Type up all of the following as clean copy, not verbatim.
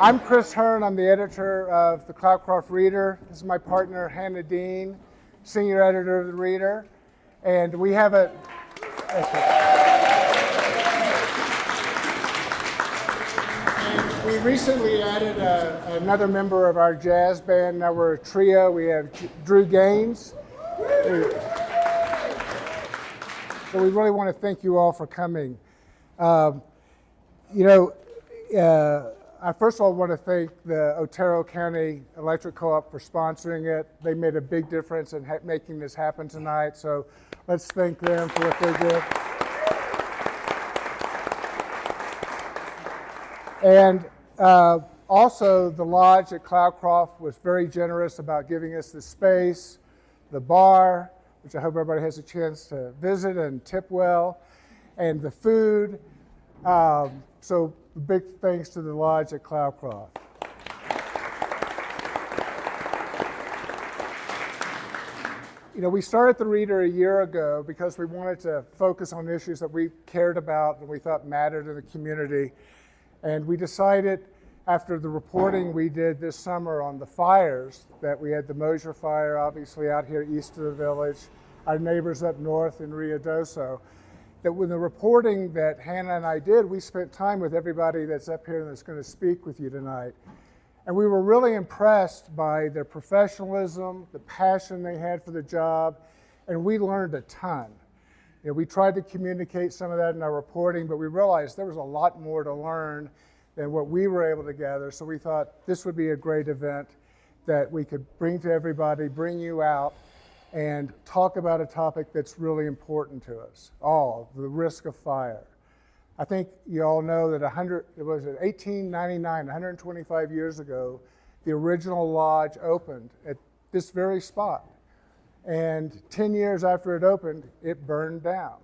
I'm Chris Hearn. I'm the editor of the Cloudcroft Reader. This is my partner, Hannah Dean, senior editor of the Reader. And we have a... And we recently added another member of our jazz band. Now we're a trio. We have Drew Gaines. So we really want to thank you all for coming. I first of all want to thank the Otero County Electric Co-op for sponsoring it. They made a big difference in making this happen tonight, so let's thank them for what they did. And also the Lodge at Cloudcroft was very generous about giving us the space, the bar, which I hope everybody has a chance to visit and tip well, and the food. So big thanks to the Lodge at Cloudcroft. We started the Reader a year ago because we wanted to focus on issues that we cared about and we thought mattered in the community. And we decided after the reporting we did this summer on the fires, that we had the Mosier fire obviously out here east of the village, our neighbors up north in Rio Doso, that with the reporting that Hannah and I did, we spent time with everybody that's up here and that's going to speak with you tonight. And we were really impressed by their professionalism, the passion they had for the job, and we learned a ton. We tried to communicate some of that in our reporting, but we realized there was a lot more to learn than what we were able to gather. So we thought this would be a great event that we could bring to everybody, bring you out, and talk about a topic that's really important to us all, the risk of fire. I think you all know that 1899, 125 years ago, the original lodge opened at this very spot. And 10 years after it opened, it burned down.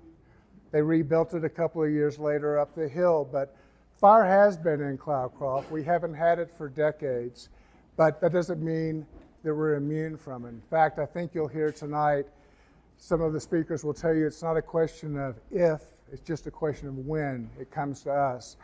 They rebuilt it a couple of years later up the hill, but fire has been in Cloudcroft. We haven't had it for decades, but that doesn't mean that we're immune from it. In fact, I think you'll hear tonight, some of the speakers will tell you it's not a question of if, it's just a question of when it comes to us.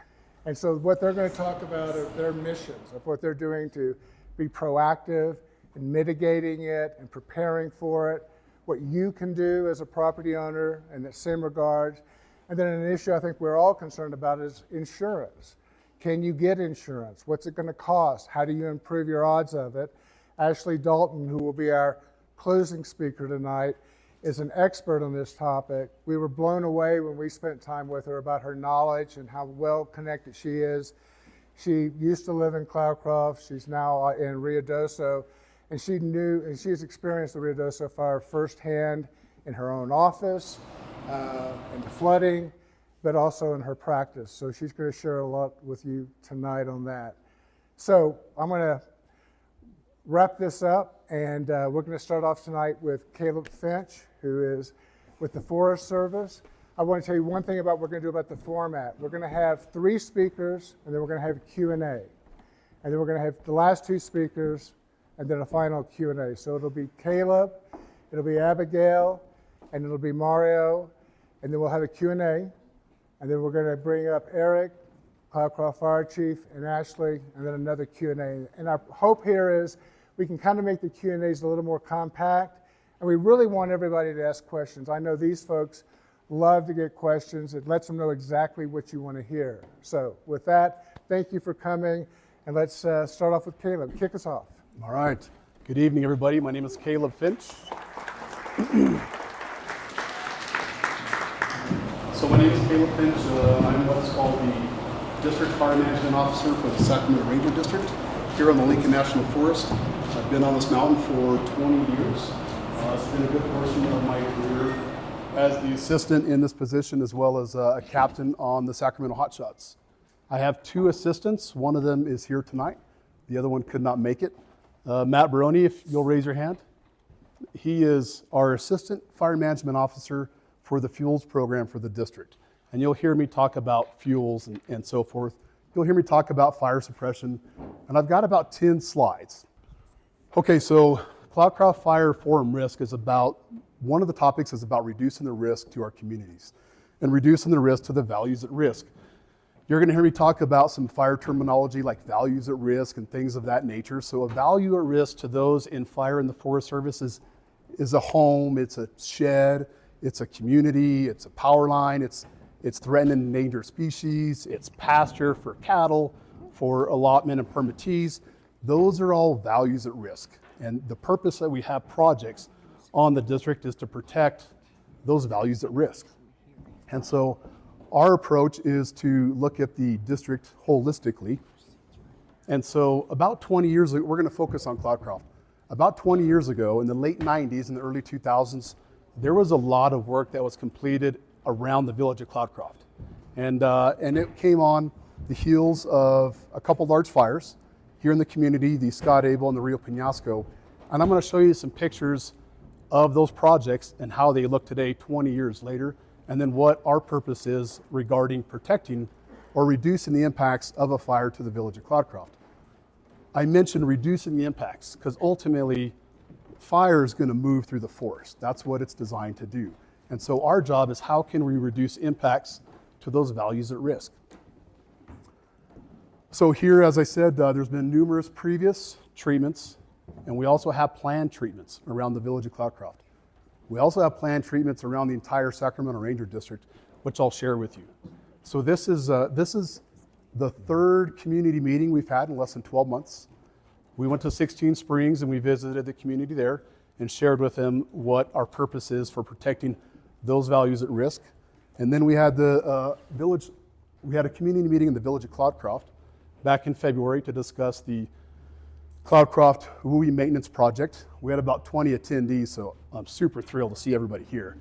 And so what they're going to talk about are their missions, of what they're doing to be proactive in mitigating it and preparing for it, what you can do as a property owner in the same regard. And then an issue I think we're all concerned about is insurance. Can you get insurance? What's it going to cost? How do you improve your odds of it? Ashley Dalton, who will be our closing speaker tonight, is an expert on this topic. We were blown away when we spent time with her about her knowledge and how well connected she is. She used to live in Cloudcroft. She's now in Rio Doso, and she's experienced the Rio Doso fire firsthand in her own office, in the flooding, but also in her practice. So she's going to share a lot with you tonight on that. So I'm going to wrap this up, and we're going to start off tonight with Caleb Finch, who is with the Forest Service. I want to tell you one thing about what we're going to do about the format. We're going to have 3 speakers, and then we're going to have a Q&A. And then we're going to have the last 2 speakers, and then a final Q&A. So it'll be Caleb, it'll be Abigail, and it'll be Mario, and then we'll have a Q&A. And then we're going to bring up Erich, Cloudcroft Fire Chief, and Ashley, and then another Q&A. And our hope here is we can kind of make the Q&As a little more compact, and we really want everybody to ask questions. I know these folks love to get questions. It lets them know exactly what you want to hear. So with that, thank you for coming, and let's start off with Caleb. Kick us off. All right. Good evening, everybody. My name is Caleb Finch. So my name is Caleb Finch. I'm what's called the District Fire Management Officer for the Sacramento Ranger District here on the Lincoln National Forest. I've been on this mountain for 20 years. It's been a good portion of my career as the assistant in this position, as well as a captain on the Sacramento Hotshots. I have 2 assistants. One of them is here tonight. The other one could not make it. Matt Baroni, if you'll raise your hand. He is our Assistant Fire Management Officer for the fuels program for the district. And you'll hear me talk about fuels and so forth. You'll hear me talk about fire suppression. And I've got about 10 slides. Okay, so Cloudcroft Fire Forum Risk is about, one of the topics is about reducing the risk to our communities and reducing the risk to the values at risk. You're going to hear me talk about some fire terminology like values at risk and things of that nature. So a value at risk to those in fire in the Forest Service is a home, it's a shed, it's a community, it's a power line, it's threatened and endangered species, it's pasture for cattle, for allotment and permittees. Those are all values at risk. And the purpose that we have projects on the district is to protect those values at risk. And so our approach is to look at the district holistically. And so about 20 years ago, we're going to focus on Cloudcroft. About 20 years ago, in the late 90s and the early 2000s, there was a lot of work that was completed around the village of Cloudcroft. And it came on the heels of a couple large fires here in the community, the Scott Abel and the Rio Penasco. And I'm going to show you some pictures of those projects and how they look today 20 years later, and then what our purpose is regarding protecting or reducing the impacts of a fire to the village of Cloudcroft. I mentioned reducing the impacts because ultimately fire is going to move through the forest. That's what it's designed to do. And so our job is how can we reduce impacts to those values at risk. So here, as I said, there's been numerous previous treatments, and we also have planned treatments around the village of Cloudcroft. We also have planned treatments around the entire Sacramento Ranger District, which I'll share with you. So this is the third community meeting we've had in less than 12 months. We went to 16 Springs and we visited the community there and shared with them what our purpose is for protecting those values at risk. And then we had a community meeting in the village of Cloudcroft back in February to discuss the Cloudcroft WUI maintenance project. We had about 20 attendees, so I'm super thrilled to see everybody here.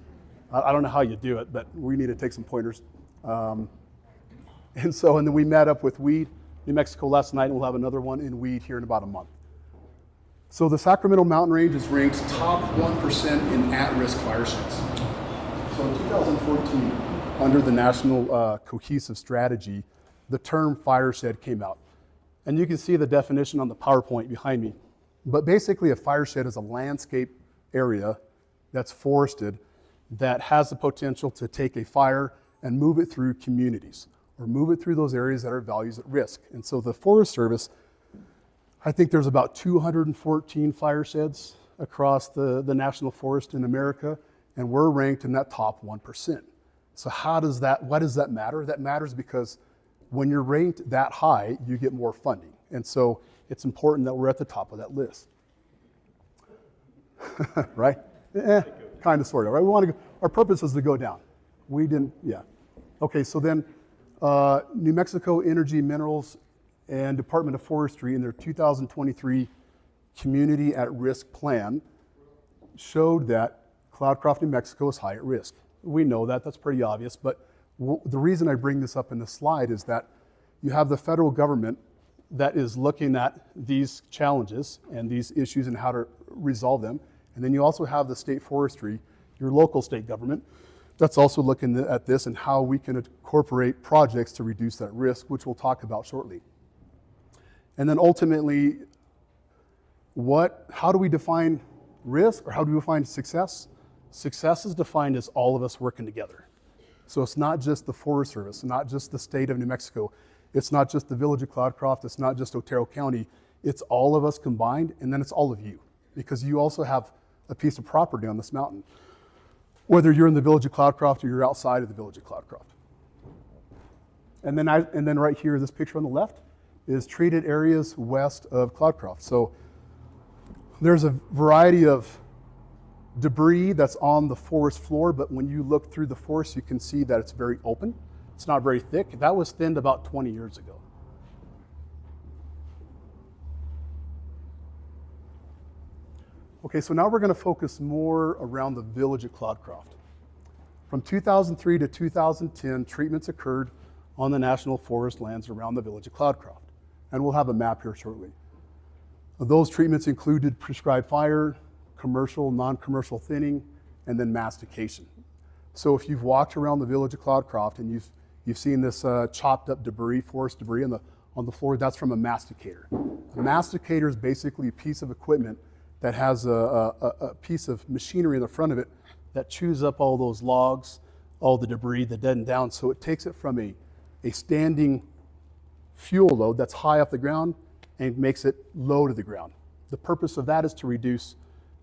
I don't know how you do it, but we need to take some pointers. And then we met up with Weed, New Mexico last night, and we'll have another one in Weed here in about a month. So the Sacramento Mountain Range is ranked top 1% in at-risk fire sheds. So in 2014, under the National Cohesive Strategy, the term fire shed came out. And you can see the definition on the PowerPoint behind me. But basically a fire shed is a landscape area that's forested that has the potential to take a fire and move it through communities or move it through those areas that are values at risk. And so the Forest Service, I think there's about 214 fire sheds across the national forest in America, and we're ranked in that top 1%. So why does that matter? That matters because when you're ranked that high, you get more funding. And so it's important that we're at the top of that list. Right? Kind of, sort of, right? Our purpose is to go down. Okay, so then New Mexico Energy, Minerals, and Department of Forestry in their 2023 Community at Risk Plan showed that Cloudcroft, New Mexico is high at risk. We know that, that's pretty obvious, but the reason I bring this up in this slide is that you have the federal government that is looking at these challenges and these issues and how to resolve them. And then you also have the state forestry, your local state government, that's also looking at this and how we can incorporate projects to reduce that risk, which we'll talk about shortly. And then ultimately, how do we define risk or how do we define success? Success is defined as all of us working together. So it's not just the Forest Service, not just the state of New Mexico, it's not just the village of Cloudcroft, it's not just Otero County, it's all of us combined, and then it's all of you, because you also have a piece of property on this mountain, whether you're in the village of Cloudcroft or you're outside of the village of Cloudcroft. And then right here, this picture on the left is treated areas west of Cloudcroft. So there's a variety of debris that's on the forest floor, but when you look through the forest, you can see that it's very open. It's not very thick. That was thinned about 20 years ago. Okay, so now we're going to focus more around the village of Cloudcroft. From 2003 to 2010, treatments occurred on the national forest lands around the village of Cloudcroft. And we'll have a map here shortly. Those treatments included prescribed fire, commercial, non-commercial thinning, and then mastication. So if you've walked around the village of Cloudcroft and you've seen this chopped up debris, forest debris on the floor, that's from a masticator. A masticator is basically a piece of equipment that has a piece of machinery in the front of it that chews up all those logs, all the debris, the dead and down, so it takes it from a a standing fuel load that's high off the ground and makes it low to the ground. The purpose of that is to reduce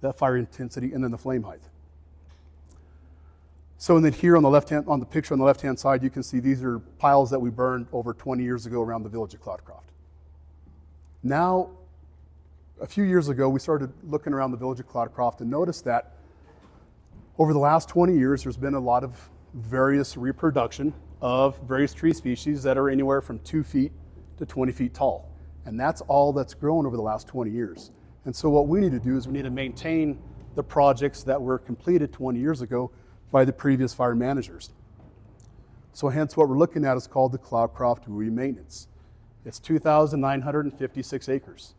that fire intensity and then the flame height. So and then here on the picture on the left-hand side, you can see these are piles that we burned over 20 years ago around the village of Cloudcroft. Now, a few years ago, we started looking around the village of Cloudcroft and noticed that over the last 20 years, there's been a lot of various reproduction of various tree species that are anywhere from 2 feet to 20 feet tall. And that's all that's grown over the last 20 years. And so what we need to do is we need to maintain the projects that were completed 20 years ago by the previous fire managers. So hence what we're looking at is called the Cloudcroft Reader maintenance. It's 2,956 acres.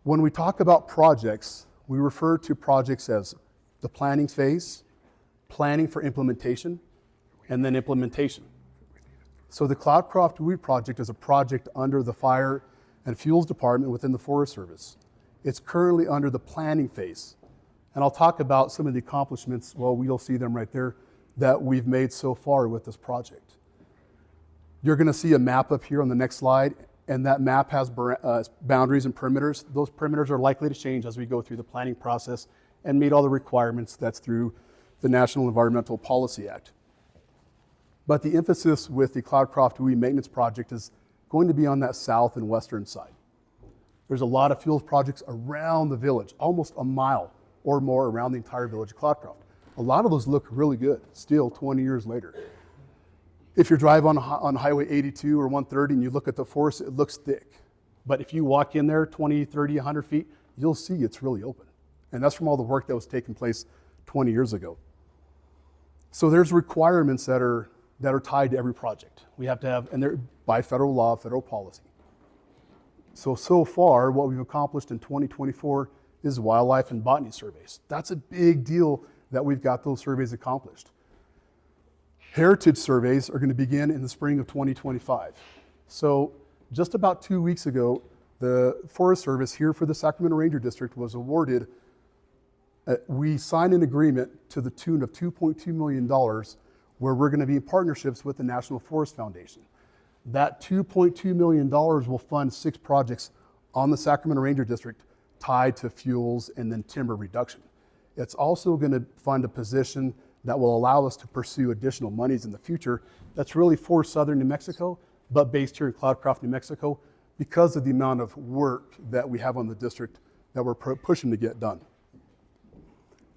When we talk about projects, we refer to projects as the planning phase, planning for implementation, and then implementation. So the Cloudcroft Reader project is a project under the Fire and Fuels Department within the Forest Service. It's currently under the planning phase. And I'll talk about some of the accomplishments, well, we'll see them right there, that we've made so far with this project. You're gonna see a map up here on the next slide, and that map has boundaries and perimeters. Those perimeters are likely to change as we go through the planning process and meet all the requirements that's through the National Environmental Policy Act. But the emphasis with the Cloudcroft Reader maintenance project is going to be on that south and western side. There's a lot of fuels projects around the village, almost a mile or more around the entire village of Cloudcroft. A lot of those look really good, still 20 years later. If you drive on Highway 82 or 130 and you look at the forest, it looks thick. But if you walk in there 20, 30, 100 feet, you'll see it's really open. And that's from all the work that was taking place 20 years ago. So there's requirements that are tied to every project. We have to have, and they're by federal law, federal policy. So far, what we've accomplished in 2024 is wildlife and botany surveys. That's a big deal that we've got those surveys accomplished. Heritage surveys are going to begin in the spring of 2025. So just about 2 weeks ago, the Forest Service here for the Sacramento Ranger District was awarded, we signed an agreement to the tune of $2.2 million where we're going to be in partnerships with the National Forest Foundation. That $2.2 million will fund 6 projects on the Sacramento Ranger District tied to fuels and then timber reduction. It's also going to fund a position that will allow us to pursue additional monies in the future that's really for southern New Mexico, but based here in Cloudcroft, New Mexico, because of the amount of work that we have on the district that we're pushing to get done.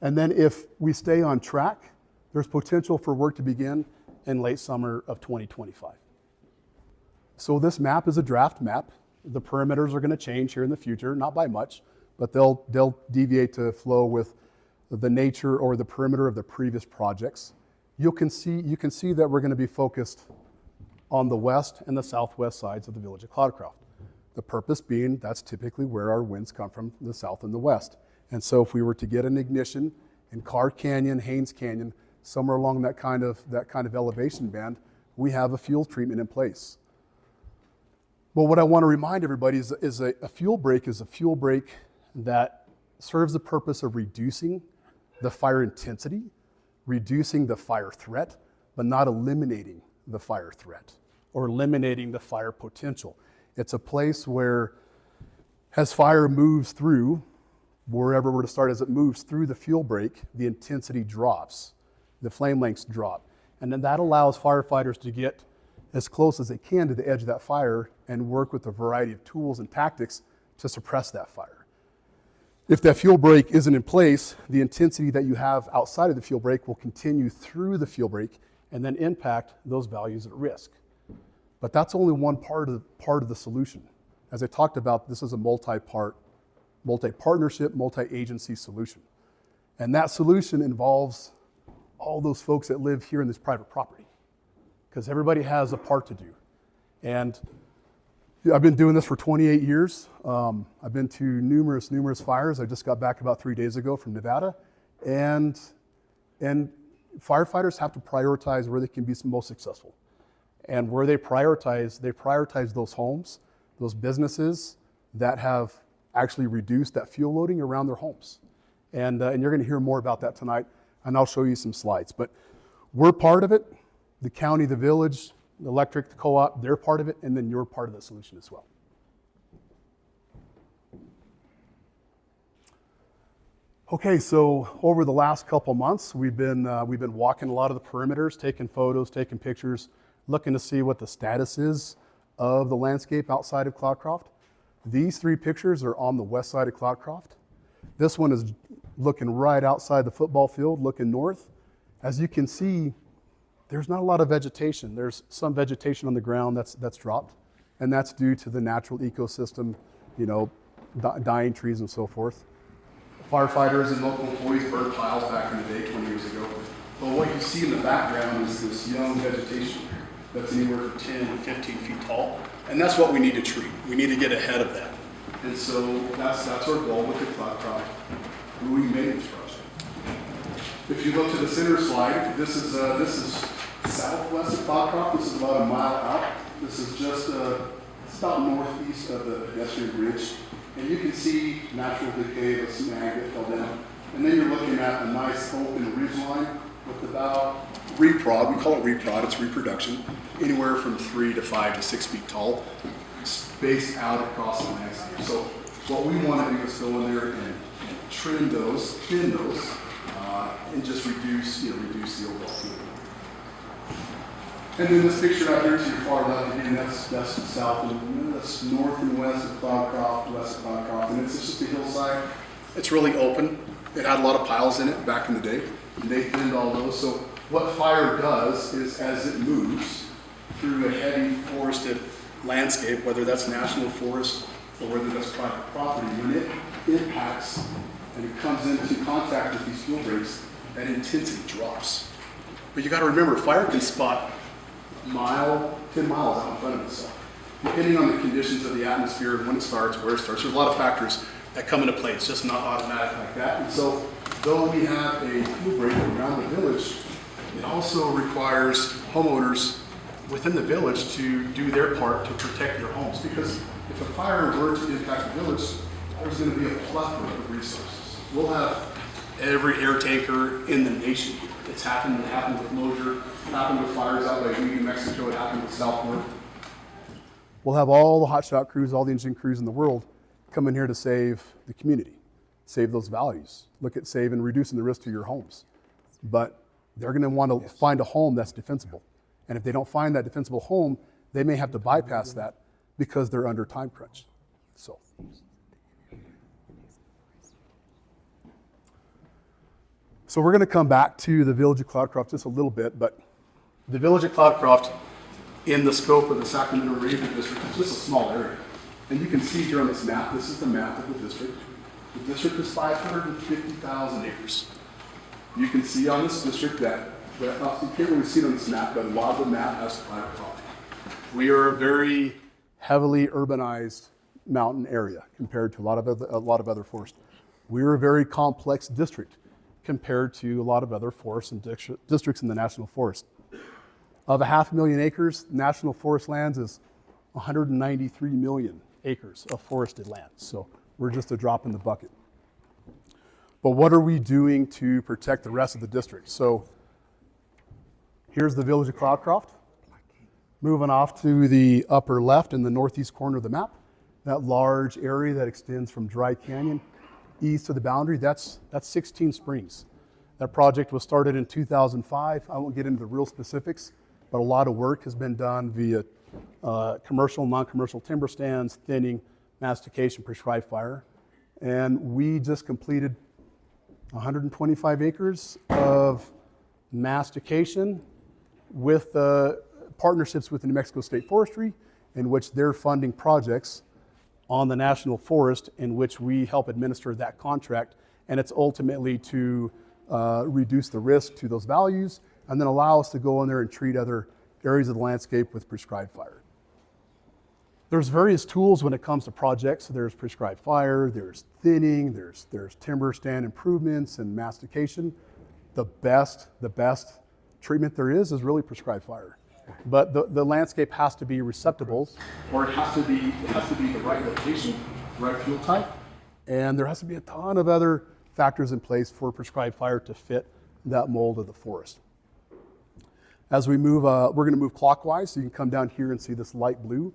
And then if we stay on track, there's potential for work to begin in late summer of 2025. So this map is a draft map. The perimeters are going to change here in the future, not by much, but they'll deviate to flow with the nature or the perimeter of the previous projects. You can see that we're going to be focused on the west and the southwest sides of the village of Cloudcroft. The purpose being that's typically where our winds come from, the south and the west. And so if we were to get an ignition in Carr Canyon, Haynes Canyon, somewhere along that kind of elevation band, we have a fuel treatment in place. But what I want to remind everybody is a fuel break is a fuel break that serves the purpose of reducing the fire intensity, reducing the fire threat, but not eliminating the fire threat or eliminating the fire potential. It's a place where as fire moves through, wherever we're to start, as it moves through the fuel break, the intensity drops, the flame lengths drop. And then that allows firefighters to get as close as they can to the edge of that fire and work with a variety of tools and tactics to suppress that fire. If that fuel break isn't in place, the intensity that you have outside of the fuel break will continue through the fuel break and then impact those values at risk. But that's only one part of the solution. As I talked about, this is a multi-partnership, multi-agency solution. And that solution involves all those folks that live here in this private property, because everybody has a part to do. And I've been doing this for 28 years. I've been to numerous fires. I just got back about 3 days ago from Nevada. And firefighters have to prioritize where they can be most successful. And where they prioritize those homes, those businesses that have actually reduced that fuel loading around their homes. And you're gonna hear more about that tonight, and I'll show you some slides. But we're part of it. The county, the village, the electric, the co-op, they're part of it, and then you're part of the solution as well. Okay, so over the last couple months, we've been walking a lot of the perimeters, taking photos, taking pictures, looking to see what the status is of the landscape outside of Cloudcroft. These 3 pictures are on the west side of Cloudcroft. This one is looking right outside the football field, looking north. As you can see, there's not a lot of vegetation. There's some vegetation on the ground that's dropped, and that's due to the natural ecosystem, you know, dying trees and so forth. Firefighters and local employees burned piles back in the day 20 years ago. But what you see in the background is this young vegetation that's anywhere from 10 to 15 feet tall. And that's what we need to treat. We need to get ahead of that. And so that's our goal with the Cloudcroft Growing Maintenance Project. If you look to the center slide, this is southwest of Cloudcroft. This is about a mile out. This is just it's about northeast of the pedestrian bridge. And you can see natural decay of a snag that fell down. And then you're looking at a nice open ridge line with about reprod, we call it reprod, it's reproduction, anywhere from 3 to 5 to 6 feet tall, spaced out across the landscape. So what we want to do is go in there and trim those, thin those, and just reduce the overall field. And then this picture out here to your far left, again, that's south and that's north and west of Cloudcroft, west of Cloudcroft, and it's just a hillside. It's really open. It had a lot of piles in it back in the day, and they thinned all those. So what fire does is, as it moves through a heavy forested landscape, whether that's national forest or whether that's private property, when it impacts and it comes into contact with these fuel breaks, that intensity drops. But you got to remember, fire can spot mile, 10 miles out in front of itself, depending on the conditions of the atmosphere, when it starts, where it starts. There's a lot of factors that come into play. It's just not automatic like that. And so, though we have a fuel break around the village, it also requires homeowners within the village to do their part to protect their homes. Because if a fire were to impact the village, there's going to be a plethora of resources. We'll have every air tanker in the nation. It's happened. It happened with Mosier. It happened with fires out by New Mexico. It happened with Southward. We'll have all the hotshot crews, all the engine crews in the world come in here to save the community, save those values, look at saving, reducing the risk to your homes. But they're going to want to find a home that's defensible. And if they don't find that defensible home, they may have to bypass that because they're under time crunch. So we're going to come back to the Village of Cloudcroft just a little bit, but the Village of Cloudcroft, in the scope of the Sacramento Ranger District, is just a small area. And you can see here on this map, this is the map of the district. The district is 550,000 acres. You can see on this district that you can't really see it on this map, but a lot of the map has private property. We are a very heavily urbanized mountain area compared to a lot of other forests. We're a very complex district compared to a lot of other forests and districts in the National Forest. Of 500,000 acres, National Forest lands is 193 million acres of forested land. So we're just a drop in the bucket. But what are we doing to protect the rest of the district? So here's the Village of Cloudcroft. Moving off to the upper left in the northeast corner of the map, that large area that extends from Dry Canyon east of the boundary, that's 16 Springs. That project was started in 2005. I won't get into the real specifics, but a lot of work has been done via commercial, non-commercial timber stands, thinning, mastication, prescribed fire. And we just completed 125 acres of mastication with partnerships with the New Mexico State Forestry, in which they're funding projects on the National Forest in which we help administer that contract. And it's ultimately to reduce the risk to those values and then allow us to go in there and treat other areas of the landscape with prescribed fire. There's various tools when it comes to projects. So there's prescribed fire, there's thinning, there's timber stand improvements and mastication. The best treatment there is really prescribed fire. But the landscape has to be receptible, or it has to be the right location, the right fuel type, and there has to be a ton of other factors in place for prescribed fire to fit that mold of the forest. As we move, we're gonna move clockwise, so you can come down here and see this light blue.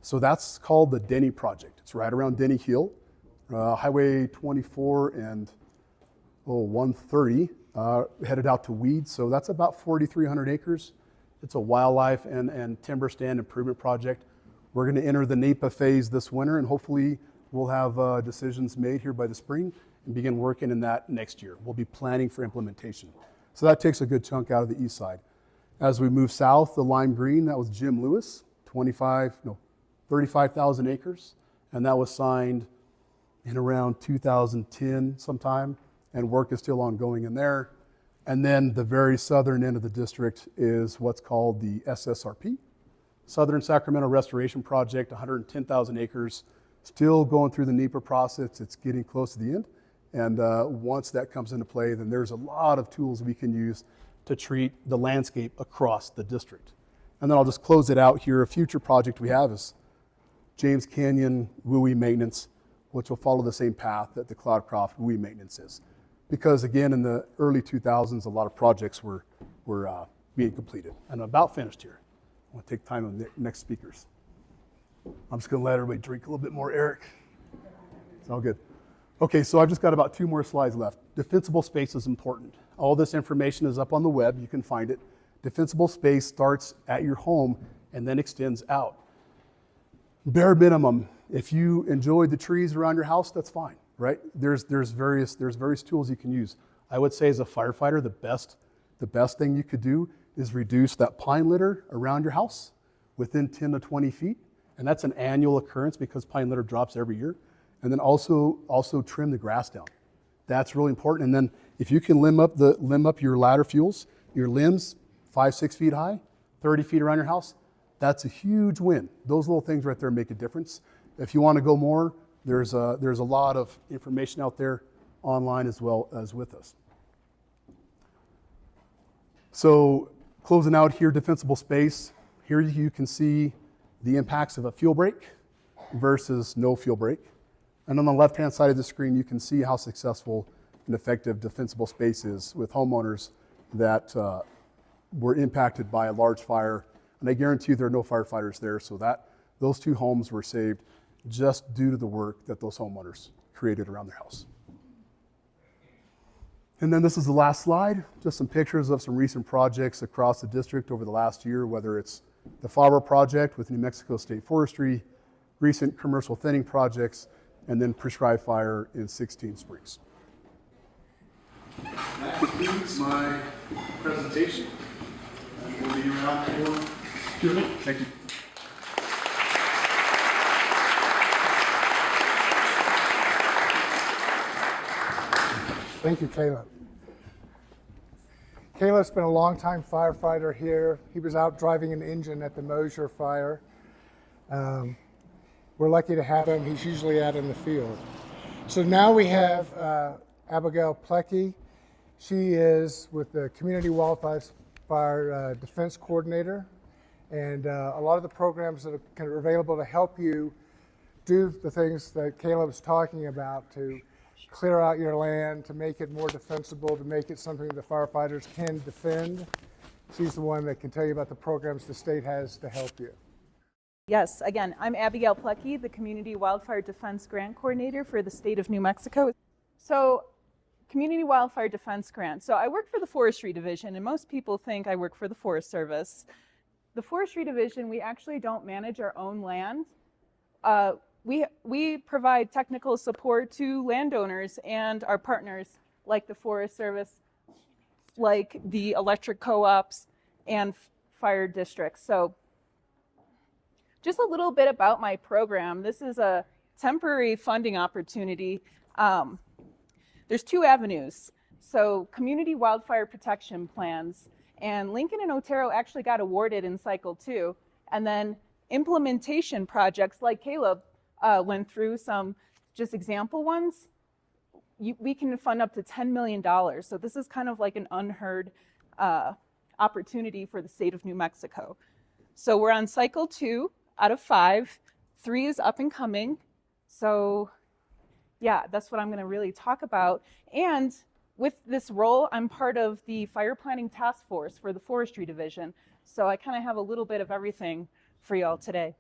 So that's called the Denny Project. It's right around Denny Hill, Highway 24 and 130, headed out to Weed. So that's about 4,300 acres. It's a wildlife and timber stand improvement project. We're gonna enter the NEPA phase this winter, and hopefully we'll have decisions made here by the spring and begin working in that next year. We'll be planning for implementation. So that takes a good chunk out of the east side. As we move south, the lime green, that was Jim Lewis, 35,000 acres. And that was signed in around 2010 sometime, and work is still ongoing in there. And then the very southern end of the district is what's called the SSRP, Southern Sacramento Restoration Project, 110,000 acres, still going through the NEPA process. It's getting close to the end. And once that comes into play, then there's a lot of tools we can use to treat the landscape across the district. And then I'll just close it out here. A future project we have is James Canyon WUI maintenance, which will follow the same path that the Cloudcroft WUI maintenance is. Because again, in the early 2000s, a lot of projects were being completed. And I'm about finished here. I want to take time on the next speakers. I'm just gonna let everybody drink a little bit more, Erich. It's all good. Okay, so I've just got about 2 more slides left. Defensible space is important. All this information is up on the web, you can find it. Defensible space starts at your home and then extends out. Bare minimum, if you enjoy the trees around your house, that's fine, right? There's various tools you can use. I would say as a firefighter, the best thing you could do is reduce that pine litter around your house within 10 to 20 feet. And that's an annual occurrence because pine litter drops every year. And then also trim the grass down. That's really important. And then if you can limb up your ladder fuels, your limbs 5-6 feet high, 30 feet around your house, that's a huge win. Those little things right there make a difference. If you want to go more, there's a lot of information out there online as well as with us. So closing out here, defensible space. Here you can see the impacts of a fuel break versus no fuel break. And on the left-hand side of the screen, you can see how successful and effective defensible space is with homeowners that were impacted by a large fire. And I guarantee you there are no firefighters there, so those 2 homes were saved just due to the work that those homeowners created around their house. And then this is the last slide, just some pictures of some recent projects across the district over the last year, whether it's the Faro project with New Mexico State Forestry, recent commercial thinning projects, and then prescribed fire in 16 Springs. That concludes my presentation. And we'll be around for Q&A. Thank you. Thank you, Caleb. Caleb's been a longtime firefighter here. He was out driving an engine at the Mosier fire. We're lucky to have him. He's usually out in the field. So now we have Abigail Plecki. She is with the Community Wildfire Defense Coordinator. And a lot of the programs that are available to help you do the things that Caleb's talking about, to clear out your land, to make it more defensible, to make it something the firefighters can defend. She's the one that can tell you about the programs the state has to help you. Yes, again, I'm Abigail Plecki, the Community Wildfire Defense Grant Coordinator for the state of New Mexico. So, Community Wildfire Defense Grant. So I work for the Forestry Division, and most people think I work for the Forest Service. The Forestry Division, we actually don't manage our own land. We provide technical support to landowners and our partners like the Forest Service, like the electric co-ops and fire districts. So just a little bit about my program. This is a temporary funding opportunity. There's 2 avenues. So community wildfire protection plans, and Lincoln and Otero actually got awarded in cycle 2. And then implementation projects like Caleb went through, some just example ones. We can fund up to $10 million. So this is kind of like an unheard opportunity for the state of New Mexico. So we're on cycle 2 out of 5. 3 is up and coming. So yeah, that's what I'm going to really talk about. And with this role, I'm part of the fire planning task force for the Forestry division. So I kind of have a little bit of everything for y'all today.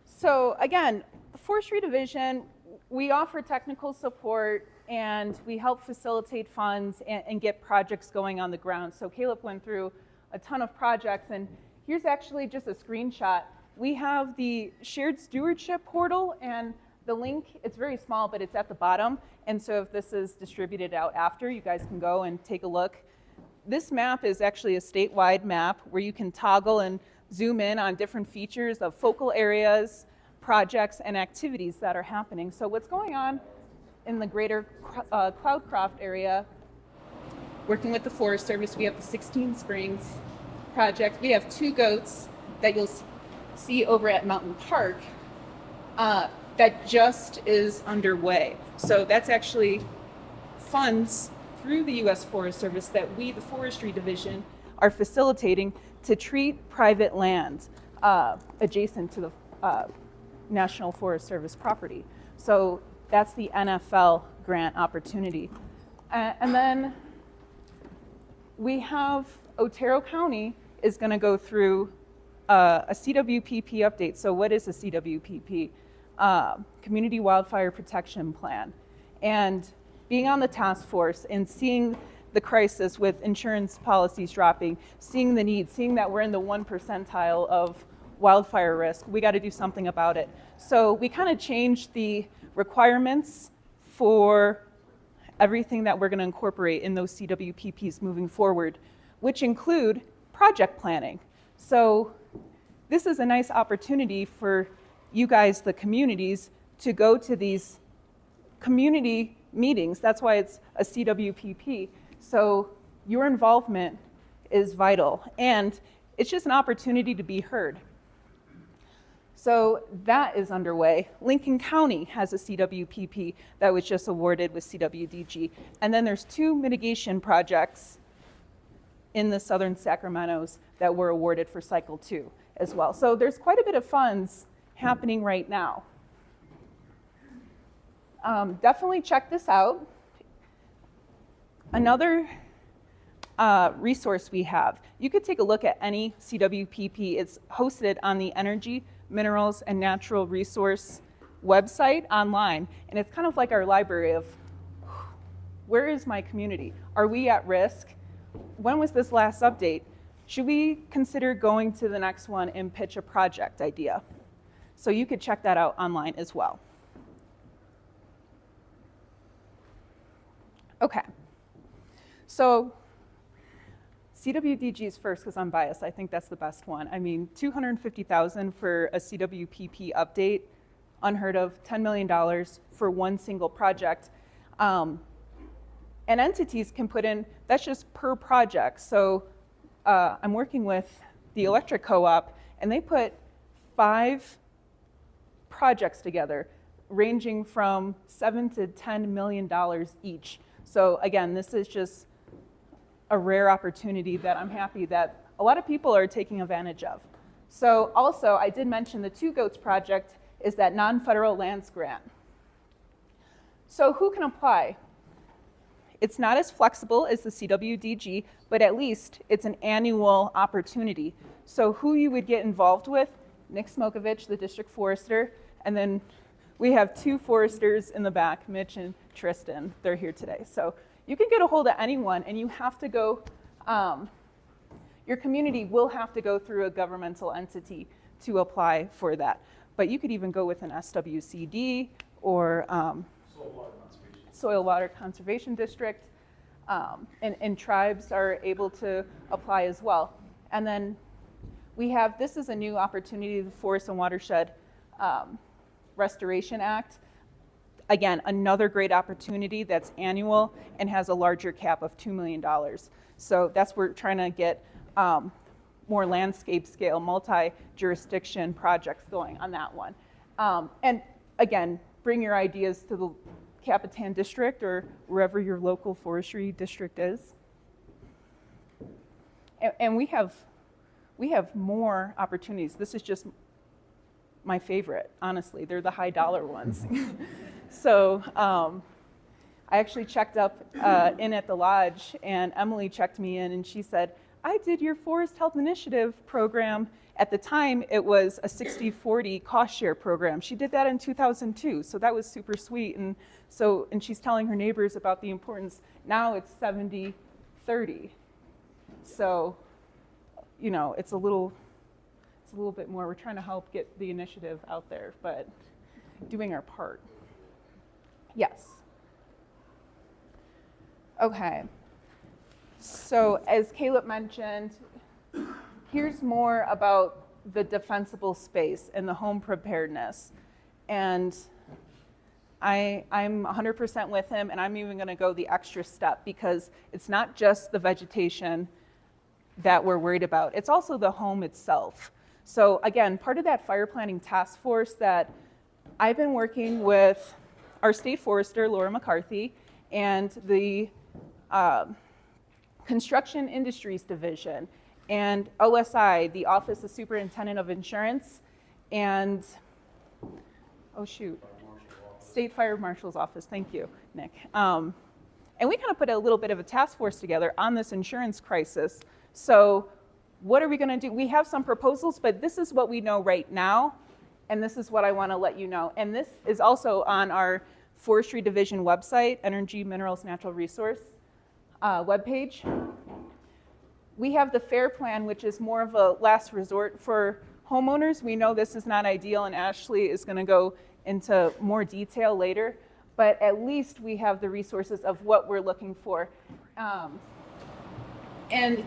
So again, the Forestry division, we offer technical support and we help facilitate funds and get projects going on the ground. So Caleb went through a ton of projects, and here's actually just a screenshot. We have the shared stewardship portal, and the link, it's very small, but it's at the bottom. And so if this is distributed out after, you guys can go and take a look. This map is actually a statewide map where you can toggle and zoom in on different features of focal areas, projects, and activities that are happening. So what's going on in the greater Cloudcroft area, working with the Forest Service, we have the 16 Springs project. We have 2 goats that you'll see over at Mountain Park that just is underway. So that's actually funds through the U.S. Forest Service that we, the Forestry Division, are facilitating to treat private land adjacent to the National Forest Service property. So that's the NFL grant opportunity. And then we have Otero County is going to go through a CWPP update. So what is a CWPP? Community Wildfire Protection Plan. And being on the task force and seeing the crisis with insurance policies dropping, seeing the need, seeing that we're in the 1 percentile of wildfire risk, we got to do something about it. So we kind of changed the requirements for everything that we're going to incorporate in those CWPPs moving forward, which include project planning. So this is a nice opportunity for you guys, the communities, to go to these community meetings. That's why it's a CWPP. So your involvement is vital, and it's just an opportunity to be heard. So that is underway. Lincoln County has a CWPP that was just awarded with CWDG. And then there's 2 mitigation projects in the southern Sacramentos that were awarded for cycle 2 as well. So there's quite a bit of funds happening right now. Definitely check this out. Another resource we have, you could take a look at any CWPP. It's hosted on the Energy, Minerals, and Natural Resource website online. And it's kind of like our library of, where is my community? Are we at risk? When was this last update? Should we consider going to the next one and pitch a project idea? So you could check that out online as well. Okay, so CWDG is first because I'm biased. I think that's the best one. I mean, $250,000 for a CWPP update, unheard of. $10 million for one single project. And entities can put in, that's just per project. So I'm working with the electric co-op, and they put 5 projects together, ranging from $7 to $10 million each. So again, this is just a rare opportunity that I'm happy that a lot of people are taking advantage of. So also, I did mention the 2 Goats project is that non-federal lands grant. So who can apply? It's not as flexible as the CWDG, but at least it's an annual opportunity. So who you would get involved with, Nick Smokovich, the district forester, and then we have 2 foresters in the back, Mitch and Tristan. They're here today. So you can get a hold of anyone, and you have to go, your community will have to go through a governmental entity to apply for that. But you could even go with an SWCD or Soil Water Conservation District, and tribes are able to apply as well. And then we have, this is a new opportunity, the Forest and Watershed Restoration Act. Again, another great opportunity that's annual and has a larger cap of $2 million. So that's where we're trying to get more landscape scale, multi-jurisdiction projects going on that one. And again, bring your ideas to the Capitan District or wherever your local forestry district is. And we have more opportunities. This is just my favorite, honestly. They're the high dollar ones. So I actually checked up in at the lodge, and Emily checked me in, and she said, I did your Forest Health Initiative program. At the time, it was a 60-40 cost share program. She did that in 2002, so that was super sweet. And she's telling her neighbors about the importance. Now it's 70-30. So, you know, it's a little bit more. We're trying to help get the initiative out there, but doing our part. Yes. Okay. So as Caleb mentioned, here's more about the defensible space and the home preparedness. And I'm 100% with him, and I'm even gonna go the extra step, because it's not just the vegetation that we're worried about, it's also the home itself. So again, part of that fire planning task force that I've been working with our state forester, Laura McCarthy, and the Construction Industries Division, and OSI, the Office of Superintendent of Insurance, and, State Fire Marshal's Office, thank you, Nick. And we kind of put a little bit of a task force together on this insurance crisis. So what are we gonna do? We have some proposals, but this is what we know right now, and this is what I wanna let you know. And this is also on our Forestry Division website, Energy, Minerals, Natural Resource webpage. We have the FAIR plan, which is more of a last resort for homeowners. We know this is not ideal, and Ashley is going to go into more detail later, but at least we have the resources of what we're looking for. And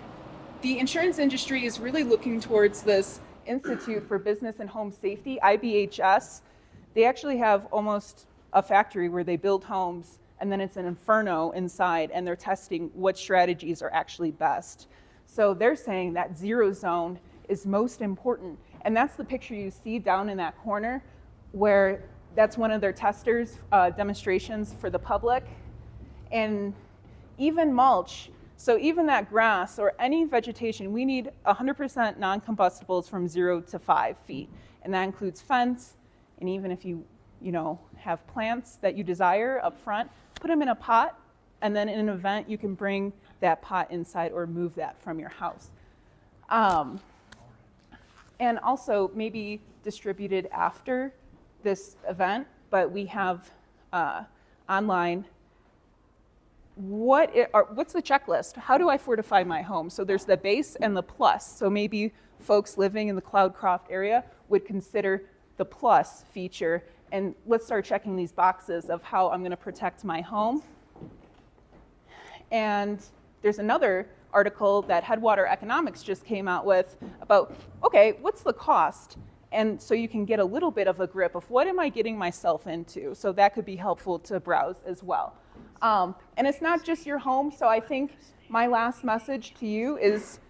the insurance industry is really looking towards this Institute for Business and Home Safety, IBHS. They actually have almost a factory where they build homes, and then it's an inferno inside, and they're testing what strategies are actually best. So they're saying that zero zone is most important. And that's the picture you see down in that corner, where that's one of their testers, demonstrations for the public. And even mulch, so even that grass or any vegetation, we need 100% non-combustibles from 0 to 5 feet. And that includes fence, and even if you have plants that you desire up front, put them in a pot, and then in an event, you can bring that pot inside or move that from your house. And also maybe distributed after this event, but we have online, what's the checklist? How do I fortify my home? So there's the base and the plus. So maybe folks living in the Cloudcroft area would consider the plus feature, and let's start checking these boxes of how I'm gonna protect my home. And there's another article that Headwater Economics just came out with about, okay, what's the cost? And so you can get a little bit of a grip of what am I getting myself into? So that could be helpful to browse as well. And it's not just your home, so I think my last message to you is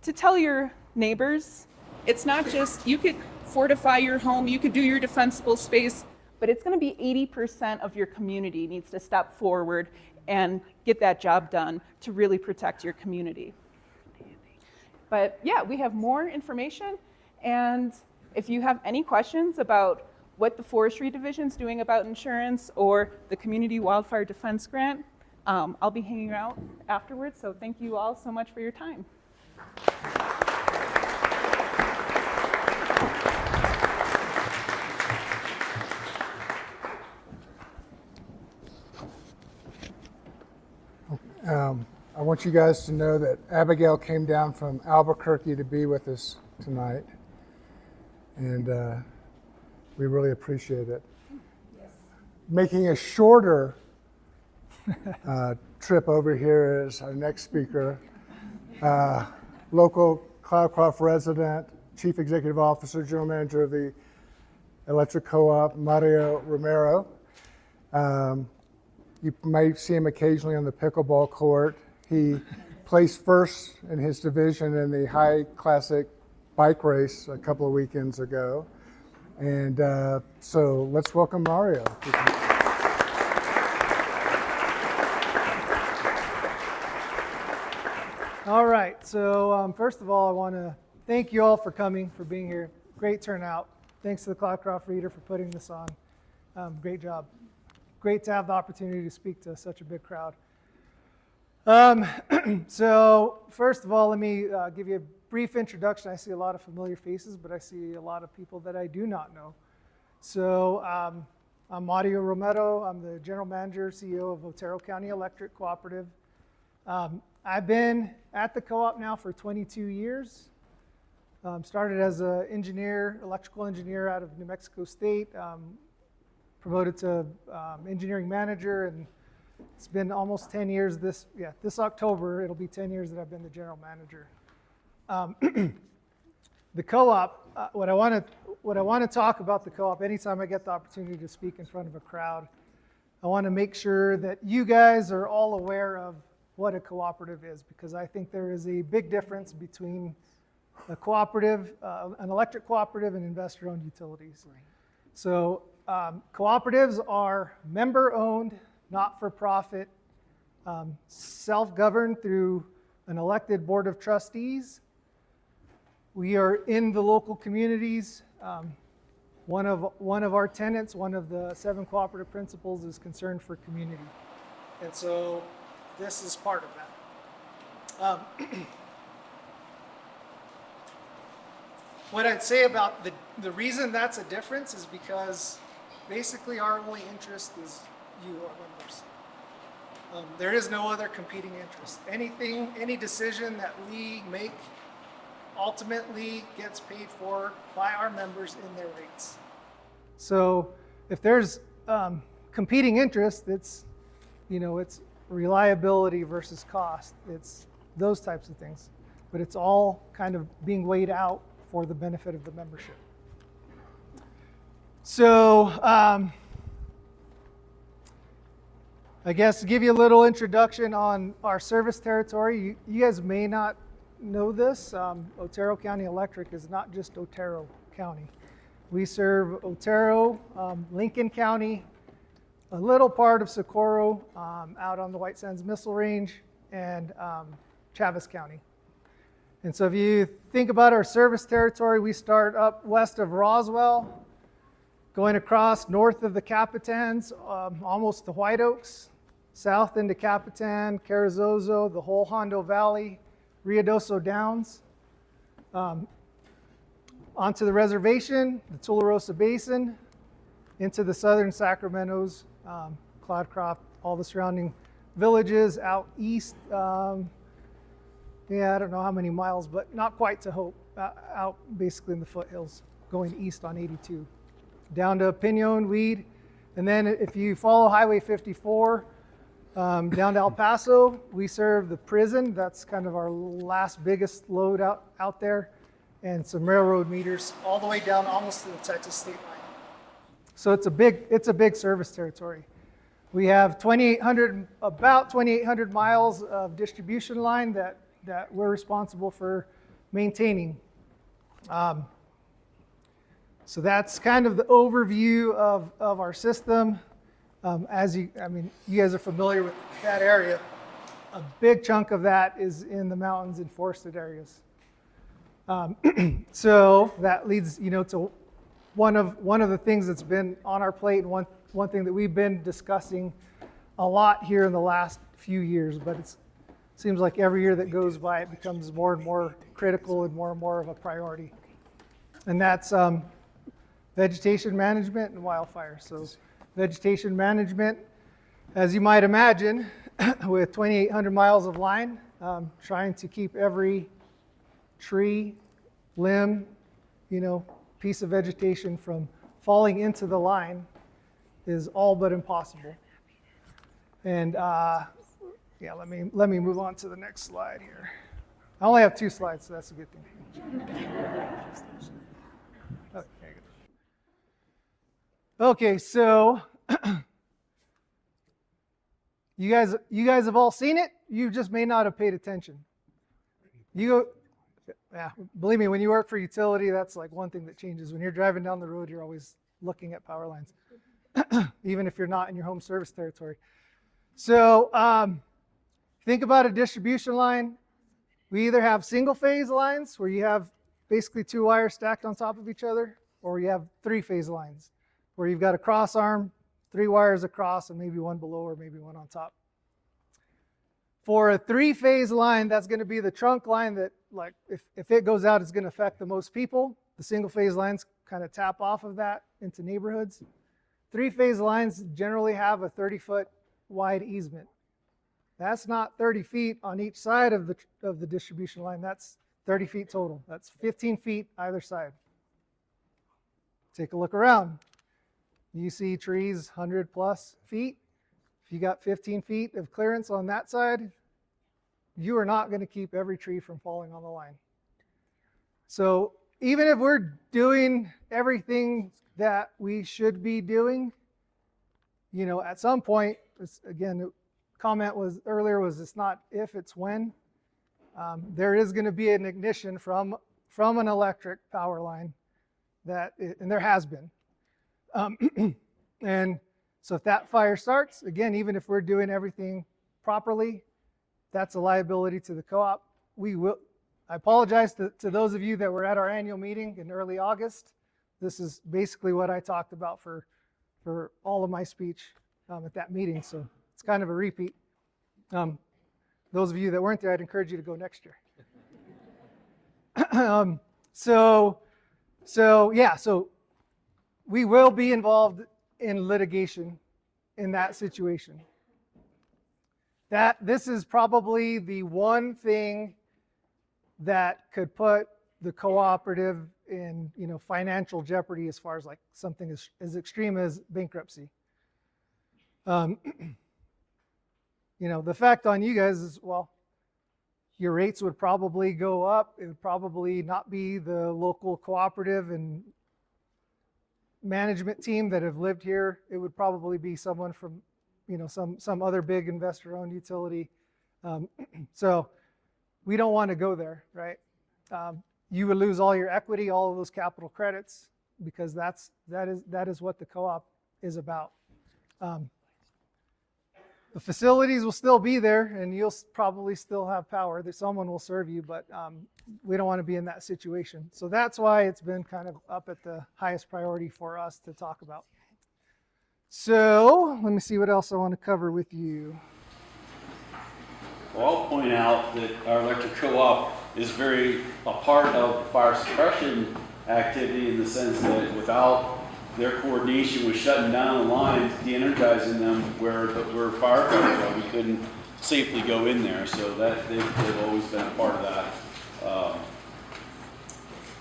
to tell your neighbors, it's not just, you could fortify your home, you could do your defensible space, but it's gonna be 80% of your community needs to step forward and get that job done to really protect your community. But yeah, we have more information, and if you have any questions about what the Forestry Division's doing about insurance or the Community Wildfire Defense Grant, I'll be hanging out afterwards, so thank you all so much for your time. I want you guys to know that Abigail came down from Albuquerque to be with us tonight, and we really appreciate it. Yes. Making a shorter trip over here is our next speaker, local Cloudcroft resident, Chief Executive Officer, General Manager of the Electric Co-op, Romero. You might see him occasionally on the pickleball court. He placed first in his division in the high classic bike race a couple of weekends ago. And so let's welcome Mario. All right, so first of all, I want to thank you all for coming, for being here. Great turnout. Thanks to the Cloudcroft Reader for putting this on. Great job. great to have the opportunity to speak to such a big crowd. So first of all, let me give you a brief introduction. I see a lot of familiar faces, but I see a lot of people that I do not know. So I'm Romero. I'm the General Manager, CEO of Otero County Electric Cooperative. I've been at the co-op now for 22 years. Started as an engineer, electrical engineer out of New Mexico State, promoted to engineering manager, and it's been almost 10 years this October. It'll be 10 years that I've been the general manager. The co-op, what I want to talk about the co-op, anytime I get the opportunity to speak in front of a crowd, I want to make sure that you guys are all aware of what a cooperative is, because I think there is a big difference between a cooperative, an electric cooperative, and investor-owned utilities. Right. So cooperatives are member-owned, not-for-profit, self-governed through an elected board of trustees. We are in the local communities. One of our tenets, one of the 7 cooperative principles, is concern for community, and so this is part of that. What I'd say about the reason that's a difference is because basically our only interest is you, our members. There is no other competing interest. Any decision that we make ultimately gets paid for by our members in their rates. So if there's competing interest, it's reliability versus cost. It's those types of things. But it's all kind of being weighed out for the benefit of the membership. So I guess to give you a little introduction on our service territory, you guys may not know this. Otero County Electric is not just Otero County. We serve Otero, Lincoln County, a little part of Socorro out on the White Sands Missile Range, and Chaves County. And so if you think about our service territory, we start up west of Roswell, going across north of the Capitans, almost to White Oaks, south into Capitan, Carrizozo, the whole Hondo Valley, Ruidoso Downs, onto the reservation, the Tularosa Basin, into the southern Sacramento's, Cloudcroft, all the surrounding villages out east. I don't know how many miles, but not quite to Hope, out basically in the foothills, going east on 82, down to Pinon, Weed, and then if you follow Highway 54, down to El Paso, we serve the prison. That's kind of our last biggest load out there, and some railroad meters all the way down almost to the Texas state line. So it's a big service territory. We have about 2,800 miles of distribution line that we're responsible for maintaining. So that's kind of the overview of our system. You guys are familiar with that area. A big chunk of that is in the mountains and forested areas. So that leads, to one of the things that's been on our plate, and one thing that we've been discussing a lot here in the last few years, but it seems like every year that goes by, it becomes more and more critical and more of a priority. And that's vegetation management and wildfire. So vegetation management, as you might imagine, with 2,800 miles of line, trying to keep every tree, limb, piece of vegetation from falling into the line is all but impossible. And let me move on to the next slide here. I only have 2 slides, so that's a good thing. Okay, so you guys have all seen it. You just may not have paid attention. Believe me, when you work for utility, that's like one thing that changes. When you're driving down the road, you're always looking at power lines, even if you're not in your home service territory. So think about a distribution line. We either have single phase lines where you have basically 2 wires stacked on top of each other, or you have 3-phase lines where you've got a cross arm, 3 wires across and maybe one below or maybe one on top. For a 3-phase line, that's going to be the trunk line that, like, if it goes out, it's going to affect the most people. The single-phase lines kind of tap off of that into neighborhoods. 3-phase lines generally have a 30-foot wide easement. That's not 30 feet on each side of the distribution line. That's 30 feet total. That's 15 feet either side. Take a look around. You see trees 100 plus feet. If you got 15 feet of clearance on that side, you are not going to keep every tree from falling on the line. So even if we're doing everything that we should be doing, you know, at some point, again, the comment was earlier was it's not if, it's when. There is going to be an ignition from an electric power line and there has been. And so if that fire starts, again, even if we're doing everything properly, that's a liability to the co-op. I apologize to those of you that were at our annual meeting in early August. This is basically what I talked about for all of my speech at that meeting, so it's kind of a repeat. Those of you that weren't there, I'd encourage you to go next year. So we will be involved in litigation in that situation. This is probably the one thing that could put the cooperative in, you know, financial jeopardy as far as like something as extreme as bankruptcy. You know, the effect on you guys is, well, your rates would probably go up. It would probably not be the local cooperative and management team that have lived here. It would probably be someone from, you know, some other big investor-owned utility. So we don't want to go there, right? You would lose all your equity, all of those capital credits, because that is what the co-op is about. The facilities will still be there, and you'll probably still have power. That someone will serve you, but we don't want to be in that situation. So that's why it's been kind of up at the highest priority for us to talk about. So let me see what else I want to cover with you. Well, I'll point out that our electric co-op is a part of the fire suppression activity in the sense that without their coordination with shutting down the lines, de-energizing them where firefighters are, we couldn't safely go in there. So that they've always been a part of that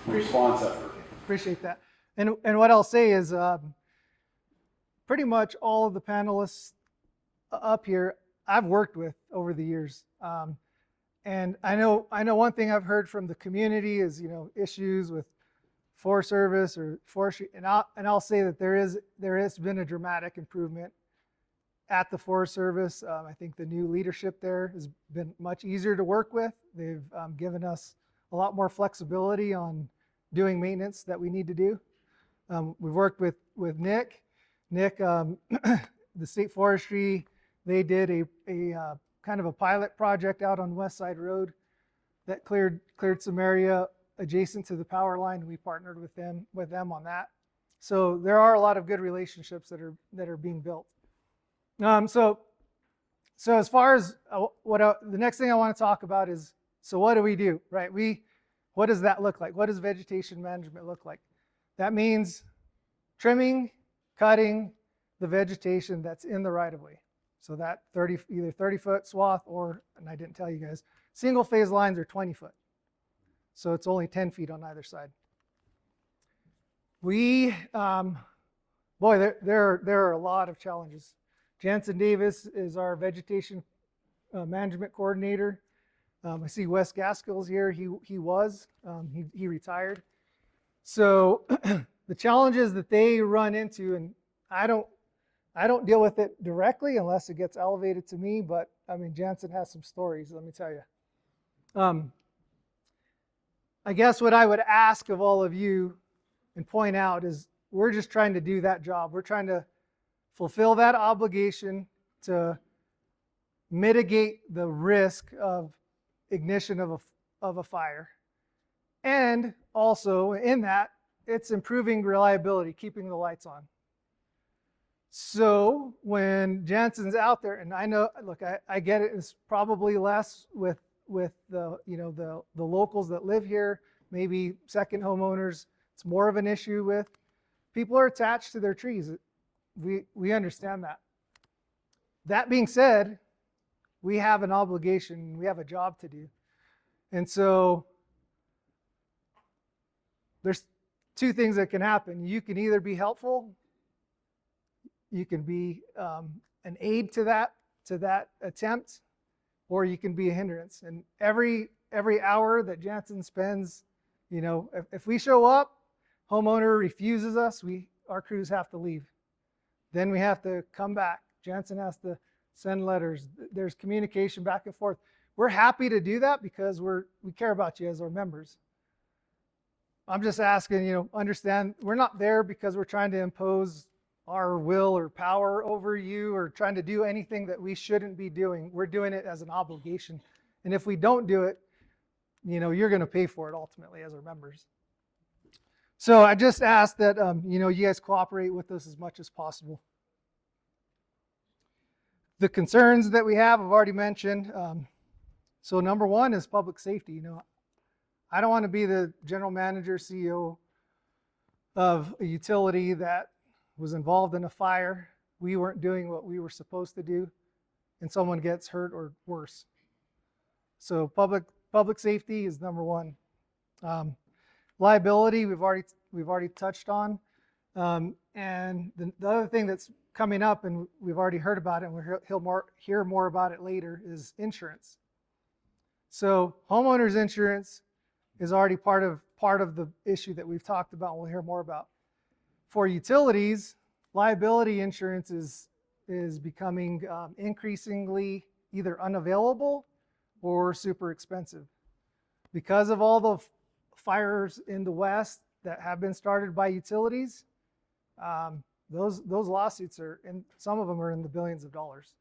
response effort. Appreciate that. And what I'll say is pretty much all of the panelists up here I've worked with over the years. And I know one thing I've heard from the community is, you know, issues with Forest Service or Forestry, and I'll say that there has been a dramatic improvement at the Forest Service. I think the new leadership there has been much easier to work with. They've given us a lot more flexibility on doing maintenance that we need to do. We've worked with Nick, the state forestry. They did a kind of a pilot project out on West Side Road that cleared some area adjacent to the power line. We partnered with them on that. So there are a lot of good relationships that are being built. So as far as the next thing I want to talk about is, so what do we do, right? What does that look like? What does vegetation management look like? That means trimming, cutting the vegetation that's in the right-of-way. So that either 30-foot swath or, and I didn't tell you guys, single-phase lines are 20-foot. So it's only 10 feet on either side. There are a lot of challenges. Jansen Davis is our vegetation management coordinator. I see Wes Gaskell's here. He retired. So the challenges that they run into, and I don't deal with it directly unless it gets elevated to me, but I mean, Jansen has some stories, let me tell you. I guess what I would ask of all of you and point out is we're just trying to do that job. We're trying to fulfill that obligation to mitigate the risk of ignition of a fire. And also in that, it's improving reliability, keeping the lights on. So when Jansen's out there, and I know, look, I get it, it's probably less with the, you know, the locals that live here, maybe second homeowners. It's more of an issue with people are attached to their trees. We understand that. That being said, we have an obligation, we have a job to do. And so there's two things that can happen. You can either be helpful, you can be an aid to that attempt, or you can be a hindrance. And every hour that Jansen spends, you know, if we show up, homeowner refuses us, our crews have to leave. Then we have to come back. Jansen has to send letters. There's communication back and forth. We're happy to do that because we care about you as our members. I'm just asking, you know, understand we're not there because we're trying to impose our will or power over you or trying to do anything that we shouldn't be doing. We're doing it as an obligation. And if we don't do it, you know, you're going to pay for it ultimately as our members. So I just ask that, you know, you guys cooperate with us as much as possible. The concerns that we have, I've already mentioned. So number one is public safety. You know, I don't want to be the general manager, CEO of a utility that was involved in a fire. We weren't doing what we were supposed to do, and someone gets hurt or worse. So public safety is number one. Liability we've already touched on, and the other thing that's coming up, and we've already heard about it, and we'll hear more about it later, is insurance. So homeowners insurance is already part of the issue that we've talked about and we'll hear more about. For utilities, liability insurance is becoming increasingly either unavailable or super expensive. Because of all the fires in the West that have been started by utilities, those lawsuits and some of them are in the billions of dollars.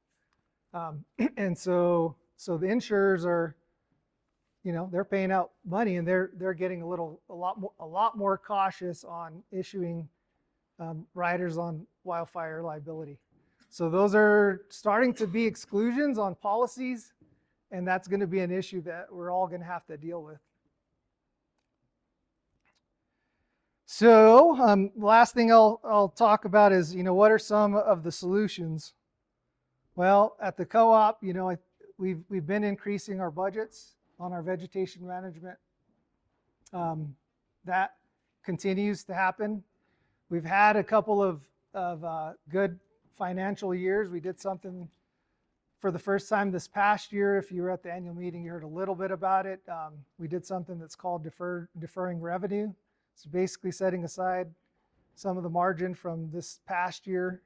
And so the insurers are, you know, they're paying out money and they're getting a lot more cautious on issuing riders on wildfire liability. So those are starting to be exclusions on policies, and that's going to be an issue that we're all going to have to deal with. So last thing I'll talk about is, you know, what are some of the solutions? Well, at the co-op, you know, we've been increasing our budgets on our vegetation management. That continues to happen. We've had a couple of good financial years. We did something for the first time this past year. If you were at the annual meeting, you heard a little bit about it. We did something that's called deferring revenue. So basically setting aside some of the margin from this past year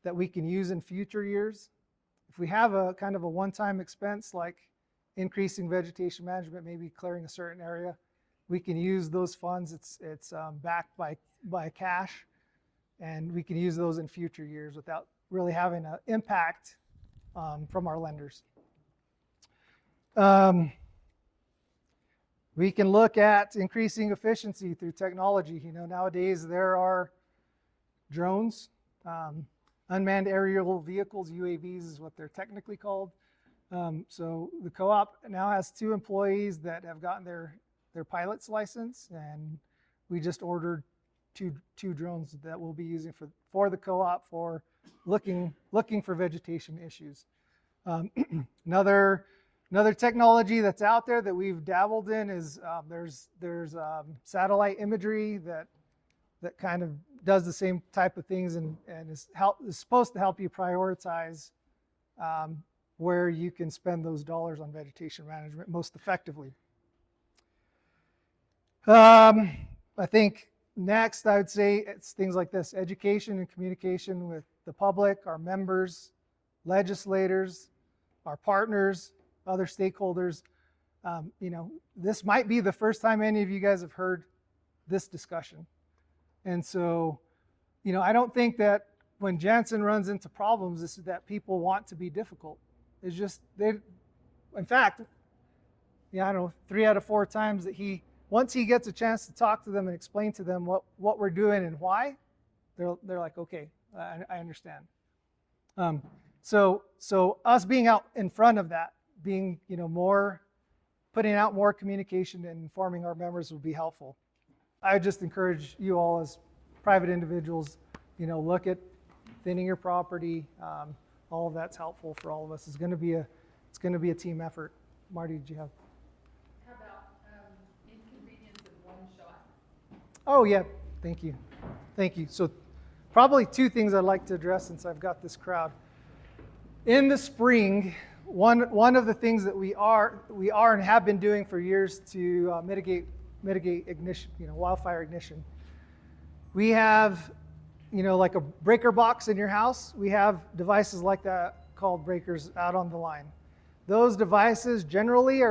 that we can use in future years. If we have a kind of a one-time expense like increasing vegetation management, maybe clearing a certain area, we can use those funds. It's backed by cash, and we can use those in future years without really having an impact from our lenders. We can look at increasing efficiency through technology. You know, nowadays there are drones, unmanned aerial vehicles, UAVs is what they're technically called. So the co-op now has 2 employees that have gotten their pilot's license, and we just ordered two drones that we'll be using for the co-op for looking for vegetation issues. Another technology that's out there that we've dabbled in is there's satellite imagery that kind of does the same type of things and is supposed to help you prioritize where you can spend those dollars on vegetation management most effectively. I think next I would say it's things like this: education and communication with the public, our members, legislators, our partners, other stakeholders. You know, this might be the first time any of you guys have heard this discussion. And so, you know, I don't think that when Jansen runs into problems, it's that people want to be difficult. It's just, in fact, yeah, I don't know, 3 out of 4 times that once he gets a chance to talk to them and explain to them what we're doing and why, they're like, okay, I understand. So us being out in front of that, being putting out more communication and informing our members would be helpful. I would just encourage you all as private individuals, look at thinning your property. All of that's helpful for all of us. It's going to be a team effort. Marty, did you have? How about inconvenience of one shot? Oh yeah, thank you. So probably two things I'd like to address since I've got this crowd. In the spring, one of the things that we are and have been doing for years to mitigate ignition, wildfire ignition. We have, like a breaker box in your house. We have devices like that called breakers out on the line. Those devices generally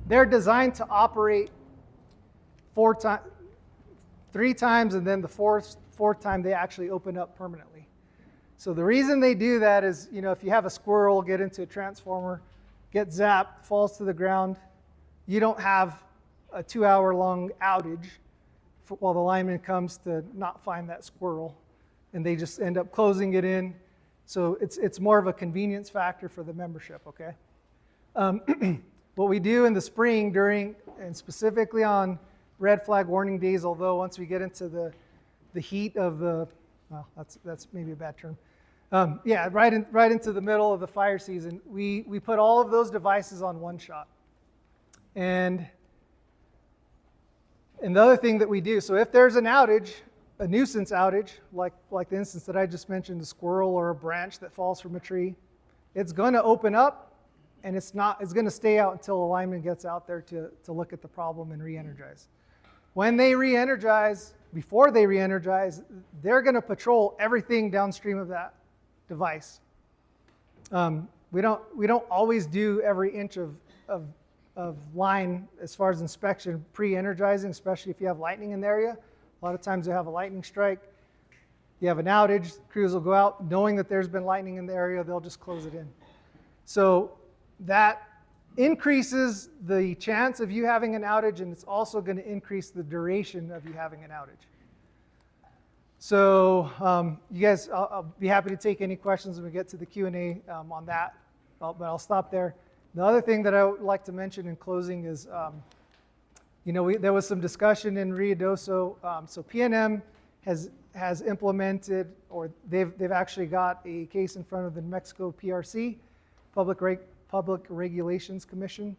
they're designed to operate 3 times, and then the fourth time they actually open up permanently. So the reason they do that is, if you have a squirrel get into a transformer, get zapped, falls to the ground, you don't have a 2-hour-long outage while the lineman comes to not find that squirrel, and they just end up closing it in. So it's more of a convenience factor for the membership, okay? What we do in the spring and specifically on red flag warning days, although once we get into the heat of that's maybe a bad term. Right into the middle of the fire season, we put all of those devices on one shot. And the other thing that we do, so if there's an outage, a nuisance outage, like the instance that I just mentioned, a squirrel or a branch that falls from a tree, it's going to open up, and it's going to stay out until a lineman gets out there to look at the problem and re-energize. When they re-energize, before they re-energize, they're going to patrol everything downstream of that device. We don't always do every inch of line as far as inspection pre-energizing, especially if you have lightning in the area. A lot of times you have a lightning strike, you have an outage, crews will go out knowing that there's been lightning in the area, they'll just close it in. So that increases the chance of you having an outage, and it's also going to increase the duration of you having an outage. So you guys, I'll be happy to take any questions when we get to the Q&A on that, but I'll stop there. The other thing that I would like to mention in closing is, there was some discussion in Ruidoso. So PNM has implemented, or they've actually got a case in front of the New Mexico PRC, Public Regulations Commission,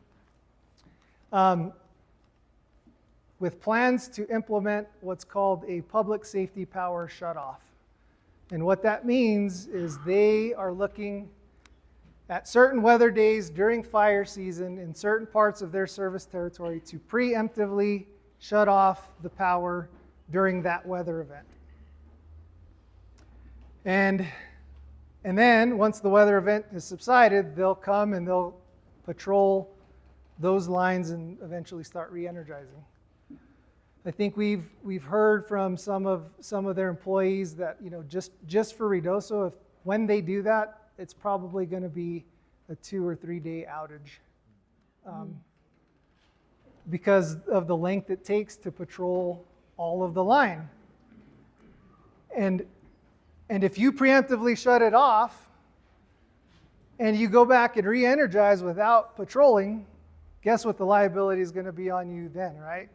with plans to implement what's called a public safety power shutoff. And what that means is they are looking at certain weather days during fire season in certain parts of their service territory to preemptively shut off the power during that weather event. And then once the weather event has subsided, they'll come and they'll patrol those lines and eventually start re-energizing. I think we've heard from some of their employees that just for Ruidoso, when they do that, it's probably going to be a 2 or 3 day outage because of the length it takes to patrol all of the line. And if you preemptively shut it off and you go back and re-energize without patrolling, guess what the liability is going to be on you then, right?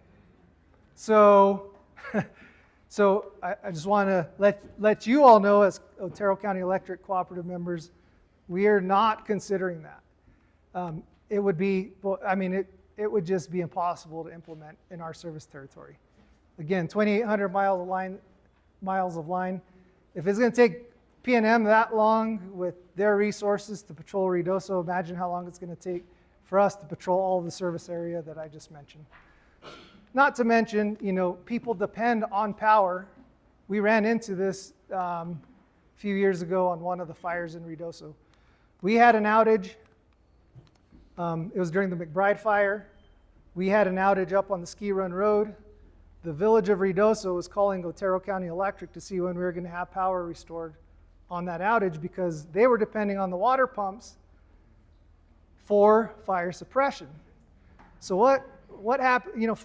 So I just want to let you all know, as Otero County Electric Cooperative members, we are not considering that. It would be, it would just be impossible to implement in our service territory. Again, 2,800 miles of line. If it's going to take PNM that long with their resources to patrol Ruidoso, imagine how long it's going to take for us to patrol all of the service area that I just mentioned. Not to mention, people depend on power. We ran into this a few years ago on one of the fires in Ruidoso. We had an outage. It was during the McBride fire. We had an outage up on the Ski Run Road. The village of Ruidoso was calling Otero County Electric to see when we were going to have power restored on that outage because they were depending on the water pumps for fire suppression. So what happened?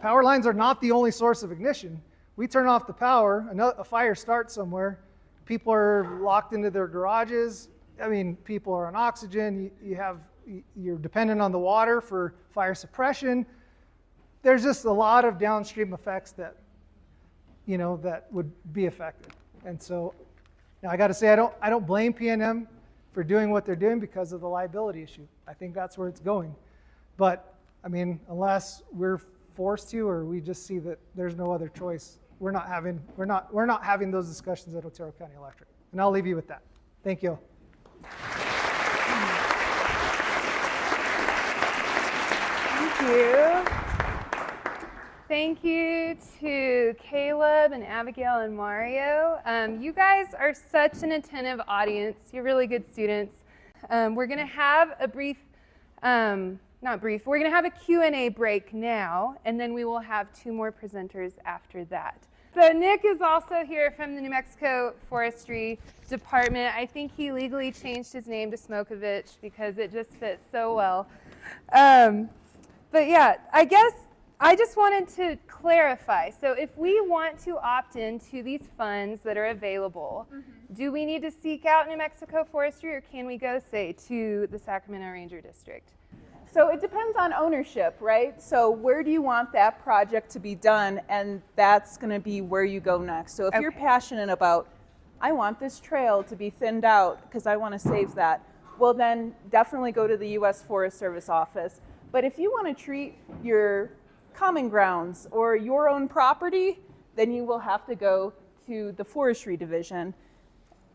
Power lines are not the only source of ignition. We turn off the power, a fire starts somewhere, people are locked into their garages. I mean, people are on oxygen. You're dependent on the water for fire suppression. There's just a lot of downstream effects that, that would be affected. And so, now I got to say, I don't blame PNM for doing what they're doing because of the liability issue. I think that's where it's going. But I mean, unless we're forced to, or we just see that there's no other choice, we're not having those discussions at Otero County Electric. And I'll leave you with that. Thank you. Thank you. Thank you to Caleb and Abigail and Mario. You guys are such an attentive audience. You're really good students. We're going to have a brief, we're going to have a Q&A break now, and then we will have 2 more presenters after that. So Nick is also here from the New Mexico Forestry Department. I think he legally changed his name to Smokovich because it just fits so well. But yeah, I guess I just wanted to clarify. So if we want to opt into these funds that are available, do we need to seek out New Mexico Forestry, or can we go, say, to the Sacramento Ranger District? So it depends on ownership, right? So where do you want that project to be done? And that's going to be where you go next. So if you're passionate about, I want this trail to be thinned out because I want to save that, well, then definitely go to the U.S. Forest Service office. But if you want to treat your common grounds or your own property, then you will have to go to the Forestry Division.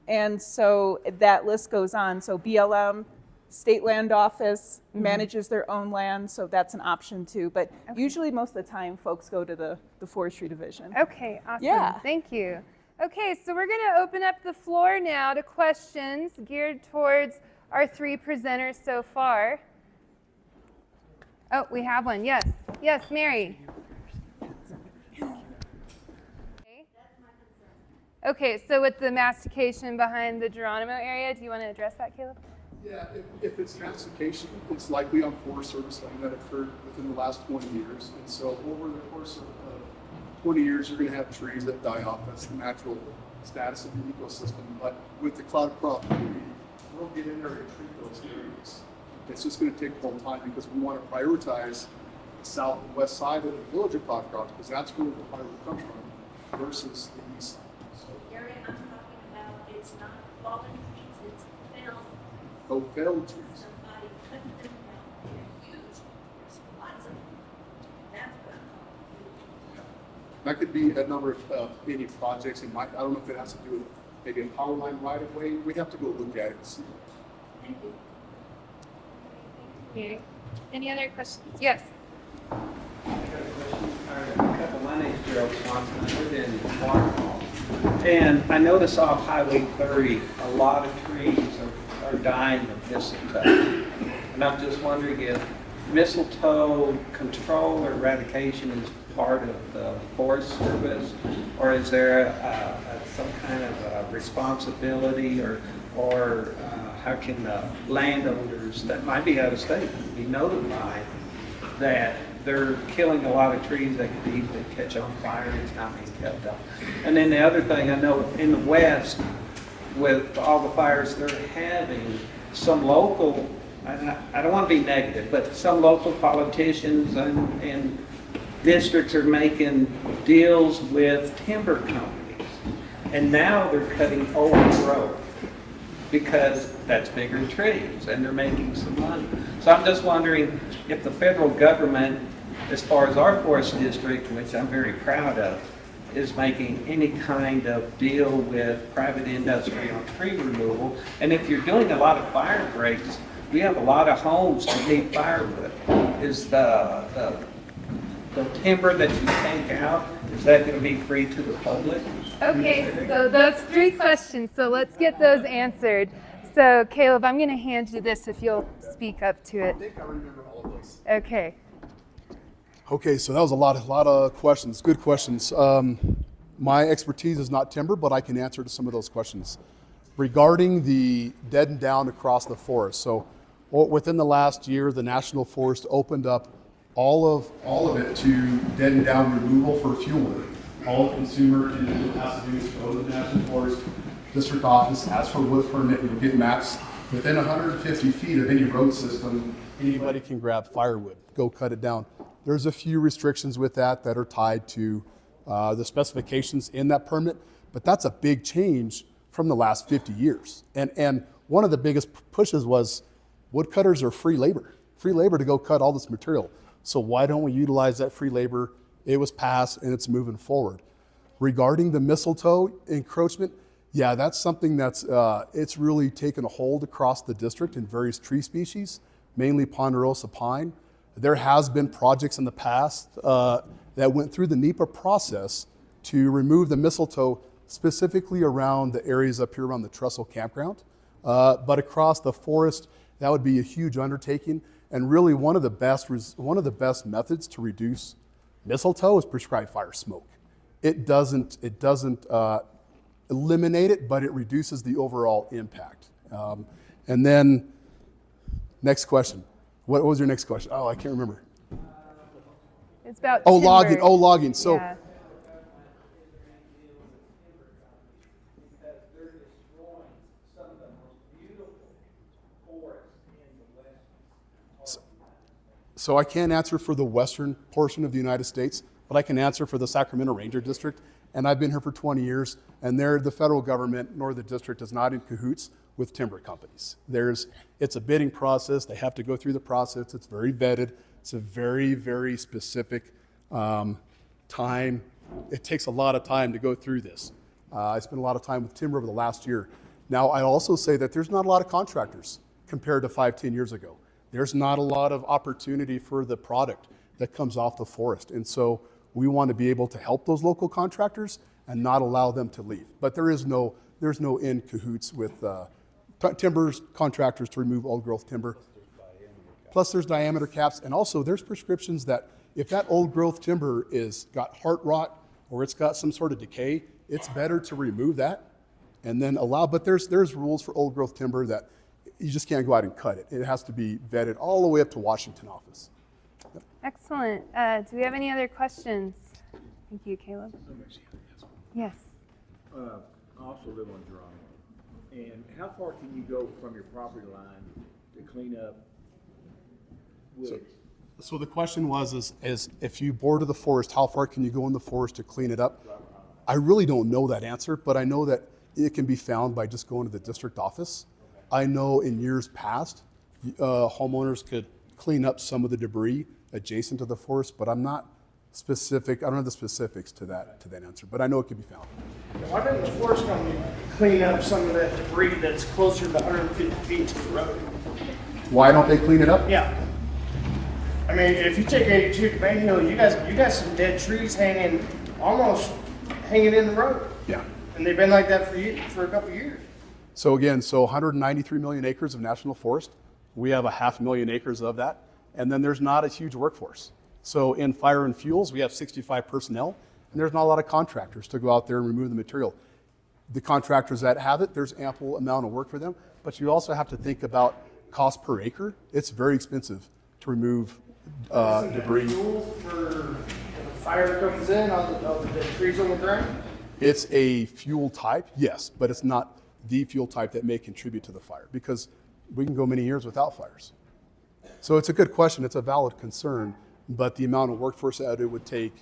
And so that list goes on. So BLM, State Land Office manages their own land, so that's an option too. But usually most of the time folks go to the Forestry Division. Okay, awesome. Yeah. Thank you. Okay, so we're going to open up the floor now to questions geared towards our 3 presenters so far. Oh, we have one. Yes. Yes, Mary. Okay, so with the mastication behind the Geronimo area, do you want to address that, Caleb? Yeah, if it's mastication, it's likely on Forest Service land that occurred within the last 20 years. And so over the course of 20 years, you're going to have trees that die off. That's the natural status of the ecosystem. But with the Cloudcroft Reader, we'll get in there and treat those areas. It's just going to take a little time because we want to prioritize the south and west side of the village of Cloudcroft because that's where the fire comes from versus the east side. So, Area I'm talking about, it's not fallen trees, it's felled. no failed trees. Somebody cut them down, they're huge, there's lots of them. That's what I'm calling That could be a number of many projects. I don't know if it has to do with maybe a power line right of way. We have to go look at it and see. Thank you. Okay. Any other questions? Yes. I got a question. My name's Gerald Swanson. I live in Waterfall. And I notice off Highway 30, a lot of trees are dying of mistletoe. And I'm just wondering if mistletoe control or eradication is part of the Forest Service, or is there some kind of responsibility, or how can landowners that might be out of state be notified that they're killing a lot of trees that could easily catch on fire and it's not being kept up? And then the other thing, I know in the West, with all the fires they're having, some local, I don't want to be negative, but some local politicians and districts are making deals with timber companies. And now they're cutting old growth because that's bigger trees and they're making some money. So I'm just wondering if the federal government, as far as our forest district, which I'm very proud of, is making any kind of deal with private industry on tree removal. And if you're doing a lot of fire breaks, we have a lot of homes that need firewood. Is the timber that you take out, is that going to be free to the public? Okay, so those 3 questions. So let's get those answered. So Caleb, I'm going to hand you this if you'll speak up to it. I think I remember all of those. Okay. Okay, so that was a lot of questions. Good questions. My expertise is not timber, but I can answer to some of those questions. Regarding the dead and down across the forest, so within the last year, the National Forest opened up all of it to dead and down removal for fuel. All the consumer has to do is go to the National Forest, district office, ask for a wood permit, you'll get maps. Within 150 feet of any road system, anybody can grab firewood, go cut it down. There's a few restrictions with that are tied to the specifications in that permit, but that's a big change from the last 50 years. And one of the biggest pushes was woodcutters are free labor to go cut all this material. So why don't we utilize that free labor? It was passed and it's moving forward. Regarding the mistletoe encroachment, yeah, that's something that's, it's really taken a hold across the district in various tree species, mainly ponderosa pine. There has been projects in the past that went through the NEPA process to remove the mistletoe specifically around the areas up here around the Trestle Campground. But across the forest, that would be a huge undertaking. And really one of the best methods to reduce mistletoe is prescribed fire smoke. It doesn't eliminate it, but it reduces the overall impact. And then, next question. What was your next question? Oh, I can't remember. It's about Oh, timber. logging. Oh, logging. So, Yeah. so I can't answer for the western portion of the United States, but I can answer for the Sacramento Ranger District. And I've been here for 20 years, and the federal government nor the district is not in cahoots with timber companies. It's a bidding process. They have to go through the process. It's very vetted. It's a very, very specific time. It takes a lot of time to go through this. I spent a lot of time with timber over the last year. Now, I also say that there's not a lot of contractors compared to 5-10 years ago. There's not a lot of opportunity for the product that comes off the forest. And so we want to be able to help those local contractors and not allow them to leave. But there's no in cahoots with timbers contractors to remove old growth timber. Plus there's diameter caps, and also there's prescriptions that if that old growth timber is got heart rot or it's got some sort of decay, it's better to remove that and then allow, but there's rules for old growth timber that you just can't go out and cut it. It has to be vetted all the way up to Washington office. Excellent. Do we have any other questions? Thank you, Caleb. Yes. I also live on Jerome. And how far can you go from your property line to clean up woods? So the question was is if you border the forest, how far can you go in the forest to clean it up? I really don't know that answer, but I know that it can be found by just going to the district office. I know in years past, homeowners could clean up some of the debris adjacent to the forest, but I'm not specific. I don't have the specifics to that answer, but I know it can be found. Why didn't the forest company clean up some of that debris that's closer to 150 feet to the road? Why don't they clean it up? Yeah. I mean, if you take 82 to Bay Hill, you got some dead trees almost hanging in the road. Yeah. And they've been like that for a couple of years. So again, 193 million acres of national forest. We have 500,000 acres of that. And then there's not a huge workforce. So in fire and fuels, we have 65 personnel, and there's not a lot of contractors to go out there and remove the material. The contractors that have it, there's ample amount of work for them, but you also have to think about cost per acre. It's very expensive to remove debris. Fuel for when the fire comes in on the trees on the ground? It's a fuel type, yes, but it's not the fuel type that may contribute to the fire because we can go many years without fires. So it's a good question. It's a valid concern, but the amount of workforce that it would take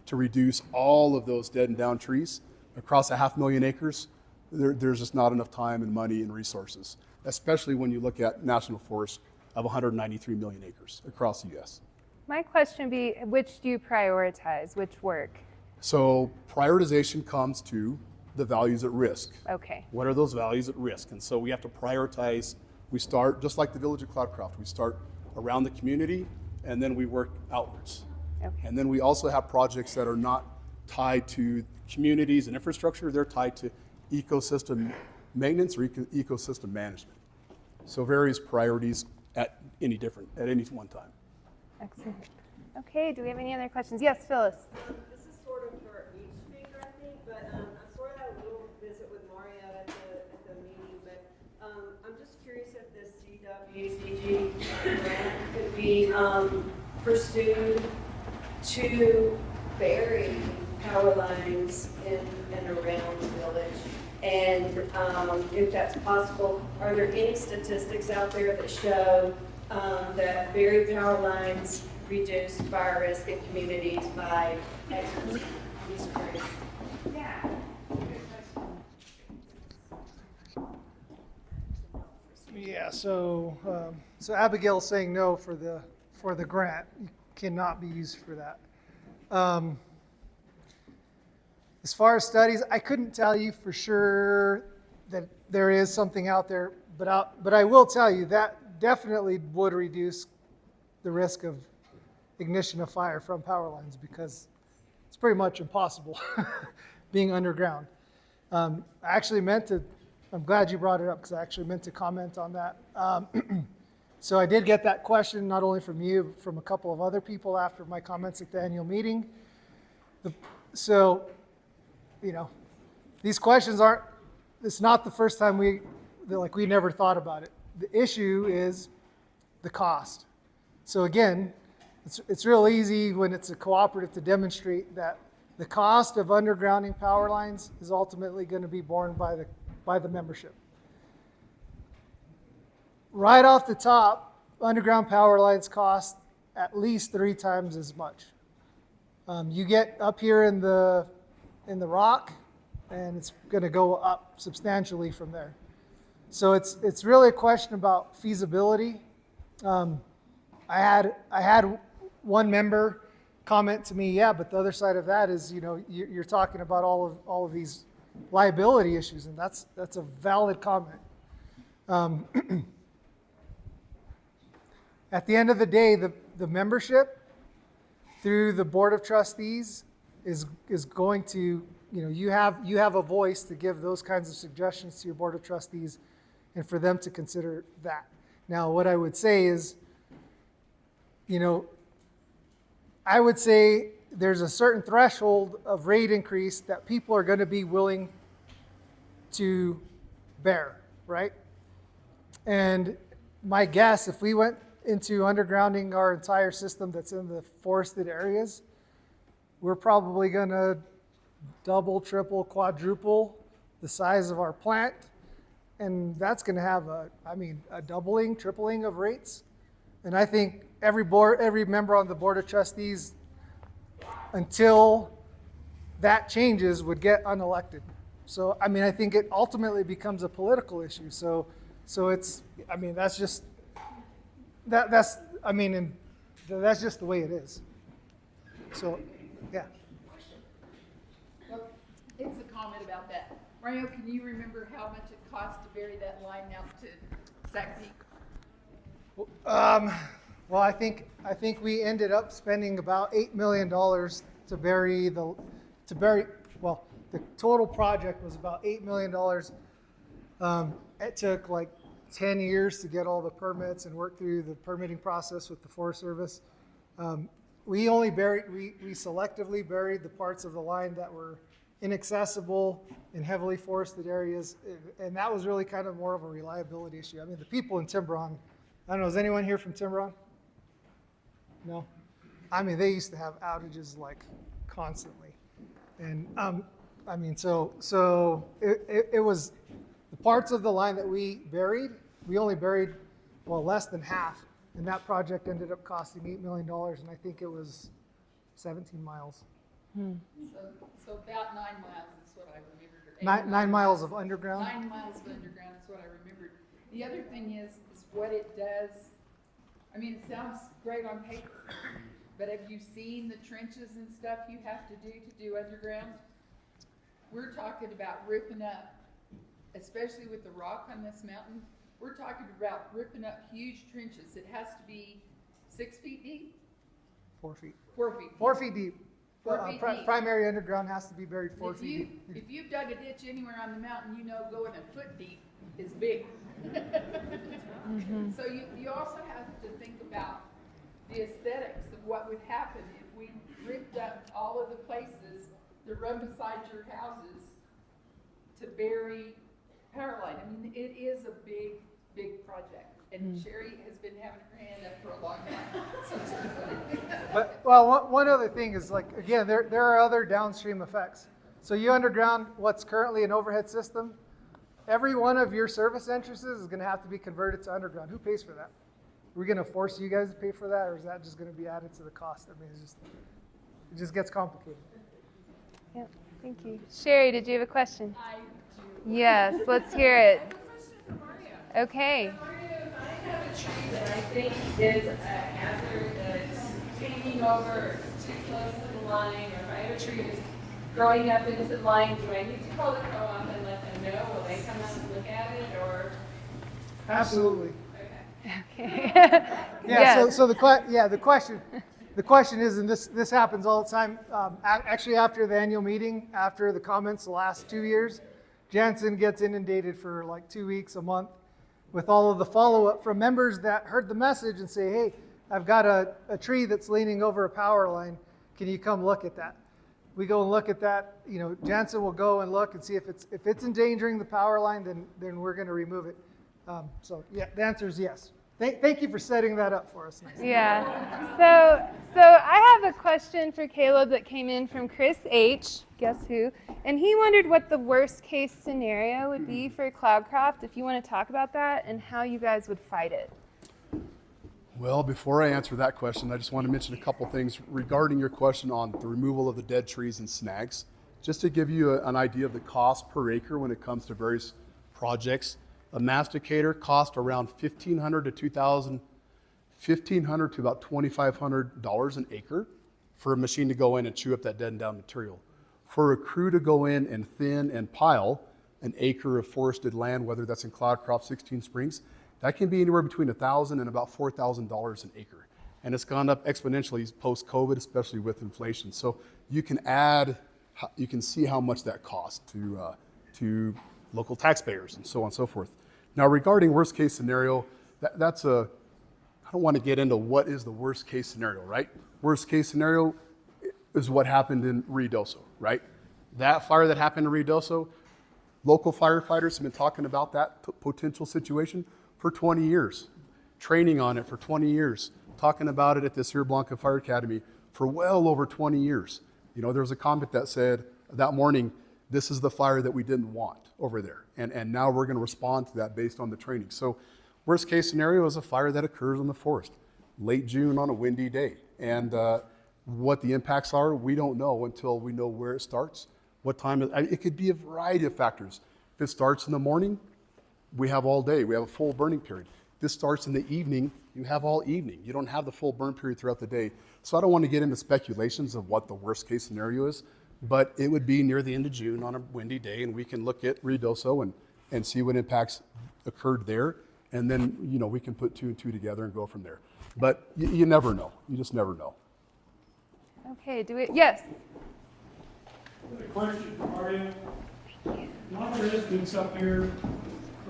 to reduce all of those dead and down trees across 500,000 acres, there's just not enough time and money and resources, especially when you look at national forests of 193 million acres across the U.S. My question would be, which do you prioritize? Which work? So prioritization comes to the values at risk. Okay. What are those values at risk? And so we have to prioritize. We start, just like the village of Cloudcroft, we start around the community and then we work outwards. Okay. And then we also have projects that are not tied to communities and infrastructure, they're tied to ecosystem maintenance or ecosystem management. So various priorities at any one time. Excellent. Okay, do we have any other questions? Yes, Phyllis. This is sort of for each speaker, I think, but I sort of had a little visit with Mario at the meeting, but I'm just curious if this CWCG grant could be pursued to bury power lines in and around the village? And if that's possible, are there any statistics out there that show that buried power lines reduce fire risk in communities by X percent? I'm just curious. Yeah. Yeah, so Abigail's saying no for the grant. It cannot be used for that. As far as studies, I couldn't tell you for sure that there is something out there, but I will tell you that definitely would reduce the risk of ignition of fire from power lines, because it's pretty much impossible being underground. I'm glad you brought it up, because I actually meant to comment on that. So I did get that question, not only from you, but from a couple of other people after my comments at the annual meeting. So, these questions it's not the first time we never thought about it. The issue is the cost. So again, it's real easy when it's a cooperative to demonstrate that the cost of undergrounding power lines is ultimately going to be borne by the membership. Right off the top, underground power lines cost at least 3 times as much. You get up here in the rock, and it's going to go up substantially from there. So it's really a question about feasibility. I had one member comment to me, yeah, but the other side of that is, you're talking about all of these liability issues, and that's a valid comment. At the end of the day, the membership through the Board of Trustees is going to, you have a voice to give those kinds of suggestions to your Board of Trustees and for them to consider that. Now, what I would say is, I would say there's a certain threshold of rate increase that people are going to be willing to bear, right? And my guess, if we went into undergrounding our entire system that's in the forested areas, we're probably going to double, triple, quadruple the size of our plant. And that's going to have a doubling, tripling of rates. And I think every member on the Board of Trustees, until that changes, would get unelected. So, I think it ultimately becomes a political issue. So it's, that's just, that's just the way it is. So, yeah. Well, it's a comment about that. Mario, can you remember how much it cost to bury that line out to Sac Peak? Well, I think we ended up spending about $8 million to bury the total project was about $8 million. It took like 10 years to get all the permits and work through the permitting process with the Forest Service. We selectively buried the parts of the line that were inaccessible in heavily forested areas, and that was really kind of more of a reliability issue. The people in Tiburon, I don't know, is anyone here from Tiburon? No? They used to have outages like constantly. And so it was the parts of the line that we buried, we only buried, less than half. And that project ended up costing $8 million, and I think it was 17 miles. So about 9 miles is what I remembered. 9 miles of underground? 9 miles of underground is what I remembered. The other thing is what it does. It sounds great on paper, but have you seen the trenches and stuff you have to do underground? We're talking about ripping up, especially with the rock on this mountain, we're talking about ripping up huge trenches. It has to be 6 feet deep? 4 feet. 4 feet. 4 feet deep. 4 feet deep. Primary underground has to be buried 4 feet deep. If you've dug a ditch anywhere on the mountain, going a foot deep is big. So you also have to think about the aesthetics of what would happen if we ripped up all of the places that run beside your houses to bury power line. It is a big project. And Sherry has been having her hand up for a long time. So it's pretty funny. But, well, one other thing is, like, again, there are other downstream effects. So you underground what's currently an overhead system. Every one of your service entrances is going to have to be converted to underground. Who pays for that? Are we going to force you guys to pay for that, or is that just going to be added to the cost? I mean, it just gets complicated. Yep, thank you. Sherry, did you have a question? I do. Yes, let's hear it. Okay. I have a tree that I think is a hazard that's hanging over too close to the line, or if I have a tree that's growing up into the line, do I need to call the co-op and let them know? Will they come out and look at it, or? Absolutely. Okay. Yeah. Yes. So the question is, and this happens all the time. Actually, after the annual meeting, after the comments the last 2 years, Jansen gets inundated for like 2 weeks, a month, with all of the follow-up from members that heard the message and say, hey, I've got a tree that's leaning over a power line. Can you come look at that? We go and look at that. You know, Jansen will go and look and see if it's endangering the power line, then we're going to remove it. So yeah, the answer is yes. Thank you for setting that up for us. Nice. Yeah. So I have a question for Caleb that came in from Chris H. Guess who? And he wondered what the worst case scenario would be for Cloudcroft, if you want to talk about that, and how you guys would fight it. Well, before I answer that question, I just want to mention a couple things regarding your question on the removal of the dead trees and snags. Just to give you an idea of the cost per acre when it comes to various projects, a masticator costs around $1,500 to $2,000, $1,500 to about $2,500 an acre for a machine to go in and chew up that dead and down material. For a crew to go in and thin and pile an acre of forested land, whether that's in Cloudcroft, 16 Springs, that can be anywhere between $1,000 and about $4,000 an acre. And it's gone up exponentially post-COVID, especially with inflation. So you can see how much that costs to local taxpayers and so on and so forth. Now, regarding worst case scenario, I don't want to get into what is the worst case scenario, right? Worst case scenario is what happened in Ruidoso, right? That fire that happened in Ruidoso, local firefighters have been talking about that potential situation for 20 years, training on it for 20 years, talking about it at the Sierra Blanca Fire Academy for well over 20 years. You know, there was a comment that said that morning, this is the fire that we didn't want over there. And now we're going to respond to that based on the training. So worst case scenario is a fire that occurs in the forest, late June on a windy day. And what the impacts are, we don't know until we know where it starts, what time. It could be a variety of factors. If it starts in the morning, we have all day. We have a full burning period. If this starts in the evening, you have all evening. You don't have the full burn period throughout the day. So I don't want to get into speculations of what the worst case scenario is, but it would be near the end of June on a windy day, and we can look at Ruidoso and see what impacts occurred there, and then, you know, we can put 2 and 2 together and go from there. But you never know. You just never know. Okay, yes. A question for Mario. A lot of residents up here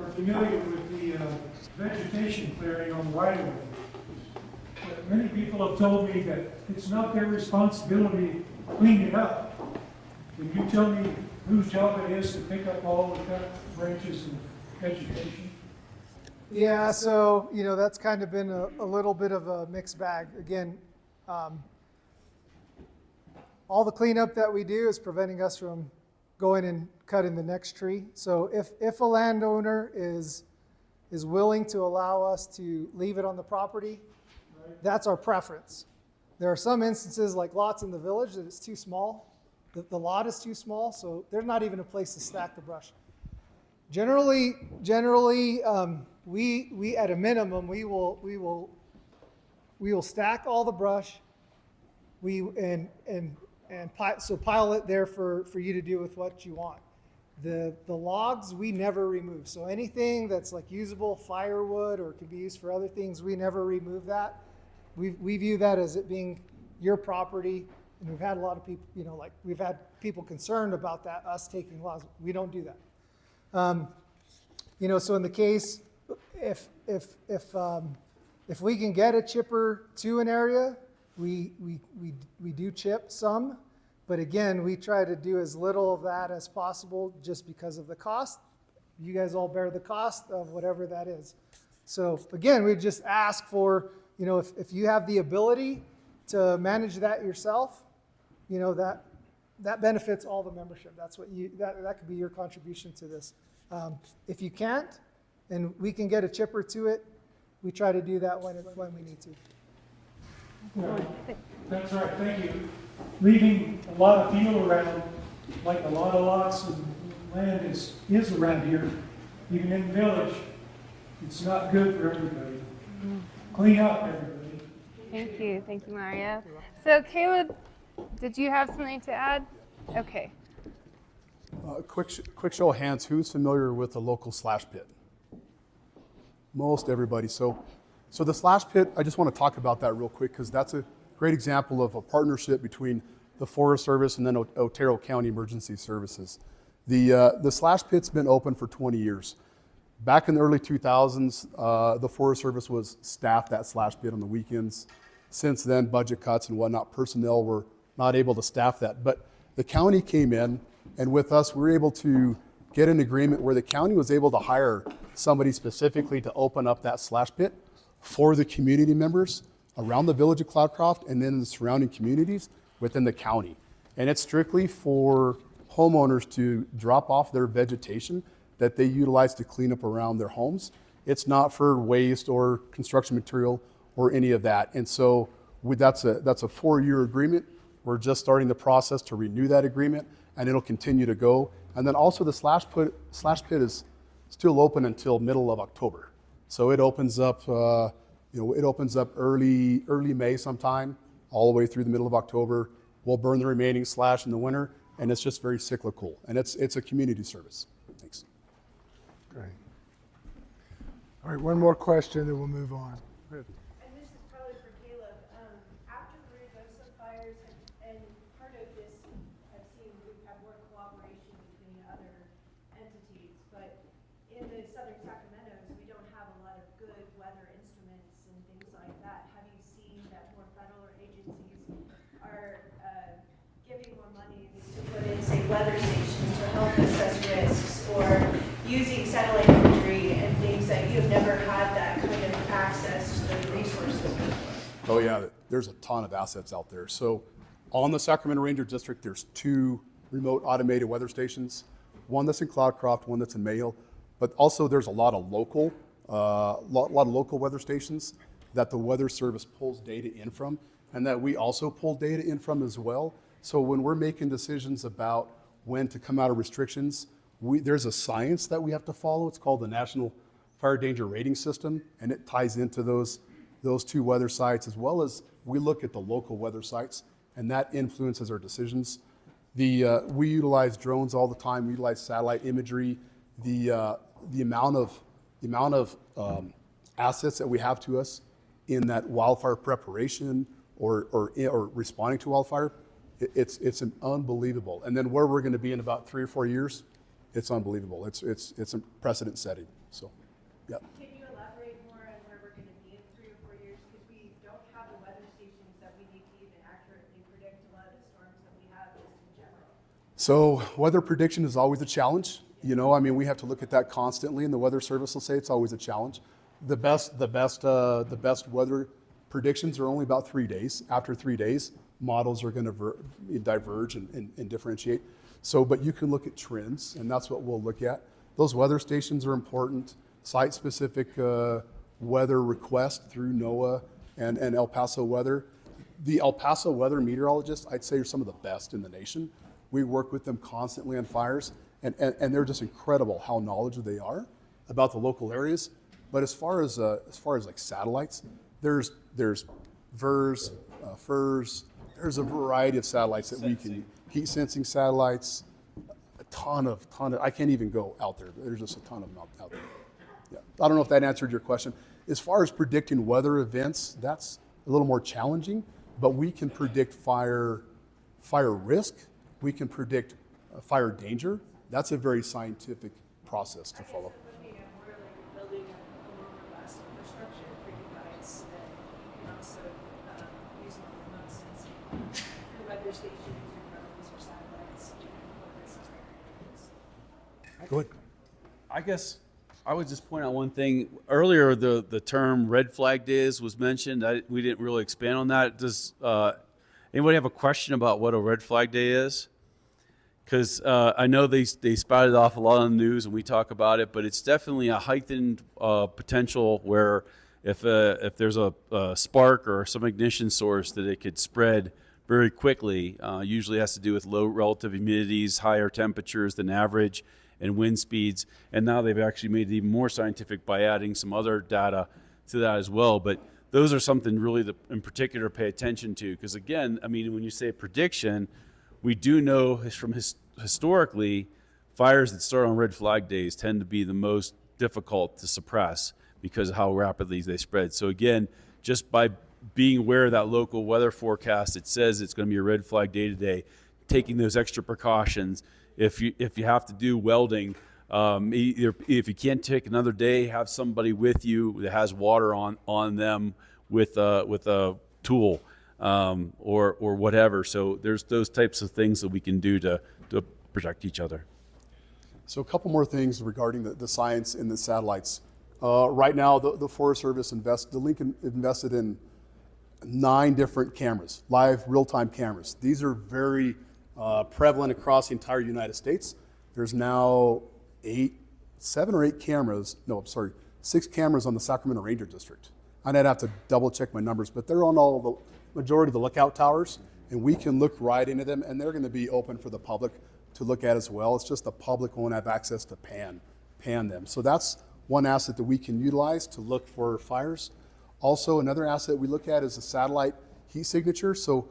are familiar with the vegetation clearing on the right of way. But many people have told me that it's not their responsibility to clean it up. Can you tell me whose job it is to pick up all the cut branches and vegetation? Yeah, so, you know, that's kind of been a little bit of a mixed bag. Again, all the cleanup that we do is preventing us from going and cutting the next tree. So if a landowner is willing to allow us to leave it on the property, that's our preference. There are some instances, like lots in the village, that it's too small. The lot is too small, so there's not even a place to stack the brush. Generally, we at a minimum, we will stack all the brush. So pile it there for you to do with what you want. The logs we never remove. So anything that's like usable firewood or could be used for other things, we never remove that. We view that as it being your property, and we've had a lot of people, you know, like we've had people concerned about that, us taking logs. We don't do that. You know, so in the case, if we can get a chipper to an area, we do chip some, but again, we try to do as little of that as possible just because of the cost. You guys all bear the cost of whatever that is. So again, we just ask for, if you have the ability to manage that yourself, that benefits all the membership. That's what that could be your contribution to this. If you can't, and we can get a chipper to it, we try to do that when we need to. Yeah, that's right, thank you. Leaving a lot of field around, like a lot of lots and land is around here, even in the village, it's not good for everybody. Clean up, everybody. Thank you, Mario. So Caleb, did you have something to add? Okay. Quick show of hands, who's familiar with the local slash pit? Most everybody. So the slash pit, I just want to talk about that real quick because that's a great example of a partnership between the Forest Service and then Otero County Emergency Services. The slash pit's been open for 20 years. Back in the early 2000s, the Forest Service was staffed that slash pit on the weekends. Since then, budget cuts and whatnot, personnel were not able to staff that. But the county came in, and with us, we were able to get an agreement where the county was able to hire somebody specifically to open up that slash pit for the community members around the village of Cloudcroft and then the surrounding communities within the county. And it's strictly for homeowners to drop off their vegetation that they utilize to clean up around their homes. It's not for waste or construction material or any of that. And so that's a 4-year agreement. We're just starting the process to renew that agreement, and it'll continue to go. And then also the slash pit is still open until middle of October. So it opens up, early May sometime, all the way through the middle of October. We'll burn the remaining slash in the winter, and it's just very cyclical. And it's a community service. Thanks. Great. All right, one more question, then we'll move on. And this is probably for Caleb. After the Ruidoso fires, and part of this, I've seen we have more cooperation between other entities, but in the southern Sacramentos, we don't have a lot of good weather instruments and things like that. Have you seen that more federal agencies are giving more money to put in, say, weather stations to help assess risks, or using satellite imagery and things that you've never had that kind of access to the resources before? Oh yeah, there's a ton of assets out there. So on the Sacramento Ranger District, there's 2 remote automated weather stations, one that's in Cloudcroft, one that's in Mayhill, but also there's a lot of local weather stations that the Weather Service pulls data in from, and that we also pull data in from as well. So when we're making decisions about when to come out of restrictions, there's a science that we have to follow. It's called the National Fire Danger Rating System, and it ties into those 2 weather sites, as well as we look at the local weather sites, and that influences our decisions. We utilize drones all the time. We utilize satellite imagery. The amount of assets that we have to us in that wildfire preparation or responding to wildfire, it's unbelievable. And then where we're going to be in about 3 or 4 years, it's unbelievable. It's a precedent setting. So, yeah. Can you elaborate more on where we're going to be in 3 or 4 years? Because we don't have the weather stations that we need to even accurately predict a lot of the storms that we have just in general. So weather prediction is always a challenge. We have to look at that constantly, and the Weather Service will say it's always a challenge. The best weather predictions are only about 3 days. After 3 days, models are going to diverge and differentiate. So, but you can look at trends, and that's what we'll look at. Those weather stations are important. Site-specific weather requests through NOAA and El Paso Weather. The El Paso weather meteorologists, I'd say, are some of the best in the nation. We work with them constantly on fires, and they're just incredible how knowledgeable they are about the local areas. But as far as like satellites, there's VERS, FIRS. There's a variety of satellites that we can, heat sensing satellites, a ton of, I can't even go out there. There's just a ton of them out there. Yeah. I don't know if that answered your question. As far as predicting weather events, that's a little more challenging, but we can predict fire risk. We can predict fire danger. That's a very scientific process to follow. Looking at more like building a more robust infrastructure for you guys that you can also use more remote sensing for weather stations or drones or satellites for this experience. Go ahead. I guess I would just point out one thing. Earlier, the term red flag days was mentioned. We didn't really expand on that. Does anybody have a question about what a red flag day is? Because I know they spouted off a lot on the news and we talk about it, but it's definitely a heightened potential where if there's a spark or some ignition source that it could spread very quickly. Usually has to do with low relative humidities, higher temperatures than average, and wind speeds. And now they've actually made it even more scientific by adding some other data to that as well. But those are something really to, in particular, pay attention to. Because again, I mean, when you say prediction, we do know from historically, fires that start on red flag days tend to be the most difficult to suppress because of how rapidly they spread. So again, just by being aware of that local weather forecast, it says it's going to be a red flag day today, taking those extra precautions. If you have to do welding, either if you can't take another day, have somebody with you that has water on them with a tool or whatever. So there's those types of things that we can do to protect each other. So a couple more things regarding the science in the satellites. Right now, the Forest Service invested in 9 different cameras, live real-time cameras. These are very prevalent across the entire United States. There's now 6 cameras on the Sacramento Ranger District. I'd have to double check my numbers, but they're on all the majority of the lookout towers, and we can look right into them, and they're going to be open for the public to look at as well. It's just the public won't have access to pan them. So that's one asset that we can utilize to look for fires. Also, another asset we look at is a satellite heat signature. So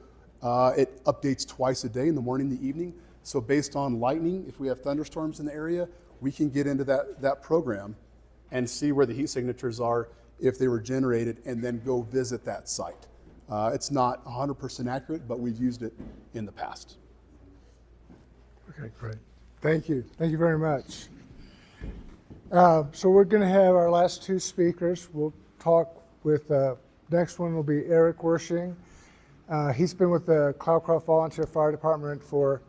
it updates twice a day, in the morning and the evening. So based on lightning, if we have thunderstorms in the area, we can get into that program and see where the heat signatures are, if they were generated, and then go visit that site. It's not 100% accurate, but we've used it in the past. Okay, great. Thank you. Thank you very much. So we're going to have our last 2 speakers. We'll talk with, next one will be Erich Wuersching. He's been with the Cloudcroft Volunteer Fire Department for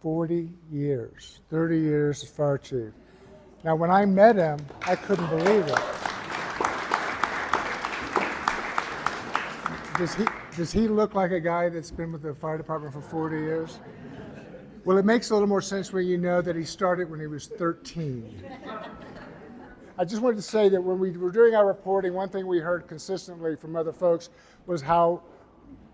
40 years, 30 years as fire chief. Now, when I met him, I couldn't believe it. Does he look like a guy that's been with the fire department for 40 years? Well, it makes a little more sense when you know that he started when he was 13. I just wanted to say that when we were doing our reporting, one thing we heard consistently from other folks was how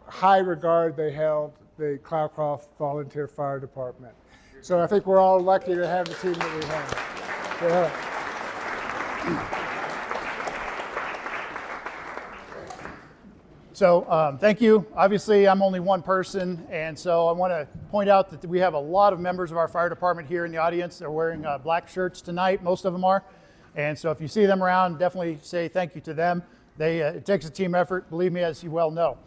high regard they held the Cloudcroft Volunteer Fire Department. So I think we're all lucky to have the team that we have. Yeah. So thank you. Obviously, I'm only one person, and so I want to point out that we have a lot of members of our fire department here in the audience. They're wearing black shirts tonight, most of them are. And so if you see them around, definitely say thank you to them. It takes a team effort, believe me, as you well know.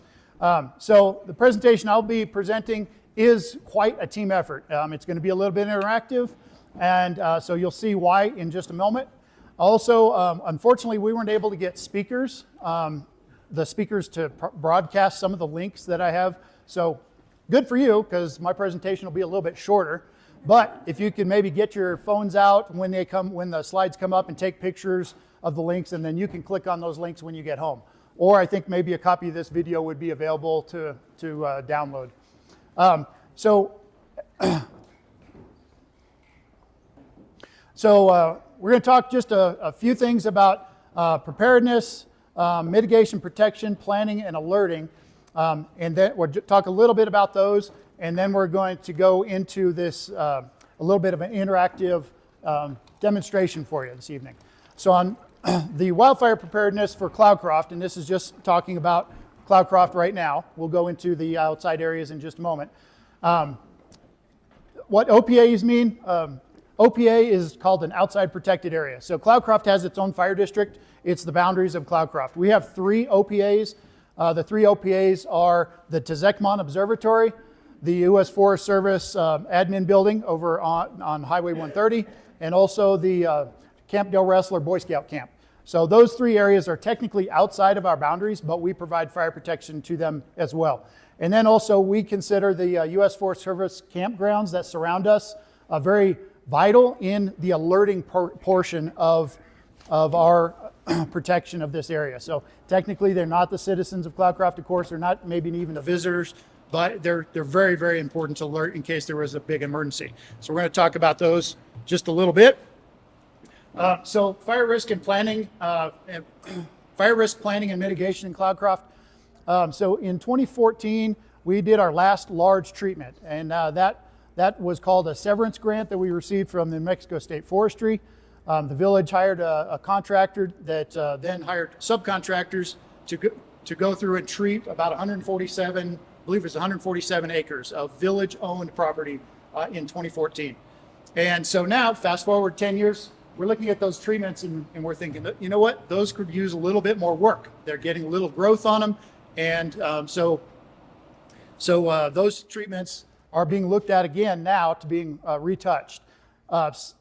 So the presentation I'll be presenting is quite a team effort. It's going to be a little bit interactive, and so you'll see why in just a moment. Also, unfortunately, we weren't able to get speakers. The speakers to broadcast some of the links that I have. So good for you, because my presentation will be a little bit shorter. But if you can maybe get your phones out when the slides come up, and take pictures of the links, and then you can click on those links when you get home. Or I think maybe a copy of this video would be available to download. So we're going to talk just a few things about preparedness, mitigation, protection, planning, and alerting. And then we'll talk a little bit about those, and then we're going to go into this, a little bit of an interactive demonstration for you this evening. So on the wildfire preparedness for Cloudcroft, and this is just talking about Cloudcroft right now. We'll go into the outside areas in just a moment. What OPAs mean? OPA is called an outside protected area. So Cloudcroft has its own fire district. It's the boundaries of Cloudcroft. We have 3 OPAs. The 3 OPAs are the Tezekmon Observatory, the U.S. Forest Service admin building over on Highway 130, and also the Camp Del Wrestler Boy Scout Camp. So those 3 areas are technically outside of our boundaries, but we provide fire protection to them as well. And then also we consider the U.S. Forest Service campgrounds that surround us very vital in the alerting portion of of our protection of this area. So technically, they're not the citizens of Cloudcroft, of course. They're not maybe even the visitors, but they're very, very important to alert in case there was a big emergency. So we're going to talk about those just a little bit. So fire risk planning and mitigation in Cloudcroft. So in 2014, we did our last large treatment, and that was called a severance grant that we received from the New Mexico State Forestry. The village hired a contractor that then hired subcontractors to go through and treat about 147, I believe it was 147 acres of village-owned property in 2014. And so now, fast forward 10 years, we're looking at those treatments and we're thinking, you know what, those could use a little bit more work. They're getting a little growth on them. And so those treatments are being looked at again now to being retouched.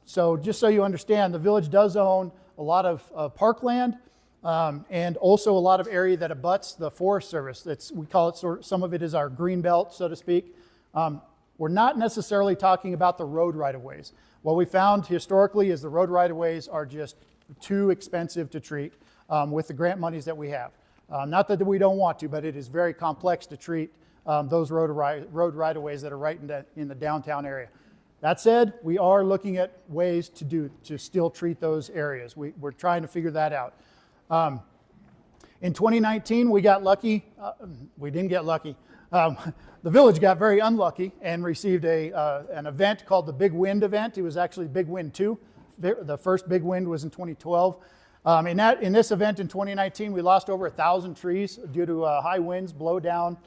So just so you understand, the village does own a lot of parkland and also a lot of area that abuts the Forest Service. We call it some of it is our green belt, so to speak. We're not necessarily talking about the road right-of-ways. What we found historically is the road right-of-ways are just too expensive to treat with the grant monies that we have. Not that we don't want to, but it is very complex to treat those road right-of-ways that are right in the downtown area. That said, we are looking at ways to still treat those areas. We're trying to figure that out. In 2019, we got lucky. We didn't get lucky. The village got very unlucky and received an event called the Big Wind event. It was actually Big Wind 2. The first Big Wind was in 2012. In this event in 2019, we lost over 1,000 trees due to high winds, blow down.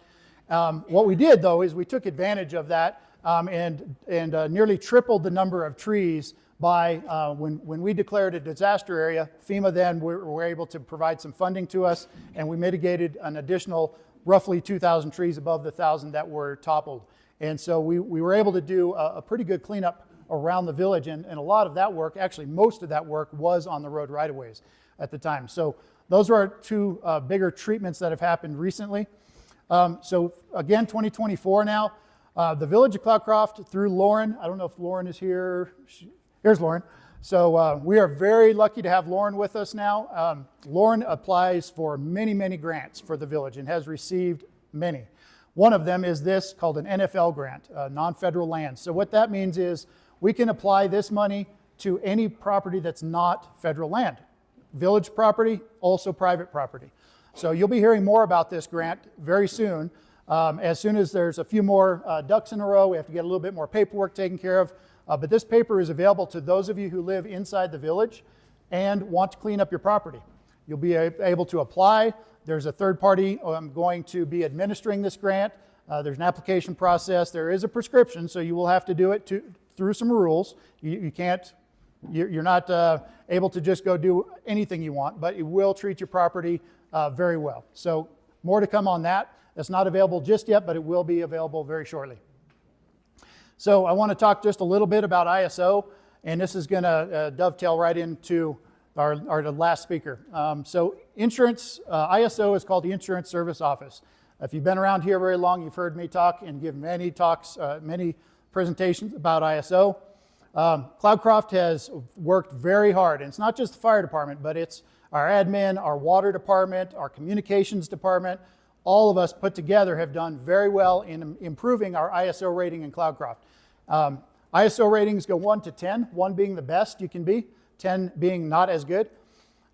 What we did, though, is we took advantage of that and nearly tripled the number of trees by when we declared a disaster area. FEMA then were able to provide some funding to us, and we mitigated an additional roughly 2,000 trees above the 1,000 that were toppled. And so we were able to do a pretty good cleanup around the village, and a lot of that work, actually most of that work, was on the road right-of-ways at the time. So those are our two bigger treatments that have happened recently. So again, 2024 now, the village of Cloudcroft through Lauren, I don't know if Lauren is here. Here's Lauren. So we are very lucky to have Lauren with us now. Lauren applies for many, many grants for the village and has received many. One of them is this called an NFL grant, non-federal land. So what that means is we can apply this money to any property that's not federal land. Village property, also private property. So you'll be hearing more about this grant very soon. As soon as there's a few more ducks in a row, we have to get a little bit more paperwork taken care of. But this paper is available to those of you who live inside the village and want to clean up your property. You'll be able to apply. There's a third party going to be administering this grant. There's an application process. There is a prescription, so you will have to do it through some rules. You're not able to just go do anything you want, but it will treat your property very well. So more to come on that. It's not available just yet, but it will be available very shortly. So I want to talk just a little bit about ISO, and this is going to dovetail right into our last speaker. So insurance, ISO is called the Insurance Service Office. If you've been around here very long, you've heard me talk and give many talks, many presentations about ISO. Cloudcroft has worked very hard, and it's not just the fire department, but it's our admin, our water department, our communications department. All of us put together have done very well in improving our ISO rating in Cloudcroft. ISO ratings go 1 to 10, 1 being the best you can be, 10 being not as good.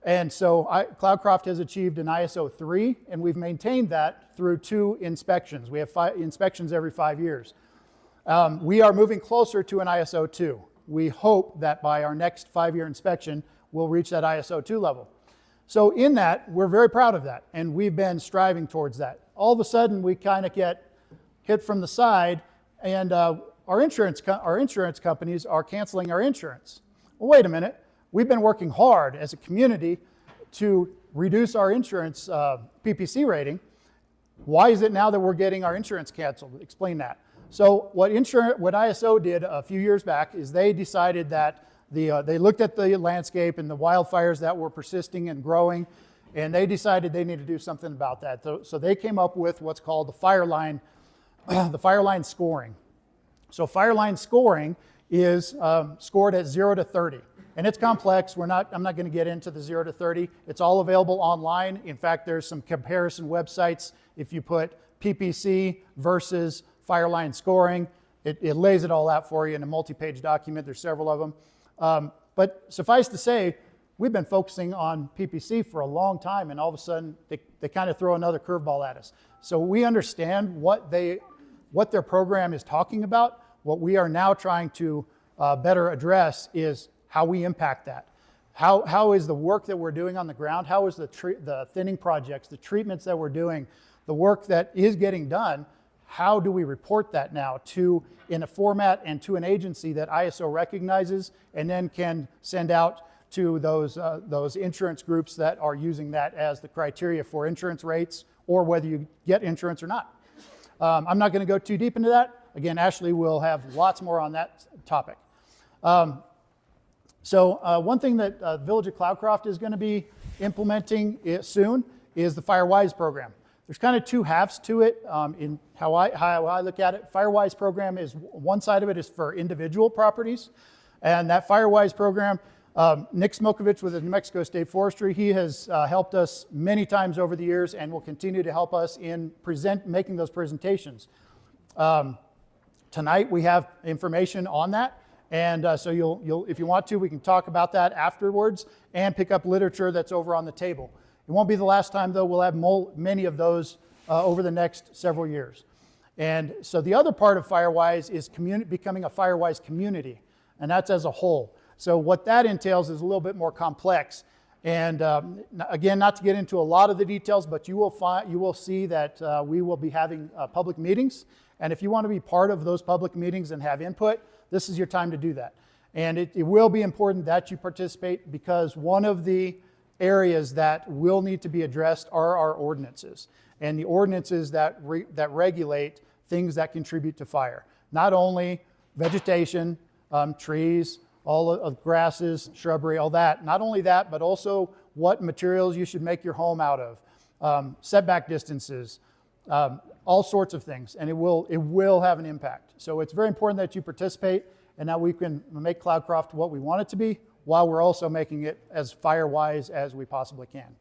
And so Cloudcroft has achieved an ISO 3, and we've maintained that through 2 inspections. We have 5 inspections every 5 years. We are moving closer to an ISO 2. We hope that by our next 5-year inspection, we'll reach that ISO 2 level. So in that, we're very proud of that, and we've been striving towards that. All of a sudden, we kind of get hit from the side, and our insurance companies are canceling our insurance. Well, wait a minute. We've been working hard as a community to reduce our insurance PPC rating. Why is it now that we're getting our insurance canceled? Explain that. So what ISO did a few years back is they decided that they looked at the landscape and the wildfires that were persisting and growing, and they decided they needed to do something about that. So they came up with what's called the fire line scoring. So fire line scoring is scored at 0 to 30. And it's complex. I'm not going to get into the 0 to 30. It's all available online. In fact, there's some comparison websites. If you put PPC versus fire line scoring, it lays it all out for you in a multi-page document. There's several of them. But suffice to say, we've been focusing on PPC for a long time, and all of a sudden they kind of throw another curveball at us. So we understand what their program is talking about. What we are now trying to better address is how we impact that. How is the work that we're doing on the ground, how is the thinning projects, the treatments that we're doing, the work that is getting done, how do we report that now in a format and to an agency that ISO recognizes and then can send out to those insurance groups that are using that as the criteria for insurance rates or whether you get insurance or not. I'm not going to go too deep into that. Again, Ashley will have lots more on that topic. So one thing that Village of Cloudcroft is going to be implementing soon is the FireWise program. There's kind of two halves to it in how I look at it. FireWise program is one side of it is for individual properties, and that FireWise program, Nick Smokovich with the New Mexico State Forestry, he has helped us many times over the years and will continue to help us in making those presentations. Tonight we have information on that. And so you'll, if you want to, we can talk about that afterwards and pick up literature that's over on the table. It won't be the last time, though. We'll have many of those over the next several years. And so the other part of FireWise is becoming a FireWise community, and that's as a whole. So what that entails is a little bit more complex. And again, not to get into a lot of the details, but you will see that we will be having public meetings. And if you want to be part of those public meetings and have input, this is your time to do that. And it will be important that you participate because one of the areas that will need to be addressed are our ordinances. And the ordinances that regulate things that contribute to fire. Not only vegetation, trees, all of grasses, shrubbery, all that. Not only that, but also what materials you should make your home out of, setback distances, all sorts of things, and it will have an impact. So it's very important that you participate and that we can make Cloudcroft what we want it to be while we're also making it as fire-wise as we possibly can.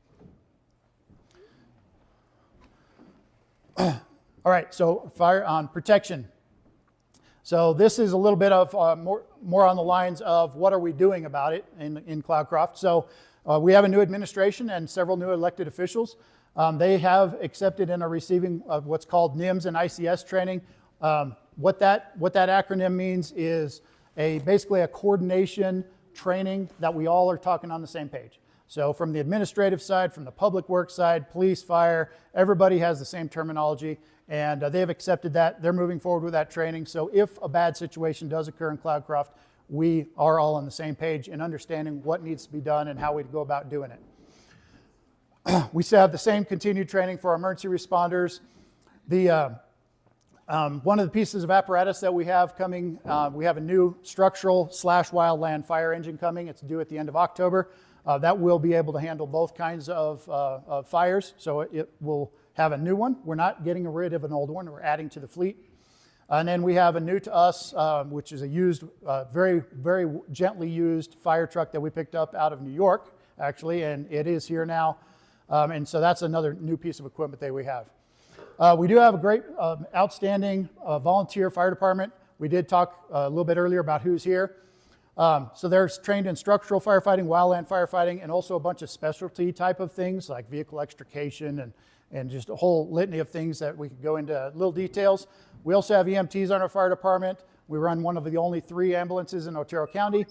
All right, so fire on protection. So this is a little bit of more on the lines of what are we doing about it in Cloudcroft. So we have a new administration and several new elected officials. They have accepted and are receiving what's called NIMS and ICS training. What that acronym means is basically a coordination training that we all are talking on the same page. So from the administrative side, from the public works side, police, fire, everybody has the same terminology, and they have accepted that. They're moving forward with that training. So if a bad situation does occur in Cloudcroft, we are all on the same page in understanding what needs to be done and how we go about doing it. We still have the same continued training for our emergency responders. One of the pieces of apparatus that we have coming, we have a new structural / wildland fire engine coming. It's due at the end of October. That will be able to handle both kinds of fires, so it will have a new one. We're not getting rid of an old one. We're adding to the fleet. And then we have a new to us, which is a used, very, very gently used fire truck that we picked up out of New York, actually, and it is here now. And so that's another new piece of equipment that we have. We do have a great, outstanding volunteer fire department. We did talk a little bit earlier about who's here. So they're trained in structural firefighting, wildland firefighting, and also a bunch of specialty type of things like vehicle extrication and just a whole litany of things that we could go into little details. We also have EMTs on our fire department. We run one of the only 3 ambulances in Otero County.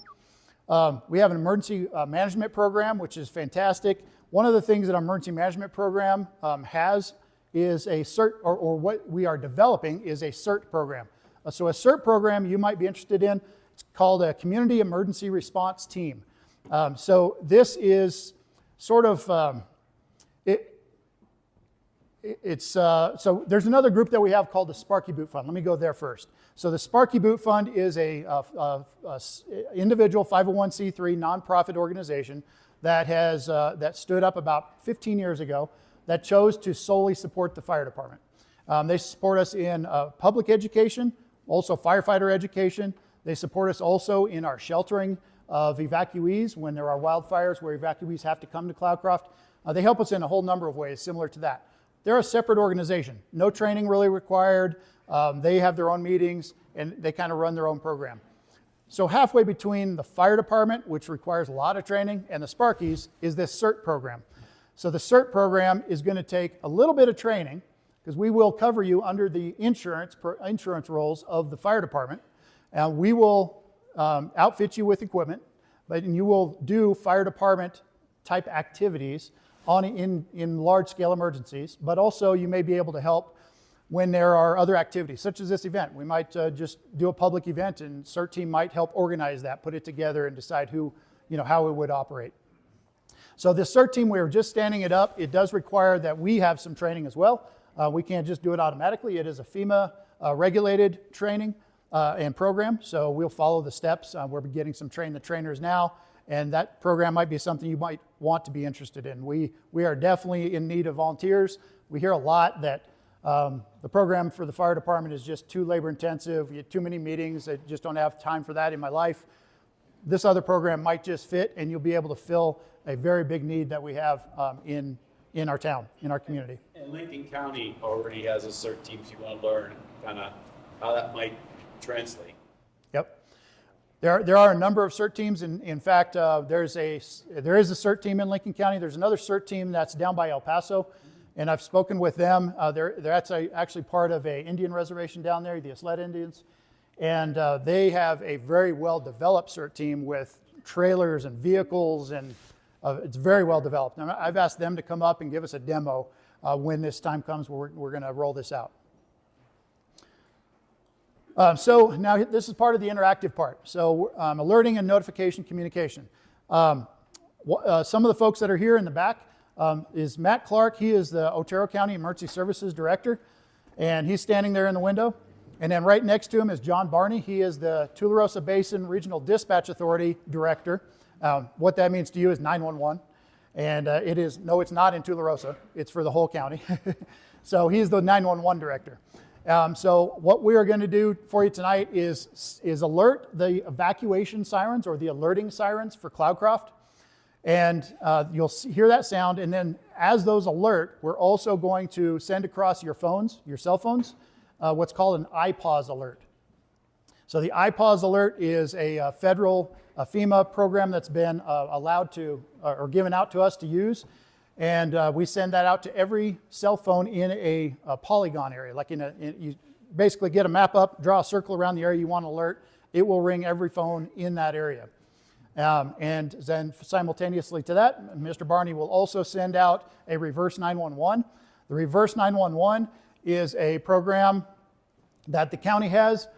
We have an emergency management program, which is fantastic. One of the things that our emergency management program has is a CERT, or what we are developing is a CERT program. So a CERT program you might be interested in, it's called a Community Emergency Response Team. So this is sort of, so there's another group that we have called the Sparky Boot Fund. Let me go there first. So the Sparky Boot Fund is a individual 501c3 nonprofit organization that has that stood up about 15 years ago that chose to solely support the fire department. They support us in public education, also firefighter education. They support us also in our sheltering of evacuees when there are wildfires where evacuees have to come to Cloudcroft. They help us in a whole number of ways similar to that. They're a separate organization, no training really required. They have their own meetings and they kind of run their own program. So halfway between the fire department, which requires a lot of training, and the Sparkies is this CERT program. So the CERT program is going to take a little bit of training because we will cover you under the insurance roles of the fire department. And we will outfit you with equipment, but you will do fire department type activities in large scale emergencies, but also you may be able to help when there are other activities, such as this event. We might just do a public event and CERT team might help organize that, put it together and decide how it would operate. So this CERT team, we were just standing it up. It does require that we have some training as well. We can't just do it automatically. It is a FEMA regulated training and program, so we'll follow the steps. We're getting some train the trainers now, and that program might be something you might want to be interested in. We are definitely in need of volunteers. We hear a lot that the program for the fire department is just too labor intensive. You get too many meetings. I just don't have time for that in my life. This other program might just fit, and you'll be able to fill a very big need that we have in our town, in our community. And Lincoln County already has a CERT team, so you want to learn kind of how that might translate. Yep. There are a number of CERT teams. In fact, there is a CERT team in Lincoln County. There's another CERT team that's down by El Paso, and I've spoken with them. They're actually part of an Indian reservation down there, the Isleta Indians, and they have a very well-developed CERT team with trailers and vehicles, and it's very well developed. And I've asked them to come up and give us a demo when this time comes where we're going to roll this out. So now this is part of the interactive part. So alerting and notification communication. Some of the folks that are here in the back is Matt Clark. He is the Otero County Emergency Services Director, and he's standing there in the window. And then right next to him is John Barney. He is the Tularosa Basin Regional Dispatch Authority Director. What that means to you is 911. And it's not in Tularosa. It's for the whole county. So he's the 911 Director. So what we are going to do for you tonight is alert the evacuation sirens or the alerting sirens for Cloudcroft. And you'll hear that sound. And then as those alert, we're also going to send across your phones, your cell phones, what's called an iPause alert. So the iPause alert is a federal FEMA program that's been allowed to or given out to us to use. And we send that out to every cell phone in a polygon area. Like you basically get a map up, draw a circle around the area you want to alert. It will ring every phone in that area. And then simultaneously to that, Mr. Barney will also send out a reverse 911. The reverse 911 is a program that the county has,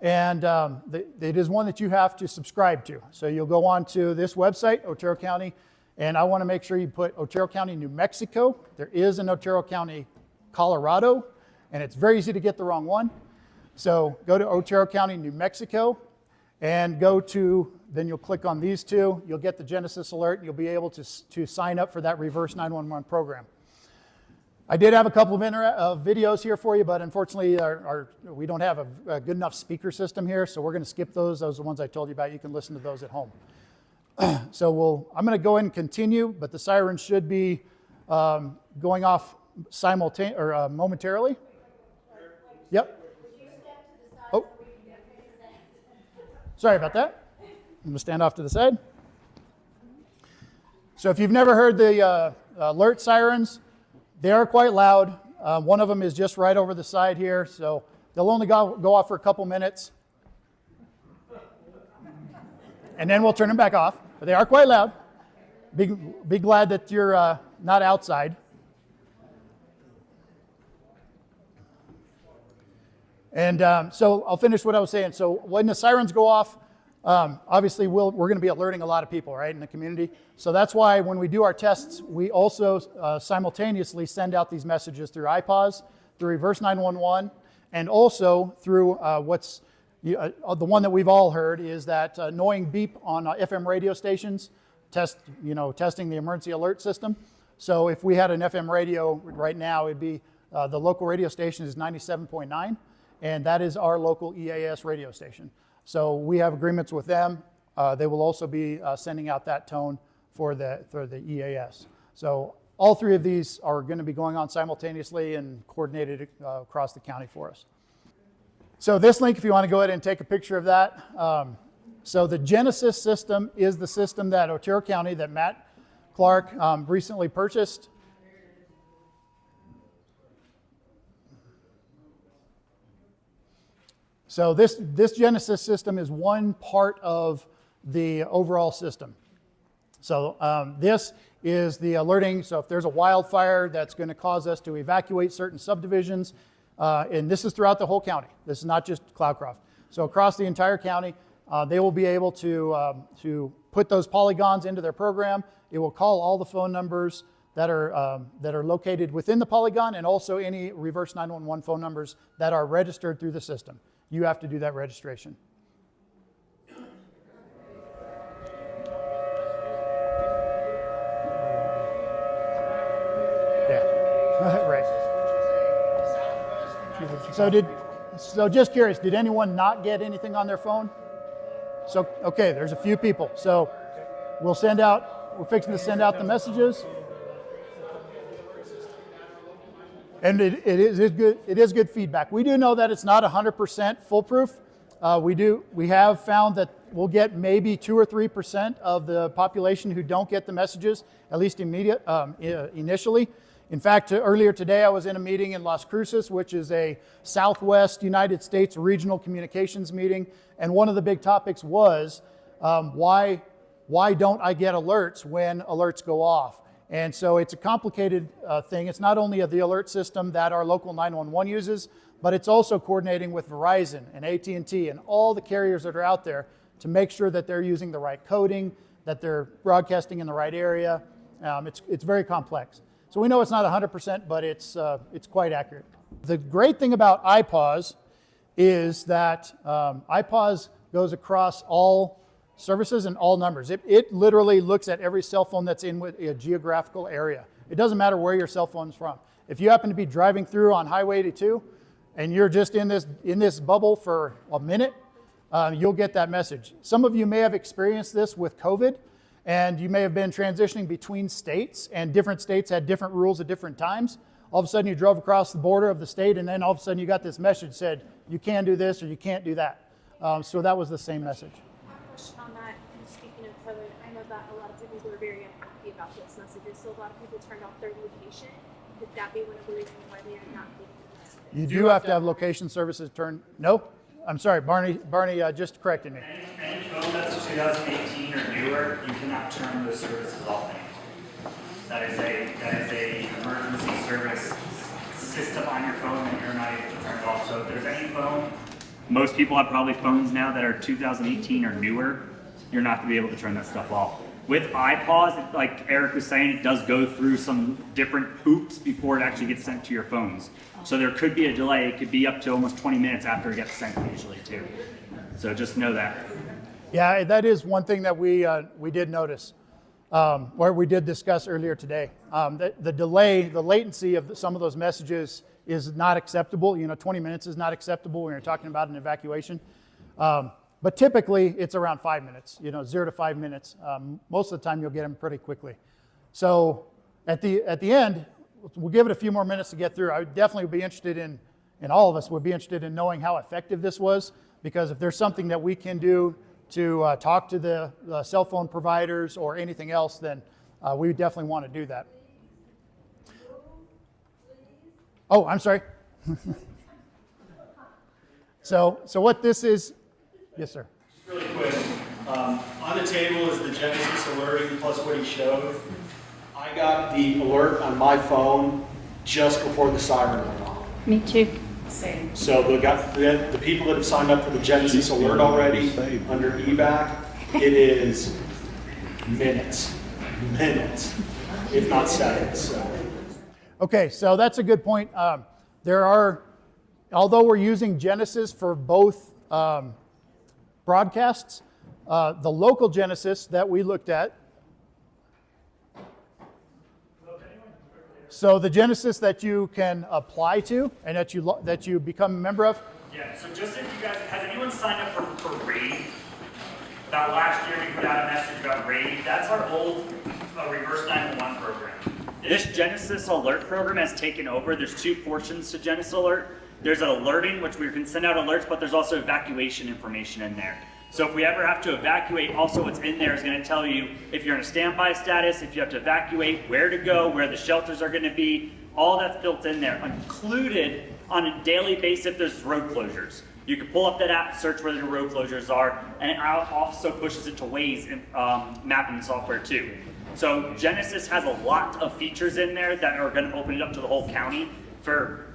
and it is one that you have to subscribe to. So you'll go on to this website, Otero County, and I want to make sure you put Otero County, New Mexico. There is an Otero County, Colorado, and it's very easy to get the wrong one. So go to Otero County, New Mexico, and then you'll click on these two. You'll get the Genesis alert. You'll be able to sign up for that reverse 911 program. I did have a couple of videos here for you, but unfortunately we don't have a good enough speaker system here, so we're going to skip those. Those are the ones I told you about. You can listen to those at home. So I'm going to go ahead and continue, but the sirens should be going off momentarily. Yep. Oh. Sorry about that. I'm going to stand off to the side. So if you've never heard the alert sirens, they are quite loud. One of them is just right over the side here, so they'll only go off for a couple minutes. And then we'll turn them back off. But they are quite loud. Be glad that you're not outside. And so I'll finish what I was saying. So when the sirens go off, obviously we're going to be alerting a lot of people, right, in the community. So that's why when we do our tests, we also simultaneously send out these messages through iPause, through reverse 911, and also through the one that we've all heard is that annoying beep on FM radio stations, testing the emergency alert system. So if we had an FM radio right now, it'd be the local radio station is 97.9, and that is our local EAS radio station. So we have agreements with them. they will also be sending out that tone for the EAS. So all three of these are going to be going on simultaneously and coordinated across the county for us. So this link, if you want to go ahead and take a picture of that. So the Genesis system is the system that Otero County, that Matt Clark recently purchased. So this Genesis system is one part of the overall system. So this is the alerting. So if there's a wildfire that's going to cause us to evacuate certain subdivisions, and this is throughout the whole county. This is not just Cloudcroft. So across the entire county, they will be able to put those polygons into their program. It will call all the phone numbers that are located within the polygon, and also any reverse 911 phone numbers that are registered through the system. You have to do that registration. Yeah, right. So just curious, did anyone not get anything on their phone? So, okay, there's a few people. So we're fixing to send out the messages. And it is good feedback. We do know that it's not 100% foolproof. We have found that we'll get maybe 2 or 3% of the population who don't get the messages, at least initially. In fact, earlier today I was in a meeting in Las Cruces, which is a Southwest United States regional communications meeting, and one of the big topics was why don't I get alerts when alerts go off? And so it's a complicated thing. It's not only the alert system that our local 911 uses, but it's also coordinating with Verizon and AT&T and all the carriers that are out there to make sure that they're using the right coding, that they're broadcasting in the right area. It's very complex. So we know it's not 100%, but it's quite accurate. The great thing about iPause is that iPause goes across all services and all numbers. It literally looks at every cell phone that's in a geographical area. It doesn't matter where your cell phone's from. If you happen to be driving through on Highway 82 and you're just in this bubble for a minute, you'll get that message. Some of you may have experienced this with COVID, and you may have been transitioning between states, and different states had different rules at different times. All of a sudden you drove across the border of the state, and then all of a sudden you got this message that said, you can do this or you can't do that. So that was the same message. Question on that, and speaking of COVID, I know that a lot of people were very unhappy about those messages, so a lot of people turned off their location. Could that be one of the reasons why they are not getting the messages? You do have to have location services turned. No? I'm sorry, Barney just corrected me. Any phone that's 2018 or newer, you cannot turn those services off. That is a emergency service system on your phone that you're not able to turn it off. So if there's any phone, most people have probably phones now that are 2018 or newer, you're not going to be able to turn that stuff off. With iPause, like Erich was saying, it does go through some different hoops before it actually gets sent to your phones. So there could be a delay. It could be up to almost 20 minutes after it gets sent usually too. So just know that. Yeah, that is one thing that we did notice, or we did discuss earlier today. The delay, the latency of some of those messages is not acceptable. 20 minutes is not acceptable when you're talking about an evacuation. But typically it's around 5 minutes, 0 to 5 minutes. Most of the time you'll get them pretty quickly. So at the end, we'll give it a few more minutes to get through. I would definitely be interested in, and all of us would be interested in knowing how effective this was, because if there's something that we can do to talk to the cell phone providers or anything else, then we definitely want to do that. Oh, I'm sorry. So what this is, yes, sir. Just really quick, on the table is the Genesis alerting plus what he showed. I got the alert on my phone just before the siren went off. Me too. Same. So the people that have signed up for the Genesis alert already under evac, it is minutes, if not seconds. So. Okay, so that's a good point. Although we're using Genesis for both broadcasts, the local Genesis that we looked at, so the Genesis that you can apply to and that you become a member of. Yeah, so just if you guys, has anyone signed up for Rave? About last year, we put out a message about RAID. That's our old reverse 911 program. This Genesis Alert program has taken over. There's two portions to Genesis Alert. There's an alerting, which we can send out alerts, but there's also evacuation information in there. So if we ever have to evacuate, also what's in there is going to tell you if you're in a standby status, if you have to evacuate, where to go, where the shelters are going to be. All that's built in there. Included on a daily basis if there's road closures. You can pull up that app, search where the road closures are, and it also pushes it to Waze mapping software too. So Genesis has a lot of features in there that are going to open it up to the whole county for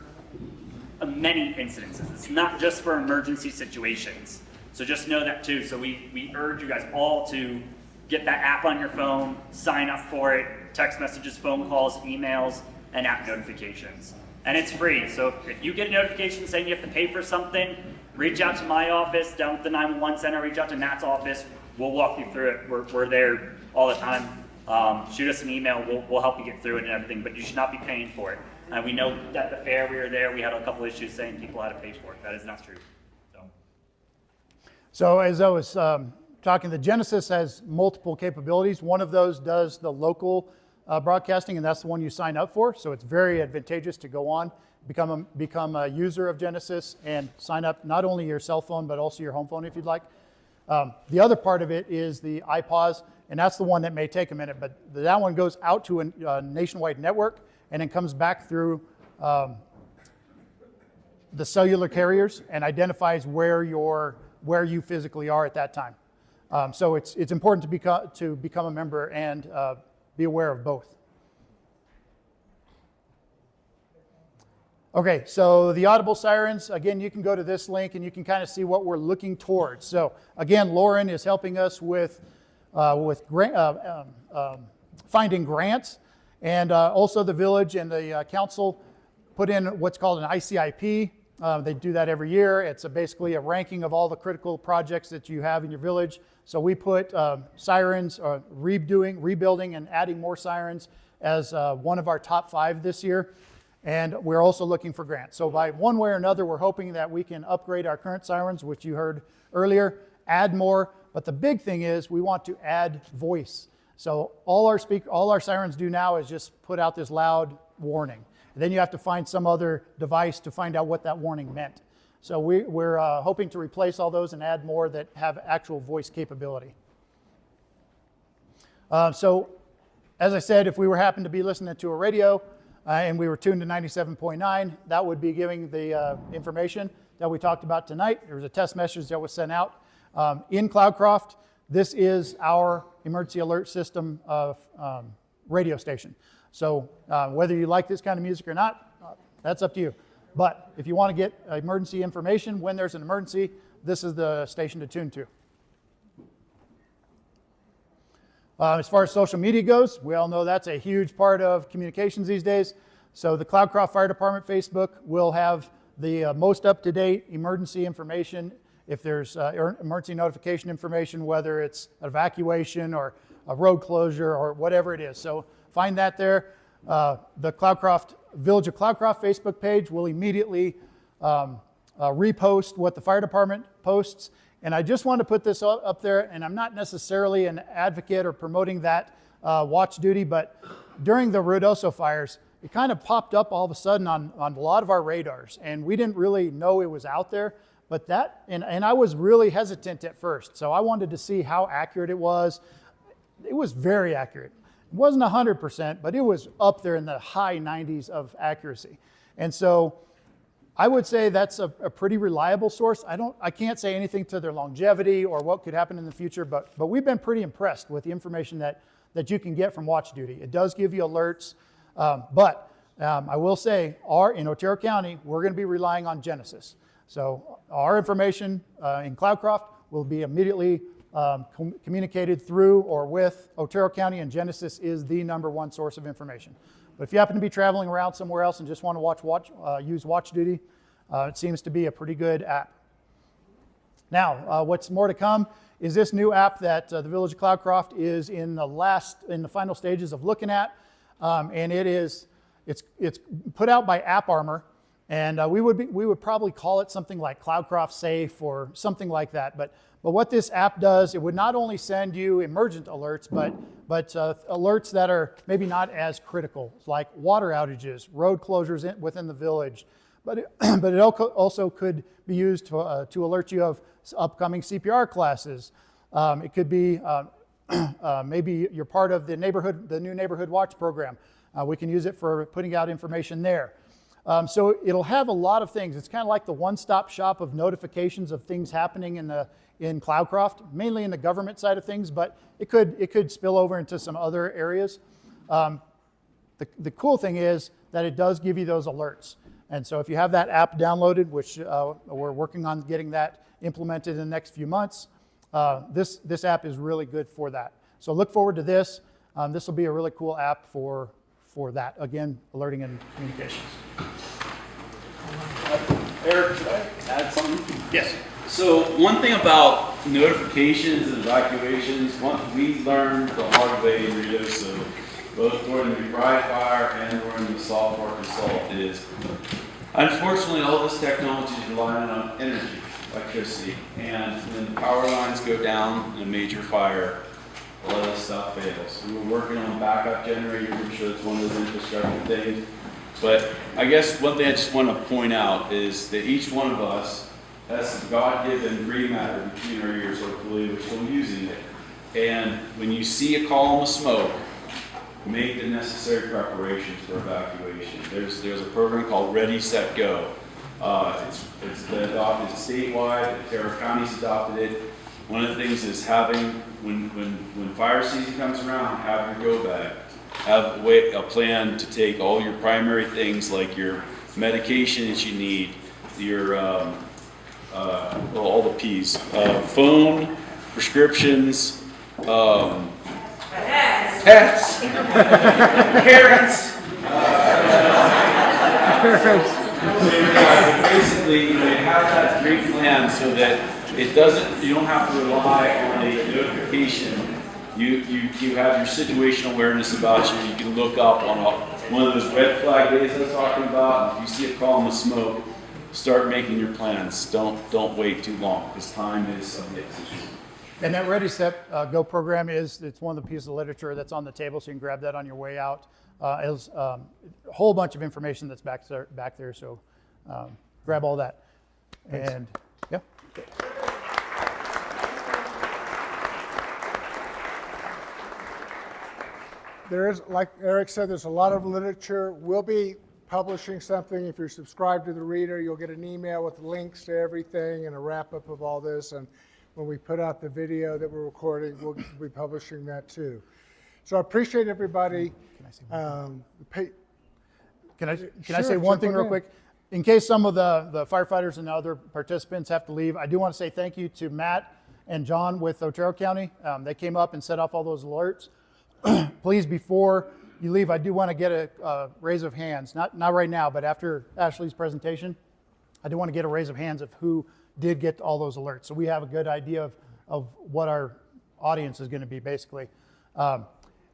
many incidences. It's not just for emergency situations. So just know that too. So we urge you guys all to get that app on your phone, sign up for it, text messages, phone calls, emails, and app notifications. And it's free. So if you get a notification saying you have to pay for something, reach out to my office down at the 911 center, reach out to Nat's office. We'll walk you through it. We're there all the time. Shoot us an email. We'll help you get through it and everything, but you should not be paying for it. And we know that the fair we were there, we had a couple issues saying people had to pay for it. That is not true. So as I was talking, the Genesis has multiple capabilities. One of those does the local broadcasting, and that's the one you sign up for. So it's very advantageous to go on, become a user of Genesis, and sign up not only your cell phone, but also your home phone if you'd like. The other part of it is the iPause, and that's the one that may take a minute, but that one goes out to a nationwide network and then comes back through the cellular carriers and identifies where you physically are at that time. So it's important to become a member and be aware of both. Okay, so the audible sirens, again, you can go to this link and you can kind of see what we're looking towards. So again, Lauren is helping us with finding grants, and also the village and the council put in what's called an ICIP. They do that every year. It's basically a ranking of all the critical projects that you have in your village. So we put sirens, rebuilding and adding more sirens as one of our top 5 this year. And we're also looking for grants. So by one way or another, we're hoping that we can upgrade our current sirens, which you heard earlier, add more. But the big thing is we want to add voice. So all our sirens do now is just put out this loud warning. And then you have to find some other device to find out what that warning meant. So we're hoping to replace all those and add more that have actual voice capability. So as I said, if we happen to be listening to a radio and we were tuned to 97.9, that would be giving the information that we talked about tonight. There was a test message that was sent out. In Cloudcroft, this is our emergency alert system radio station. So whether you like this kind of music or not, that's up to you. But if you want to get emergency information when there's an emergency, this is the station to tune to. As far as social media goes, we all know that's a huge part of communications these days. So the Cloudcroft Fire Department Facebook will have the most up-to-date emergency information. If there's emergency notification information, whether it's evacuation or a road closure or whatever it is. So find that there. The Village of Cloudcroft Facebook page will immediately repost what the fire department posts. And I just want to put this up there, and I'm not necessarily an advocate or promoting that watch duty, but during the Ruidoso fires, it kind of popped up all of a sudden on a lot of our radars, and we didn't really know it was out there. But and I was really hesitant at first, so I wanted to see how accurate it was. It was very accurate. It wasn't 100%, but it was up there in the high 90s of accuracy. And so I would say that's a pretty reliable source. I can't say anything to their longevity or what could happen in the future, but we've been pretty impressed with the information that you can get from Watch Duty. It does give you alerts, but I will say in Otero County, we're going to be relying on Genesis. So our information in Cloudcroft will be immediately communicated through or with Otero County, and Genesis is the #1 source of information. But if you happen to be traveling around somewhere else and just want to use Watch Duty, it seems to be a pretty good app. Now, what's more to come is this new app that the Village of Cloudcroft is in the final stages of looking at, and it's put out by App Armor. And we would probably call it something like Cloudcroft Safe or something like that. But But what this app does, it would not only send you emergent alerts, but alerts that are maybe not as critical, like water outages, road closures within the village. But it also could be used to alert you of upcoming CPR classes. It could be maybe you're part of the new neighborhood watch program. We can use it for putting out information there. So it'll have a lot of things. It's kind of like the one-stop shop of notifications of things happening in Cloudcroft, mainly in the government side of things, but it could spill over into some other areas. The cool thing is that it does give you those alerts. And so if you have that app downloaded, which we're working on getting that implemented in the next few months, this app is really good for that. So look forward to this. This will be a really cool app for that. Again, alerting and communications. Eric, could I add something? Yes. So one thing about notifications and evacuations, we learned the hard way in Rio, so both during the Wildfire and during the software consult is, unfortunately, all this technology is relying on energy, electricity, and when the power lines go down in a major fire, a lot of this stuff fails. We were working on backup generators, I'm sure it's one of those infrastructure things. But I guess one thing I just want to point out is that each one of us has some God-given gray matter between our ears, hopefully we're still using it. And when you see a column of smoke, make the necessary preparations for evacuation. There's a program called Ready, Set, Go. It's been adopted statewide. Otero County's adopted it. One of the things is having, when fire season comes around, have your go bag. Have a plan to take all your primary things like your medication that you need, your all the P's, phone, prescriptions, pets, parents. Basically, you have that great plan so that you don't have to rely on a notification. You have your situational awareness about you. You can look up on one of those red flag days I was talking about. And if you see a column of smoke, start making your plans. Don't wait too long because time is of the essence. And that Ready, Set, Go program it's one of the pieces of literature that's on the table, so you can grab that on your way out. It's a whole bunch of information that's back there, so grab all that. Thanks. And yeah. There is, like Erich said, there's a lot of literature. We'll be publishing something. If you're subscribed to the Reader, you'll get an email with links to everything and a wrap-up of all this. And when we put out the video that we're recording, we'll be publishing that too. So I appreciate everybody. Can I say one thing real quick? In case some of the firefighters and other participants have to leave, I do want to say thank you to Matt and John with Otero County. They came up and set off all those alerts. Please, before you leave, I do want to get a raise of hands. Not right now, but after Ashley's presentation, I do want to get a raise of hands of who did get all those alerts. So we have a good idea of what our audience is going to be, basically.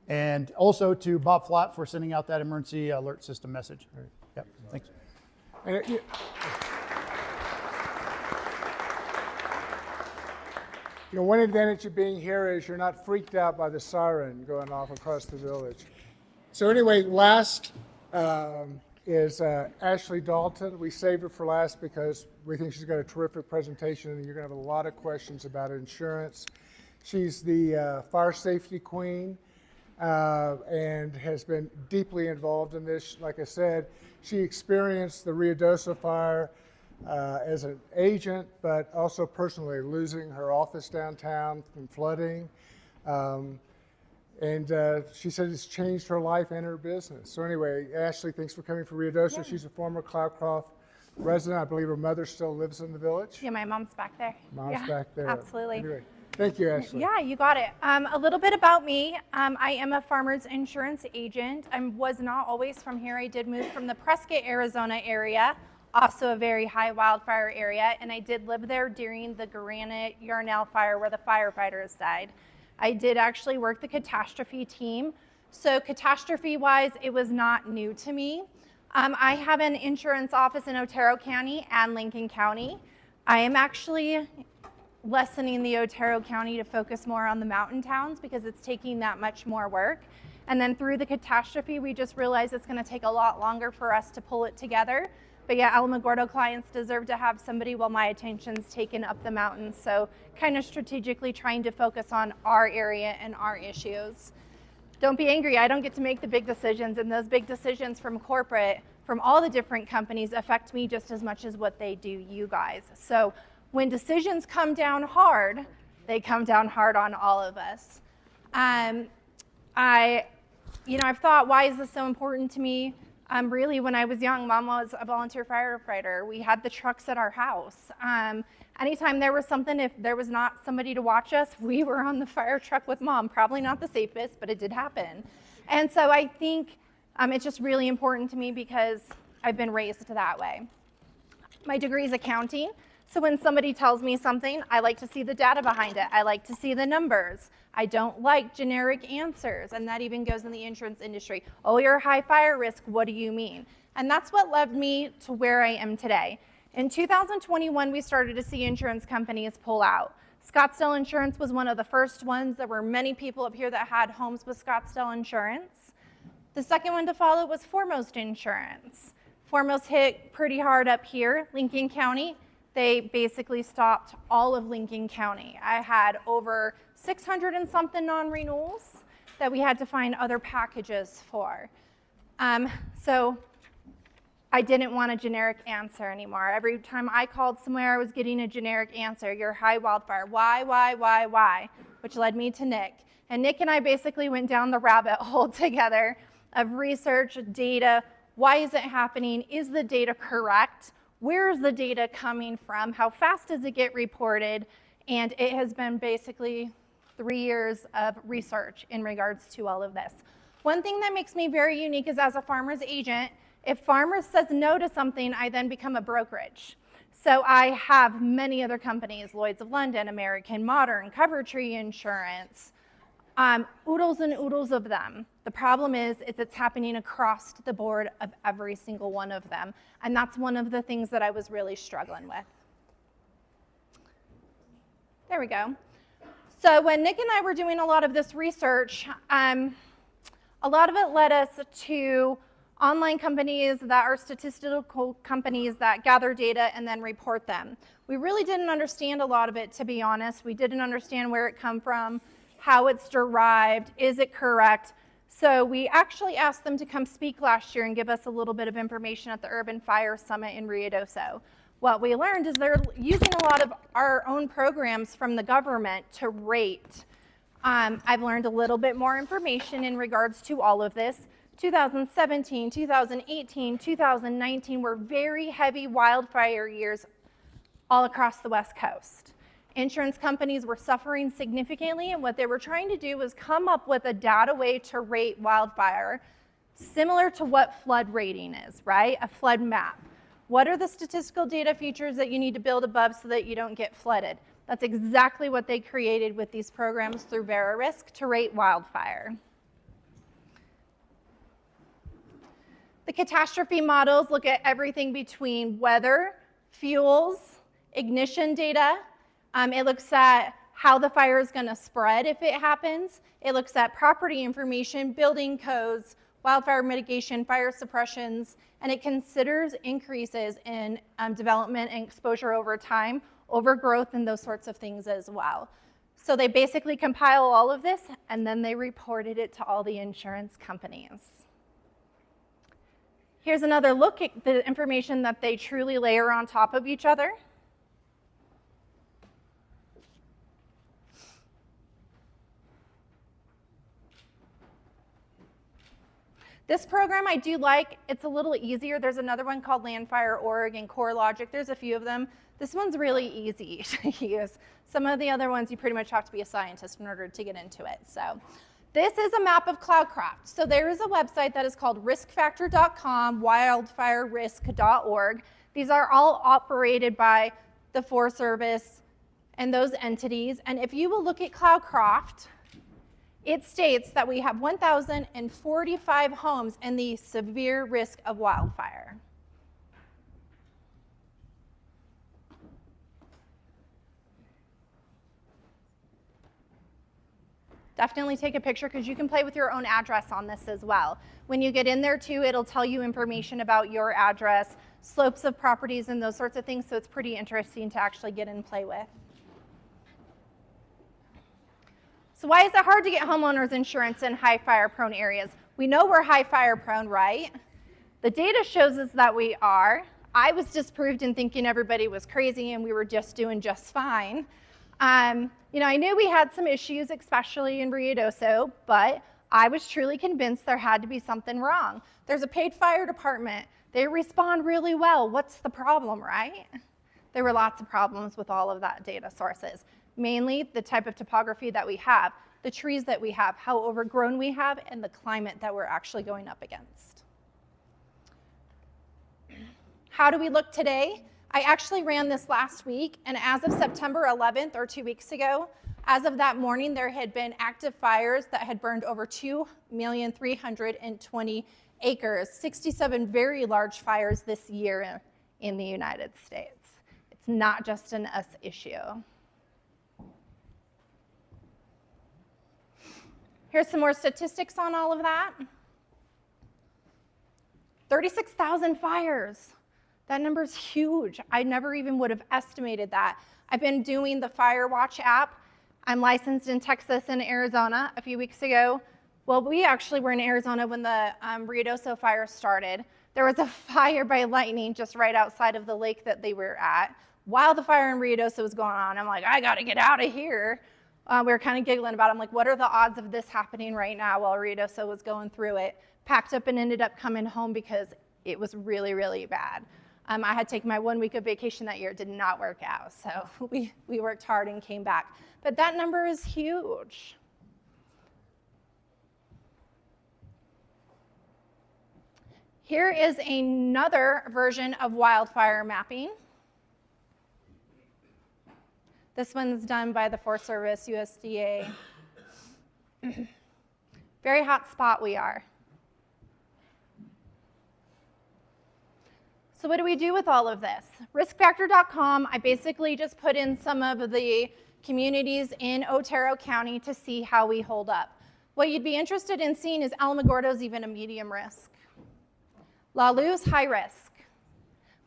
And also to Bob Flott for sending out that emergency alert system message. Right. Yep, thanks. You know, one advantage of being here is you're not freaked out by the siren going off across the village. So anyway, last is Ashley Dalton. We saved her for last because we think she's got a terrific presentation and you're going to have a lot of questions about insurance. She's the fire safety queen and has been deeply involved in this. Like I said, she experienced the Rio Doce fire as an agent, but also personally losing her office downtown from flooding. And she said it's changed her life and her business. So anyway, Ashley, thanks for coming from Rio Doce. Yeah. She's a former Cloudcroft resident. I believe her mother still lives in the village. Yeah, my mom's back there. Mom's back there. Absolutely. Anyway, thank you, Ashley. Yeah, you got it. A little bit about me. I am a farmer's insurance agent. I was not always from here. I did move from the Prescott, Arizona area, also a very high wildfire area, and I did live there during the Granite Yarnell fire where the firefighters died. I did actually work the catastrophe team. So catastrophe-wise, it was not new to me. I have an insurance office in Otero County and Lincoln County. I am actually lessening the Otero County to focus more on the mountain towns because it's taking that much more work. And then through the catastrophe, we just realized it's going to take a lot longer for us to pull it together. But yeah, Alamogordo clients deserve to have somebody while my attention's taken up the mountains. So kind of strategically trying to focus on our area and our issues. Don't be angry, I don't get to make the big decisions, and those big decisions from corporate, from all the different companies, affect me just as much as what they do you guys. So when decisions come down hard, they come down hard on all of us. I've thought, why is this so important to me? Really, when I was young, Mom was a volunteer firefighter. We had the trucks at our house. Anytime there was something, if there was not somebody to watch us, we were on the fire truck with Mom. Probably not the safest, but it did happen. And so I think it's just really important to me because I've been raised that way. My degree is accounting. So when somebody tells me something, I like to see the data behind it. I like to see the numbers. I don't like generic answers, and that even goes in the insurance industry. Oh, you're a high fire risk, what do you mean? And that's what led me to where I am today. In 2021, we started to see insurance companies pull out. Scottsdale Insurance was one of the first ones. There were many people up here that had homes with Scottsdale Insurance. The second one to follow was Foremost Insurance. Foremost hit pretty hard up here, Lincoln County. They basically stopped all of Lincoln County. I had over 600 and something non-renewals that we had to find other packages for. So I didn't want a generic answer anymore. Every time I called somewhere, I was getting a generic answer. You're high wildfire. Why? Which led me to Nick. And Nick and I basically went down the rabbit hole together of research, data. Why is it happening? Is the data correct? Where's the data coming from? How fast does it get reported? And it has been basically 3 years of research in regards to all of this. One thing that makes me very unique is as a farmer's agent, if farmers says no to something, I then become a brokerage. So I have many other companies, Lloyd's of London, American Modern, Covertree Insurance, oodles and oodles of them. The problem is it's happening across the board of every single one of them. And that's one of the things that I was really struggling with. There we go. So when Nick and I were doing a lot of this research, a lot of it led us to online companies that are statistical companies that gather data and then report them. We really didn't understand a lot of it, to be honest. We didn't understand where it come from, how it's derived, is it correct? So we actually asked them to come speak last year and give us a little bit of information at the Urban Fire Summit in Ruidoso. What we learned is they're using a lot of our own programs from the government to rate. I've learned a little bit more information in regards to all of this. 2017, 2018, 2019 were very heavy wildfire years all across the West Coast. Insurance companies were suffering significantly, and what they were trying to do was come up with a data way to rate wildfire, similar to what flood rating is, right? A flood map. What are the statistical data features that you need to build above so that you don't get flooded? That's exactly what they created with these programs through VeriRisk to rate wildfire. The catastrophe models look at everything between weather, fuels, ignition data. It looks at how the fire is going to spread if it happens. It looks at property information, building codes, wildfire mitigation, fire suppressions, and it considers increases in development and exposure over time, overgrowth, and those sorts of things as well. So they basically compile all of this, and then they reported it to all the insurance companies. Here's another look at the information that they truly layer on top of each other. This program I do like. It's a little easier. There's another one called Landfire.org and CoreLogic. There's a few of them. This one's really easy to use. Some of the other ones you pretty much have to be a scientist in order to get into it. So this is a map of Cloudcroft. So there is a website that is called riskfactor.com, wildfirerisk.org. These are all operated by the Forest Service and those entities. And if you will look at Cloudcroft, it states that we have 1,045 homes in the severe risk of wildfire. definitely take a picture because you can play with your own address on this as well. When you get in there too, it'll tell you information about your address, slopes of properties, and those sorts of things, so it's pretty interesting to actually get in and play with. So why is it hard to get homeowners insurance in high fire prone areas? We know we're high fire prone, right? The data shows us that we are. I was disproved in thinking everybody was crazy and we were just doing just fine. You know, I knew we had some issues, especially in Ruidoso, but I was truly convinced there had to be something wrong. There's a paid fire department. They respond really well. What's the problem, right? There were lots of problems with all of that data sources. Mainly the type of topography that we have, the trees that we have, how overgrown we have, and the climate that we're actually going up against. How do we look today? I actually ran this last week, and as of September 11th, or 2 weeks ago, as of that morning, there had been active fires that had burned over 2,320,000 acres, 67 very large fires this year in the United States. It's not just an us issue. Here's some more statistics on all of that. 36,000 fires. That number's huge. I never even would have estimated that. I've been doing the Firewatch app. I'm licensed in Texas and Arizona. A few weeks ago, well, we actually were in Arizona when the Ruidoso fire started. There was a fire by lightning just right outside of the lake that they were at. While the fire in Ruidoso was going on, I'm like, I gotta get out of here. We were kind of giggling about it. I'm like, what are the odds of this happening right now while Ruidoso was going through it? Packed up and ended up coming home because it was really, really bad. I had taken my 1 week of vacation that year. It did not work out. So we worked hard and came back. But that number is huge. Here is another version of wildfire mapping. This one's done by the Forest Service, USDA. Very hot spot we are. So what do we do with all of this? Riskfactor.com, I basically just put in some of the communities in Otero County to see how we hold up. What you'd be interested in seeing is Alamogordo's even a medium risk. La Luz, high risk.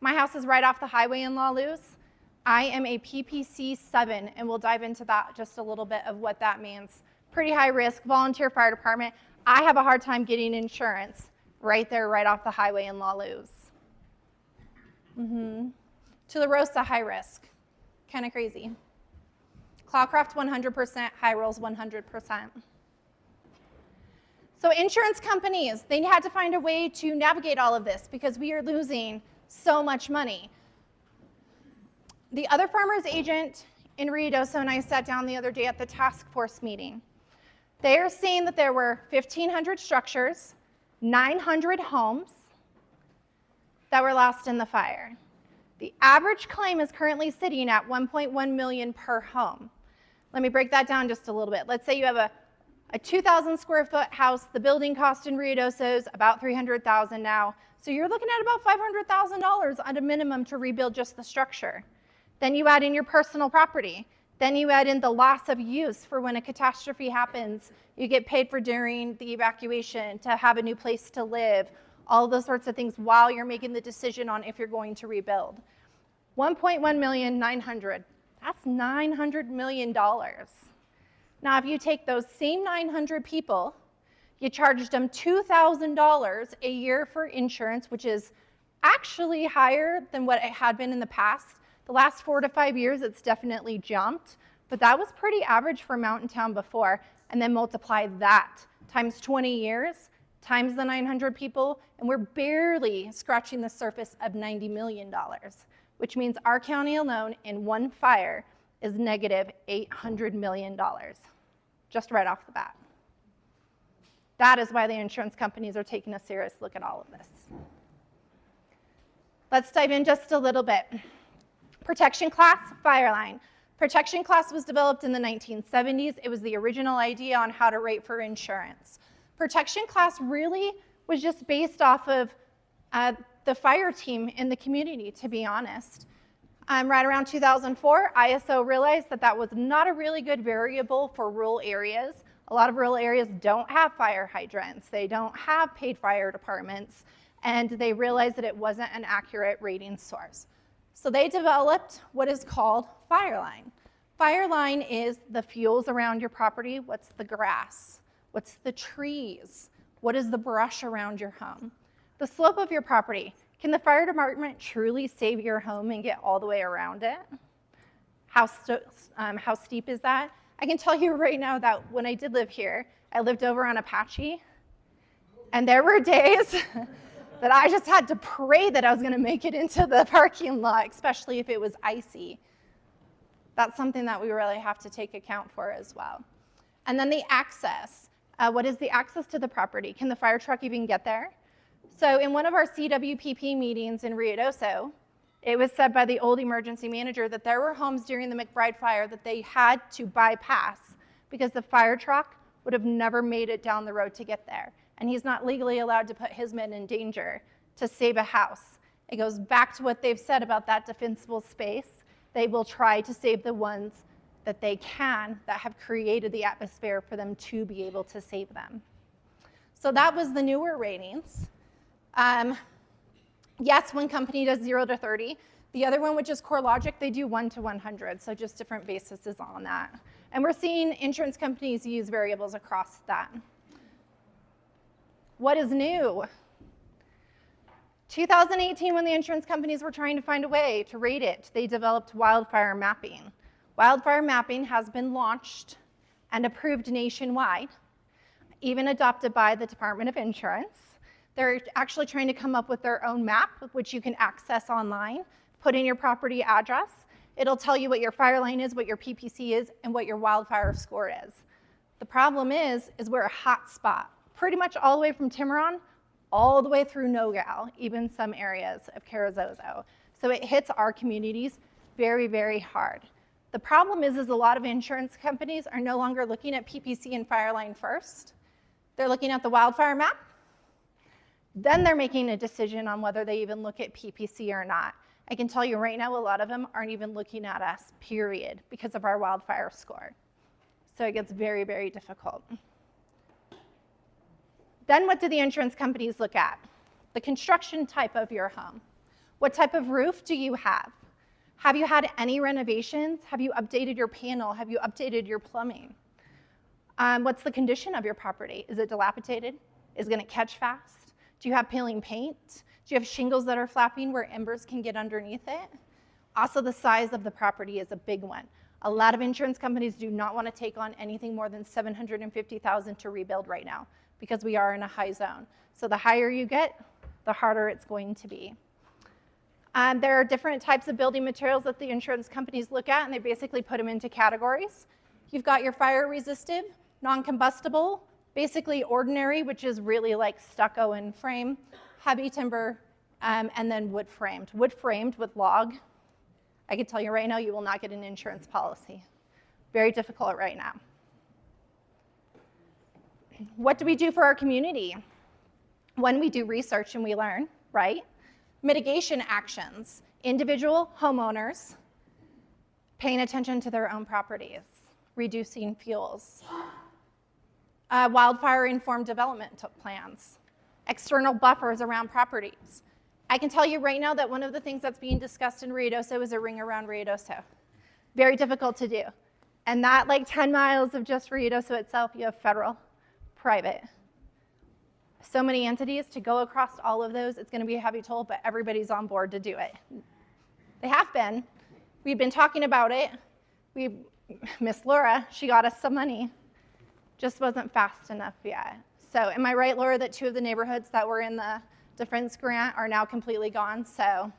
My house is right off the highway in La Luz. I am a PPC 7, and we'll dive into that just a little bit of what that means. Pretty high risk, volunteer fire department. I have a hard time getting insurance right there, right off the highway in La Luz. Tularosa, high risk. Kind of crazy. Cloudcroft, 100%. High Rolls, 100%. So insurance companies, they had to find a way to navigate all of this because we are losing so much money. The other farmer's agent in Ruidoso and I sat down the other day at the task force meeting. They are saying that there were 1,500 structures, 900 homes that were lost in the fire. The average claim is currently sitting at $1.1 million per home. Let me break that down just a little bit. Let's say you have a 2,000 square foot house. The building cost in Ruidoso is about $300,000 now. So you're looking at about $500,000 at a minimum to rebuild just the structure. Then you add in your personal property. Then you add in the loss of use for when a catastrophe happens. You get paid for during the evacuation to have a new place to live, all those sorts of things while you're making the decision on if you're going to rebuild. 1.1 million, 900. That's $900 million. Now, if you take those same 900 people, you charged them $2,000 a year for insurance, which is actually higher than what it had been in the past. The last 4 to 5 years, it's definitely jumped, but that was pretty average for Mountain Town before. And then multiply that times 20 years, times the 900 people, and we're barely scratching the surface of $90 million, which means our county alone in one fire is negative $800 million, just right off the bat. That is why the insurance companies are taking a serious look at all of this. Let's dive in just a little bit. Protection class, fire line. Protection class was developed in the 1970s. It was the original idea on how to rate for insurance. Protection class really was just based off of the fire team in the community, to be honest. Right around 2004, ISO realized that that was not a really good variable for rural areas. A lot of rural areas don't have fire hydrants. They don't have paid fire departments, and they realized that it wasn't an accurate rating source. So they developed what is called Fireline. Fireline is the fuels around your property. What's the grass? What's the trees? What is the brush around your home? The slope of your property. Can the fire department truly save your home and get all the way around it? How steep is that? I can tell you right now that when I did live here, I lived over on Apache, and there were days that I just had to pray that I was going to make it into the parking lot, especially if it was icy. That's something that we really have to take account for as well. And then the access. What is the access to the property? Can the fire truck even get there? So in one of our CWPP meetings in Ruidoso, it was said by the old emergency manager that there were homes during the McBride fire that they had to bypass because the fire truck would have never made it down the road to get there. And he's not legally allowed to put his men in danger to save a house. It goes back to what they've said about that defensible space. They will try to save the ones that they can, that have created the atmosphere for them to be able to save them. So that was the newer ratings. Yes, one company does 0 to 30. The other one, which is CoreLogic, they do 1 to 100, so just different bases on that. And we're seeing insurance companies use variables across that. What is new? 2018, when the insurance companies were trying to find a way to rate it, they developed wildfire mapping. Wildfire mapping has been launched and approved nationwide, even adopted by the Department of Insurance. They're actually trying to come up with their own map, which you can access online, put in your property address. It'll tell you what your fire line is, what your PPC is, and what your wildfire score is. The problem is we're a hot spot, pretty much all the way from Tiburon, all the way through Nogal, even some areas of Carrizozo. So it hits our communities very, very hard. The problem is a lot of insurance companies are no longer looking at PPC and fire line first. They're looking at the wildfire map. Then they're making a decision on whether they even look at PPC or not. I can tell you right now, a lot of them aren't even looking at us, period, because of our wildfire score. So it gets very, very difficult. Then what do the insurance companies look at? The construction type of your home. What type of roof do you have? Have you had any renovations? Have you updated your panel? Have you updated your plumbing? What's the condition of your property? Is it dilapidated? Is it going to catch fast? Do you have peeling paint? Do you have shingles that are flapping where embers can get underneath it? Also, the size of the property is a big one. A lot of insurance companies do not want to take on anything more than $750,000 to rebuild right now because we are in a high zone. So the higher you get, the harder it's going to be. There are different types of building materials that the insurance companies look at, and they basically put them into categories. You've got your fire resistive, non-combustible, basically ordinary, which is really like stucco and frame, heavy timber, and then wood framed. Wood framed with log. I can tell you right now, you will not get an insurance policy. Very difficult right now. What do we do for our community? When we do research and we learn, right? Mitigation actions. Individual homeowners paying attention to their own properties, reducing fuels. Wildfire-informed development plans, external buffers around properties. I can tell you right now that one of the things that's being discussed in Ruidoso is a ring around Ruidoso. Very difficult to do. And that like 10 miles of just Ruidoso itself, you have federal, private. So many entities to go across all of those, it's going to be a heavy toll, but everybody's on board to do it. They have been. We've been talking about it. Miss Laura, she got us some money. Just wasn't fast enough yet. So am I right, Laura, that 2 of the neighborhoods that were in the defense grant are now completely gone? So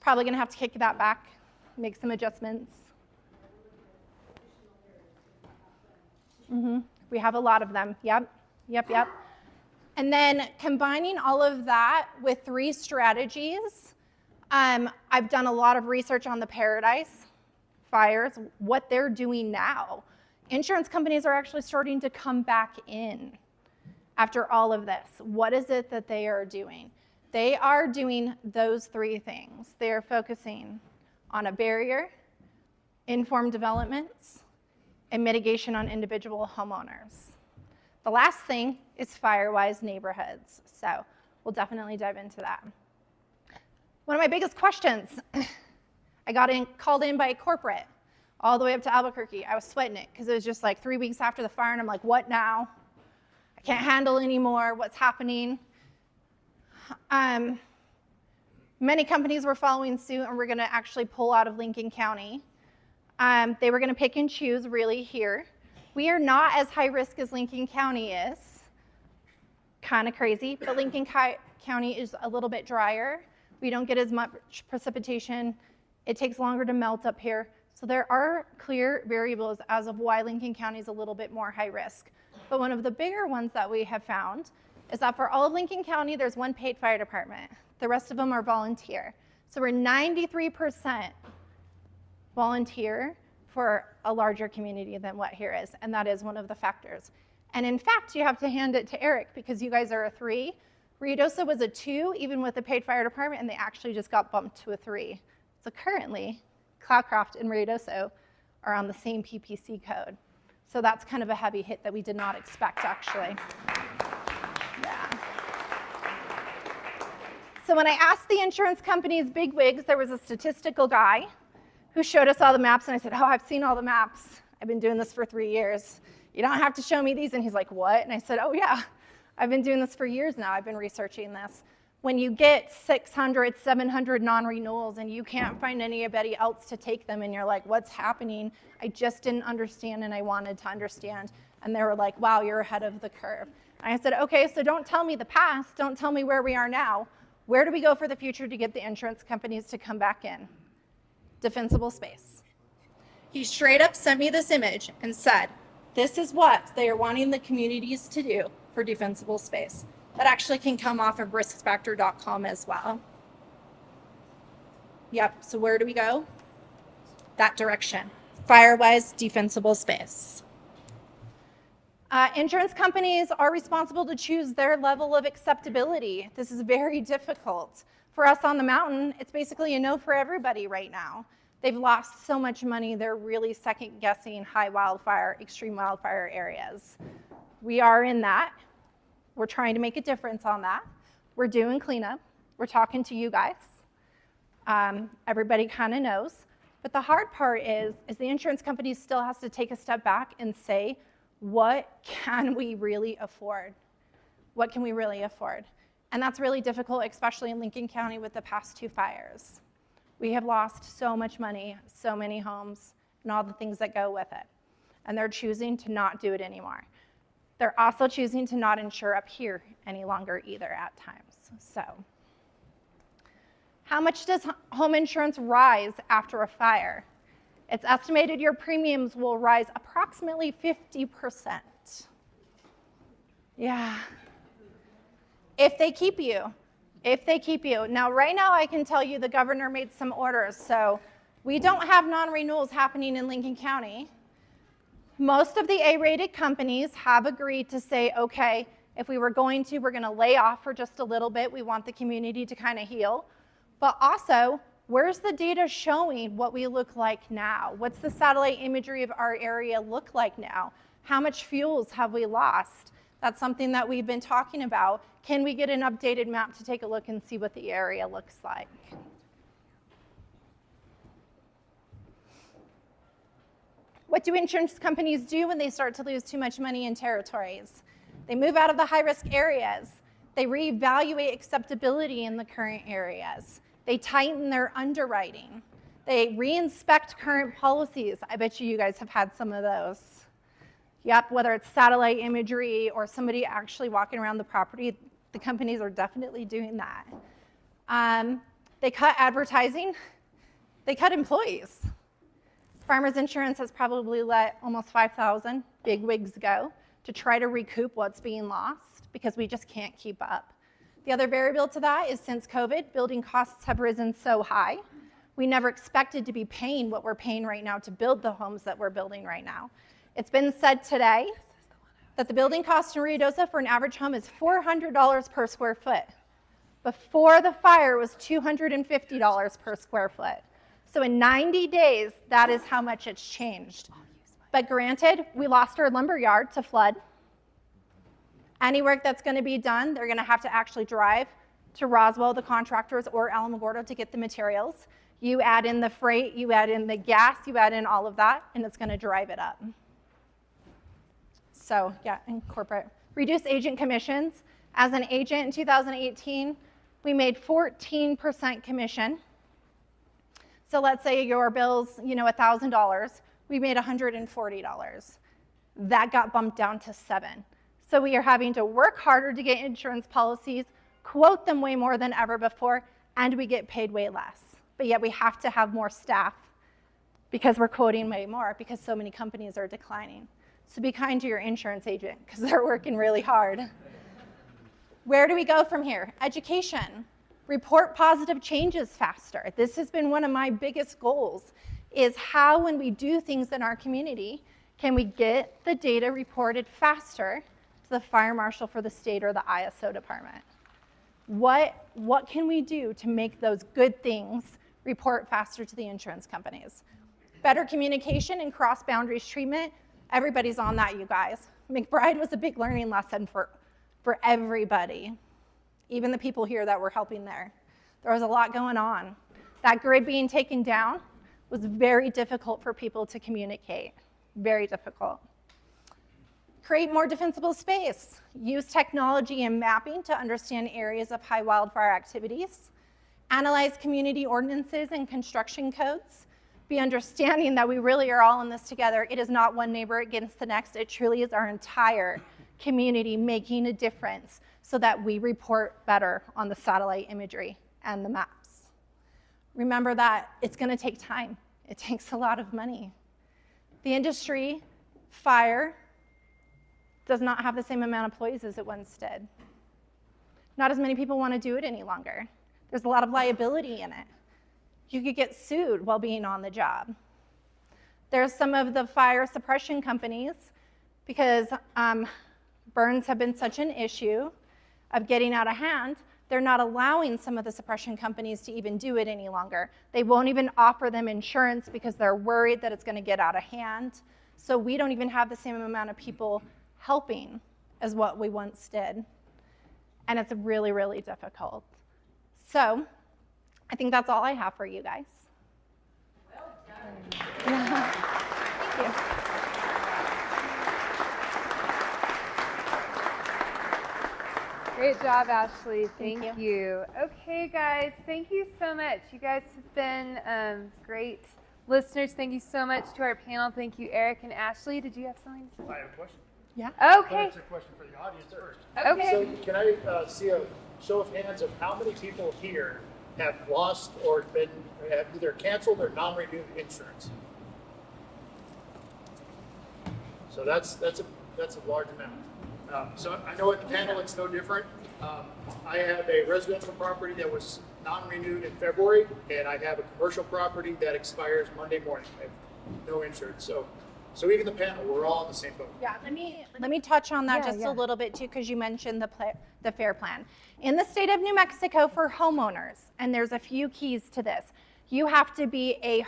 probably going to have to kick that back, make some adjustments. We have a lot of them. Yep. And then combining all of that with 3 strategies, I've done a lot of research on the Paradise fires, what they're doing now. Insurance companies are actually starting to come back in after all of this. What is it that they are doing? They are doing those 3 things. They are focusing on a barrier, informed developments, and mitigation on individual homeowners. The last thing is fire-wise neighborhoods. So we'll definitely dive into that. One of my biggest questions, I got called in by a corporate all the way up to Albuquerque. I was sweating it because it was just like 3 weeks after the fire, and I'm like, what now? I can't handle anymore. What's happening? Many companies were following suit and were going to actually pull out of Lincoln County. They were going to pick and choose really here. We are not as high risk as Lincoln County is. Kind of crazy, but Lincoln County is a little bit drier. We don't get as much precipitation. It takes longer to melt up here. So there are clear variables as of why Lincoln County is a little bit more high risk. But one of the bigger ones that we have found is that for all of Lincoln County, there's one paid fire department. The rest of them are volunteer. So we're 93% volunteer for a larger community than what here is, and that is one of the factors. And in fact, you have to hand it to Erich because you guys are a 3. Ruidoso was a 2, even with the paid fire department, and they actually just got bumped to a 3. So currently, Cloudcroft and Ruidoso are on the same PPC code. So that's kind of a heavy hit that we did not expect, actually. Yeah. So when I asked the insurance company's bigwigs, there was a statistical guy who showed us all the maps, and I said, oh, I've seen all the maps. I've been doing this for 3 years. You don't have to show me these. And he's like, what? And I said, oh, yeah, I've been doing this for years now. I've been researching this. When you get 600, 700 non-renewals and you can't find anybody else to take them, and you're like, what's happening? I just didn't understand, and I wanted to understand. And they were like, wow, you're ahead of the curve. And I said, okay, so don't tell me the past. Don't tell me where we are now. Where do we go for the future to get the insurance companies to come back in? Defensible space. He straight up sent me this image and said, this is what they are wanting the communities to do for defensible space. That actually can come off of riskfactor.com as well. Yep, so where do we go? That direction. Fire-wise, defensible space. Insurance companies are responsible to choose their level of acceptability. This is very difficult. For us on the mountain, it's basically a no for everybody right now. They've lost so much money, they're really second-guessing high wildfire, extreme wildfire areas. We are in that. We're trying to make a difference on that. We're doing cleanup. We're talking to you guys. Everybody kind of knows. But the hard part is the insurance company still has to take a step back and say, what can we really afford? What can we really afford? And that's really difficult, especially in Lincoln County with the past 2 fires. We have lost so much money, so many homes, and all the things that go with it. And they're choosing to not do it anymore. They're also choosing to not insure up here any longer either at times. So, how much does home insurance rise after a fire? It's estimated your premiums will rise approximately 50%. Yeah. If they keep you. If they keep you. Now, right now, I can tell you the governor made some orders. So we don't have non-renewals happening in Lincoln County. Most of the A-rated companies have agreed to say, okay, if we were going to, we're going to lay off for just a little bit. We want the community to kind of heal. But also, where's the data showing what we look like now? What's the satellite imagery of our area look like now? How much fuels have we lost? That's something that we've been talking about. Can we get an updated map to take a look and see what the area looks like? What do insurance companies do when they start to lose too much money in territories? They move out of the high-risk areas. They reevaluate acceptability in the current areas. They tighten their underwriting. They re-inspect current policies. I bet you guys have had some of those. Yep, whether it's satellite imagery or somebody actually walking around the property, the companies are definitely doing that. They cut advertising. They cut employees. Farmers Insurance has probably let almost 5,000 bigwigs go to try to recoup what's being lost because we just can't keep up. The other variable to that is since COVID, building costs have risen so high. We never expected to be paying what we're paying right now to build the homes that we're building right now. It's been said today that the building cost in Ruidoso for an average home is $400 per square foot. Before the fire, it was $250 per square foot. So in 90 days, that is how much it's changed. But granted, we lost our lumber yard to flood. Any work that's going to be done, they're going to have to actually drive to Roswell, the contractors, or Alamogordo to get the materials. You add in the freight, you add in the gas, you add in all of that, and it's going to drive it up. So yeah, in corporate. Reduce agent commissions. As an agent in 2018, we made 14% commission. So let's say your bill's, $1,000. We made $140. That got bumped down to $7. So we are having to work harder to get insurance policies, quote them way more than ever before, and we get paid way less. But yet we have to have more staff because we're quoting way more because so many companies are declining. So be kind to your insurance agent because they're working really hard. Where do we go from here? Education. Report positive changes faster. This has been one of my biggest goals, is how when we do things in our community, can we get the data reported faster to the fire marshal for the state or the ISO department? What can we do to make those good things report faster to the insurance companies? Better communication and cross-boundaries treatment. Everybody's on that, you guys. McBride was a big learning lesson for everybody, even the people here that were helping there. There was a lot going on. That grid being taken down was very difficult for people to communicate, very difficult. Create more defensible space. Use technology and mapping to understand areas of high wildfire activities. Analyze community ordinances and construction codes. Be understanding that we really are all in this together. It is not one neighbor against the next. It truly is our entire community making a difference so that we report better on the satellite imagery and the maps. Remember that it's going to take time. It takes a lot of money. The industry, fire, does not have the same amount of employees as it once did. Not as many people want to do it any longer. There's a lot of liability in it. You could get sued while being on the job. There's some of the fire suppression companies, because burns have been such an issue of getting out of hand, they're not allowing some of the suppression companies to even do it any longer. They won't even offer them insurance because they're worried that it's going to get out of hand. So we don't even have the same amount of people helping as what we once did. And it's really, really difficult. So I think that's all I have for you guys. Well done. Thank you. Great job, Ashley. Thank you. Okay, guys, thank you so much. You guys have been great listeners. Thank you so much to our panel. Thank you, Erich and Ashley. Did you have something to say? I have a question. Yeah. Okay. That's a question for the audience first. Okay. So can I see a show of hands of how many people here have lost or have either canceled or non-renewed insurance? So that's a large amount. So I know at the panel it's no different. I have a residential property that was non-renewed in February, and I have a commercial property that expires Monday morning. I have no insurance. So even the panel, we're all in the same boat. Yeah, let me touch on that a little bit too, because you mentioned the FAIR plan. In the state of New Mexico for homeowners, and there's a few keys to this, you have to be a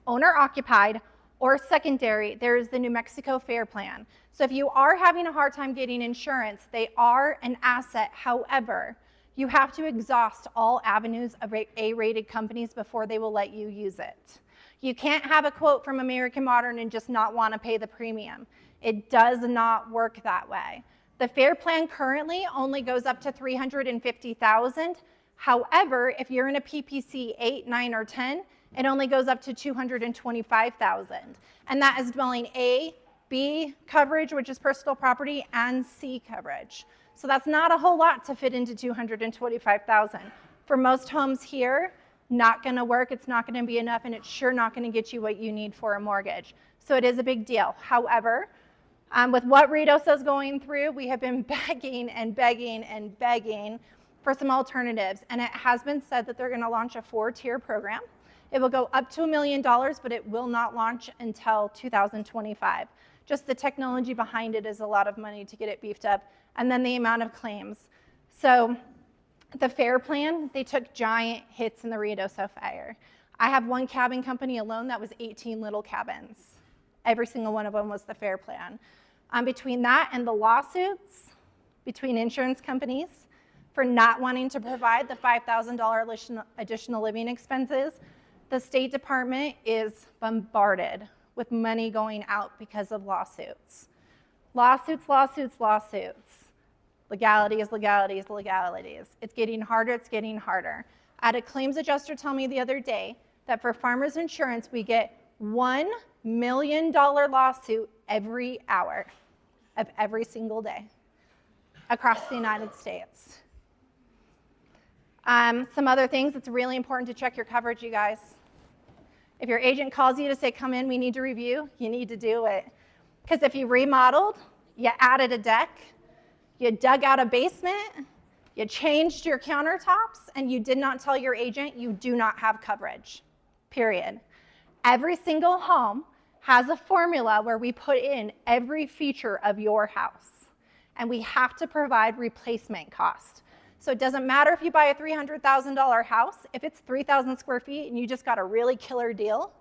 owner-occupied or secondary. There is the New Mexico FAIR plan. So if you are having a hard time getting insurance, they are an asset. However, you have to exhaust all avenues of A-rated companies before they will let you use it. You can't have a quote from American Modern and just not want to pay the premium. It does not work that way. The FAIR plan currently only goes up to $350,000. However, if you're in a PPC 8, 9, or 10, it only goes up to $225,000. And that is dwelling A, B coverage, which is personal property, and C coverage. So that's not a whole lot to fit into $225,000. For most homes here, not going to work, it's not going to be enough, and it's sure not going to get you what you need for a mortgage. So it is a big deal. However, with what Ruidoso is going through, we have been begging and begging and begging for some alternatives, and it has been said that they're going to launch a 4-tier program. It will go up to $1 million, but it will not launch until 2025. Just the technology behind it is a lot of money to get it beefed up, and then the amount of claims. So the FAIR plan, they took giant hits in the Ruidoso fire. I have one cabin company alone that was 18 little cabins. Every single one of them was the FAIR plan. Between that and the lawsuits between insurance companies for not wanting to provide the $5,000 additional living expenses, the State Department is bombarded with money going out because of lawsuits. Lawsuits, lawsuits, lawsuits. Legalities, legalities, legalities. It's getting harder, it's getting harder. I had a claims adjuster tell me the other day that for farmers insurance, we get $1 million lawsuit every hour of every single day across the United States. Some other things, it's really important to check your coverage, you guys. If your agent calls you to say, come in, we need to review, you need to do it. Because if you remodeled, you added a deck, you dug out a basement, you changed your countertops, and you did not tell your agent, you do not have coverage, period. Every single home has a formula where we put in every feature of your house, and we have to provide replacement cost. So it doesn't matter if you buy a $300,000 house, if it's 3,000 square feet and you just got a really killer deal,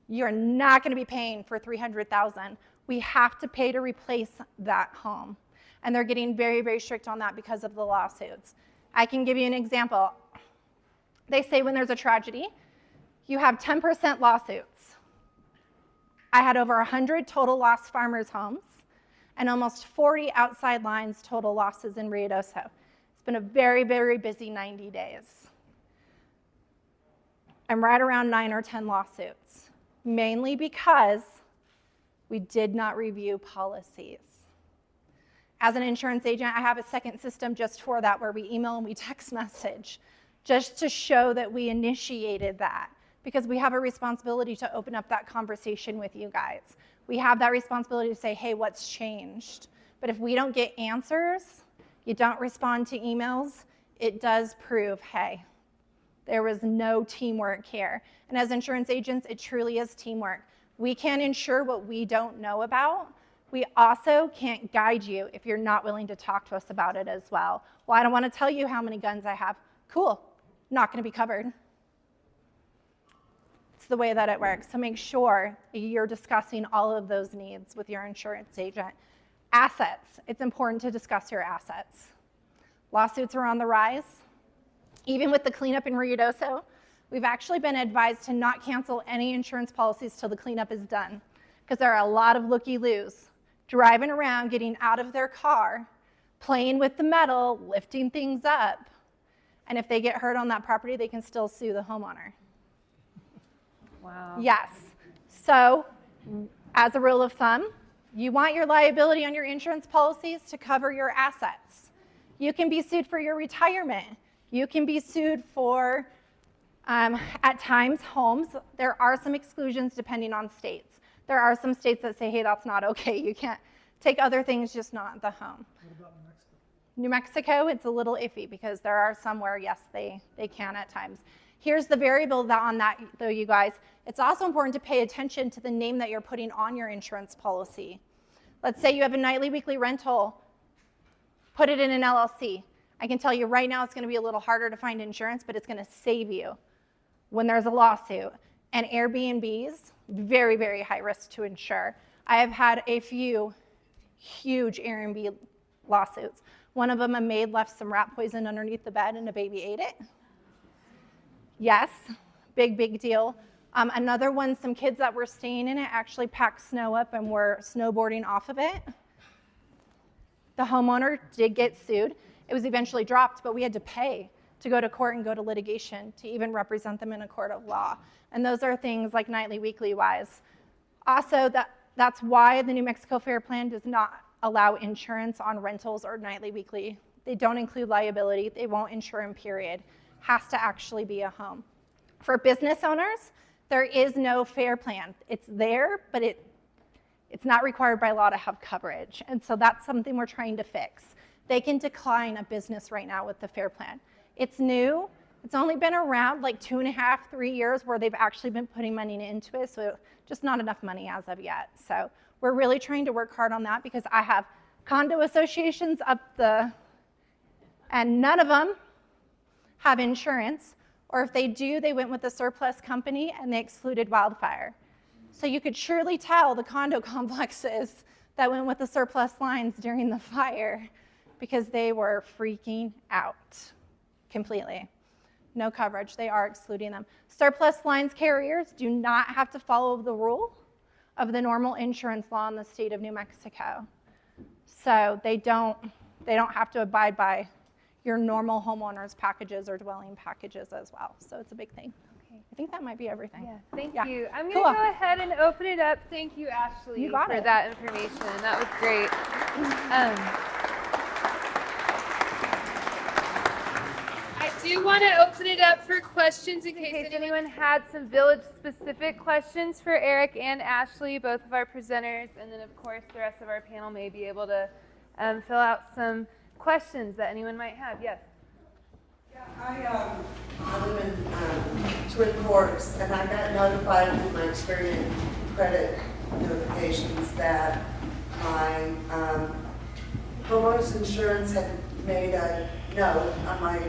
you're not gonna be paying for $300,000. We have to pay to replace that home. And they're getting very, very strict on that because of the lawsuits. I can give you an example. They say when there's a tragedy, you have 10% lawsuits. I had over 100 total lost farmers' homes and almost 40 outside lines total losses in Ruidoso. It's been a very, very busy 90 days. I'm right around 9 or 10 lawsuits, mainly because we did not review policies. As an insurance agent, I have a second system just for that where we email and we text message, just to show that we initiated that, because we have a responsibility to open up that conversation with you guys. We have that responsibility to say, hey, what's changed? But if we don't get answers, you don't respond to emails, it does prove, hey, there was no teamwork here. And as insurance agents, it truly is teamwork. We can't insure what we don't know about. We also can't guide you if you're not willing to talk to us about it as well. Well, I don't want to tell you how many guns I have. Cool, not going to be covered. It's the way that it works. So make sure you're discussing all of those needs with your insurance agent. Assets, it's important to discuss your assets. Lawsuits are on the rise. Even with the cleanup in Ruidoso, we've actually been advised to not cancel any insurance policies till the cleanup is done, because there are a lot of looky-loos driving around, getting out of their car, playing with the metal, lifting things up. And if they get hurt on that property, they can still sue the homeowner. Wow. Yes. So, as a rule of thumb, you want your liability on your insurance policies to cover your assets. You can be sued for your retirement. You can be sued for, at times, homes. There are some exclusions depending on states. There are some states that say, hey, that's not okay. You can't take other things, just not the home. What about New Mexico? New Mexico, it's a little iffy because there are some where, yes, they can at times. Here's the variable on that, though, you guys. It's also important to pay attention to the name that you're putting on your insurance policy. Let's say you have a nightly, weekly rental. Put it in an LLC. I can tell you right now it's going to be a little harder to find insurance, but it's going to save you when there's a lawsuit. And Airbnbs, very, very high risk to insure. I have had a few huge Airbnb lawsuits. One of them, a maid left some rat poison underneath the bed and a baby ate it. Yes, big, big deal. Another one, some kids that were staying in it actually packed snow up and were snowboarding off of it. The homeowner did get sued. It was eventually dropped, but we had to pay to go to court and go to litigation to even represent them in a court of law. And those are things like nightly, weekly wise. Also, that's why the New Mexico Fair Plan does not allow insurance on rentals or nightly, weekly. They don't include liability. They won't insure them, period. Has to actually be a home. For business owners, there is no fair plan. It's there, but it's not required by law to have coverage. And so that's something we're trying to fix. They can decline a business right now with the fair plan. It's new. It's only been around like 2.5, 3 years where they've actually been putting money into it, so just not enough money as of yet. So we're really trying to work hard on that because I have condo associations and none of them have insurance, or if they do, they went with a surplus company and they excluded Wildfire. So you could surely tell the condo complexes that went with the surplus lines during the fire because they were freaking out completely. No coverage, they are excluding them. Surplus lines carriers do not have to follow the rule of the normal insurance law in the state of New Mexico. So they don't have to abide by your normal homeowners packages or dwelling packages as well. So it's a big thing. Okay. I think that might be everything. Yeah, thank you. I'm Cool. going to go ahead and open it up. Thank you, Ashley, You got for it. that information. That was great. I do want to open it up for questions in case anyone had some village-specific questions for Erich and Ashley, both of our presenters, and then, of course, the rest of our panel may be able to fill out some questions that anyone might have. Yes? I live in Twin Forks, and I got notified through my Experian credit notifications that my homeowners insurance had made a note on my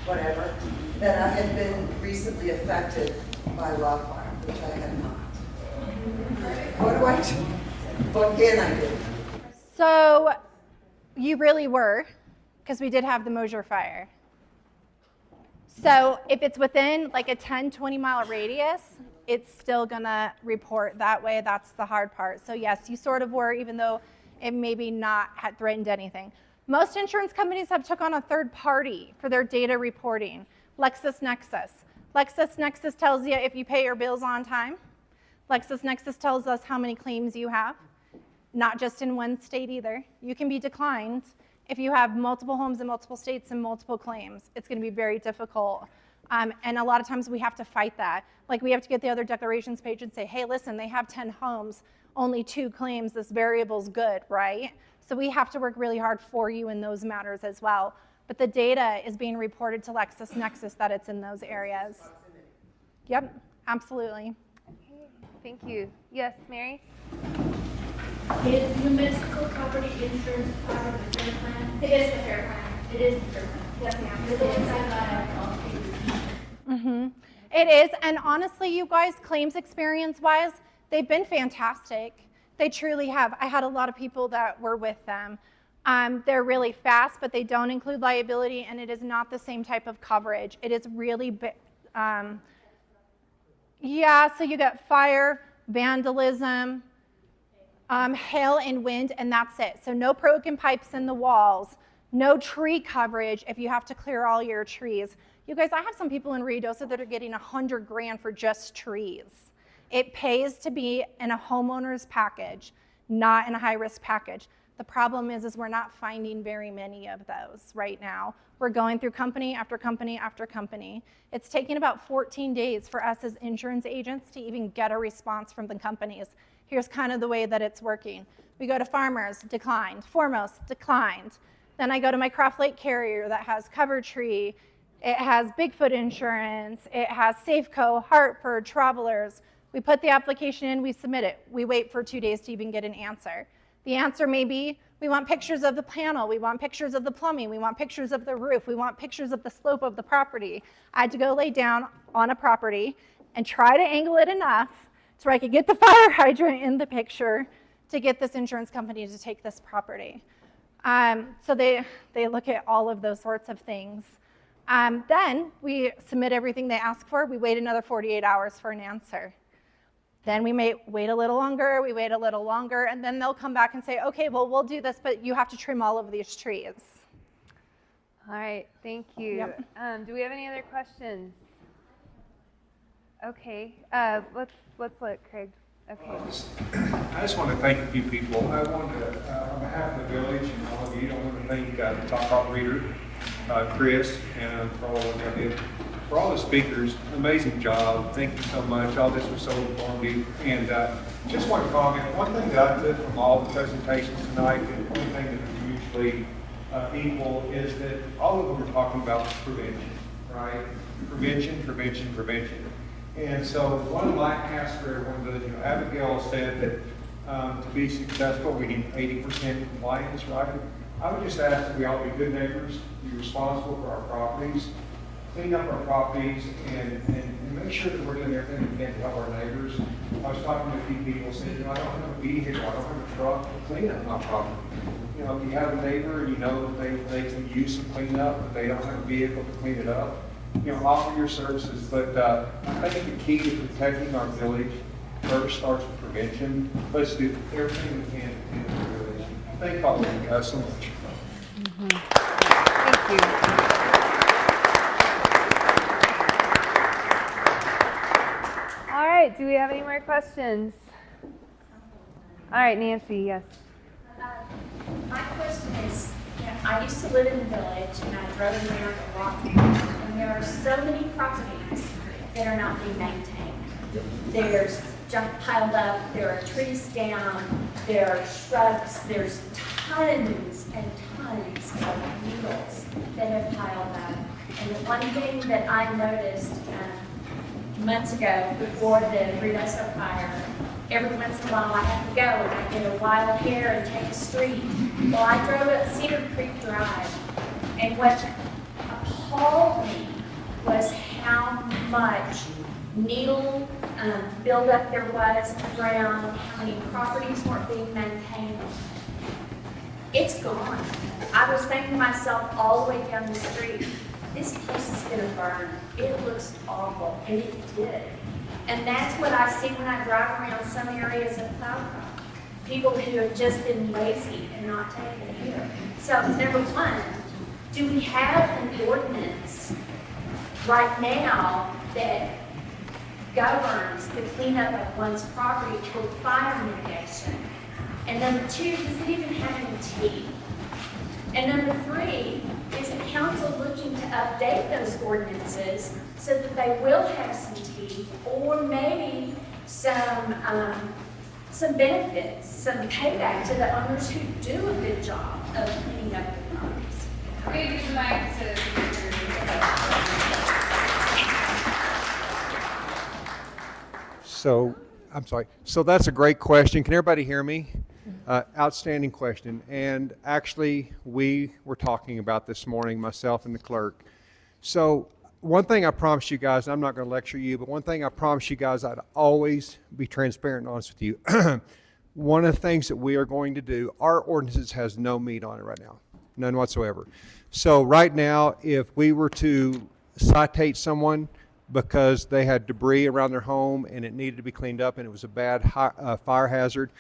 whatever, that I had been recently affected by wildfire, which I had not. What do I do? What can I do? So you really were, because we did have the Mosier fire. So if it's within like a 10, 20 mile radius, it's still gonna report that way. That's the hard part. So yes, you sort of were, even though it maybe not had threatened anything. Most insurance companies have took on a third party for their data reporting. LexisNexis. LexisNexis tells you if you pay your bills on time. LexisNexis tells us how many claims you have, not just in one state either. You can be declined if you have multiple homes in multiple states and multiple claims. It's going to be very difficult. And a lot of times we have to fight that. Like we have to get the other declarations page and say, hey, listen, they have 10 homes, only 2 claims, this variable's good, right? So we have to work really hard for you in those matters as well. But the data is being reported to LexisNexis that it's in those areas. Yep, absolutely. Okay, thank you. Yes, Mary? Is New Mexico property insurance part of the fair plan? It is the fair plan. It is the fair plan. Yes, ma'am. The ones I got all paid. It is, and honestly, you guys, claims experience-wise, they've been fantastic. They truly have. I had a lot of people that were with them. They're really fast, but they don't include liability, and it is not the same type of coverage. It is really, yeah, so you got fire, vandalism, hail and wind, and that's it. So no broken pipes in the walls, no tree coverage if you have to clear all your trees. You guys, I have some people in Ruidoso that are getting $100 grand for just trees. It pays to be in a homeowner's package, not in a high-risk package. The problem is we're not finding very many of those right now. We're going through company after company after company. It's taking about 14 days for us as insurance agents to even get a response from the companies. Here's kind of the way that it's working. We go to farmers, declined. Foremost, declined. Then I go to my Craft Lake carrier that has Cover Tree. It has Bigfoot insurance. It has Safeco, Hartford, Travelers. We put the application in, we submit it. We wait for 2 days to even get an answer. The answer may be, we want pictures of the panel, we want pictures of the plumbing, we want pictures of the roof, we want pictures of the slope of the property. I had to go lay down on a property and try to angle it enough so I could get the fire hydrant in the picture to get this insurance company to take this property. So they look at all of those sorts of things. Then we submit everything they ask for, we wait another 48 hours for an answer. Then we may wait a little longer, we wait a little longer, and then they'll come back and say, okay, well, we'll do this, but you have to trim all of these trees. All right, thank you. Yep. Do we have any other questions? Okay, let's let Craig. Okay. I just want to thank a few people. I want to, on behalf of the village and all of you, I want to thank the Cloudcroft Reader, Chris, and for all of what they did. For all the speakers, amazing job. Thank you so much. All this was so informative. And just one comment. One thing that I took from all the presentations tonight, and one thing that is usually equal, is that all of them are talking about prevention, right? Prevention, prevention, prevention. And so one of my asks for everyone, Abigail said that to be successful, we need 80% compliance, right? I would just ask that we all be good neighbors, be responsible for our properties, clean up our properties, and make sure that we're doing everything we can to help our neighbors. I was talking to a few people saying, you know, I don't have a vehicle, I don't have a truck to clean up my property. You know, if you have a neighbor and you know that they can use some cleanup, but they don't have a vehicle to clean it up, you know, offer your services. But I think the key to protecting our village first starts with prevention. Let's do everything we can to do the village. Thank all of you guys so much. Thank you. All right, do we have any more questions? All right, Nancy, yes. My question is, you know, I used to live in the village and I drove around a lot, and there are so many properties that are not being maintained. There's junk piled up, there are trees down, there are shrubs, there's tons and tons of needles that have piled up. And the one thing that I noticed months ago before the Rudoso fire, every once in a while I have to go and I get a wild hair and take a street. Well, I drove up Cedar Creek Drive, and what appalled me was how much needle buildup there was on the ground, how many properties weren't being maintained. It's gone. I was thinking to myself all the way down the street, this place is going to burn. It looks awful, and it did. And that's what I see when I drive around some areas of Cloudcroft. People who have just been lazy and not taking care. So, number one, do we have an ordinance right now that governs the cleanup of one's property for fire mitigation? And number two, does it even have any teeth? And number three, is the council looking to update those ordinances so that they will have some teeth, or maybe some benefits, some payback to the owners who do a good job of cleaning up the properties? Maybe the mic to So, I'm sorry. So that's a great question. Can everybody hear me? Outstanding question. And actually, we were talking about this morning, myself and the clerk. So one thing I promise you guys, and I'm not going to lecture you, but one thing I promise you guys, I'd always be transparent and honest with you. One of the things that we are going to do, our ordinances has no meat on it right now, none whatsoever. So right now, if we were to citate someone because they had debris around their home and it needed to be cleaned up and it was a bad fire hazard,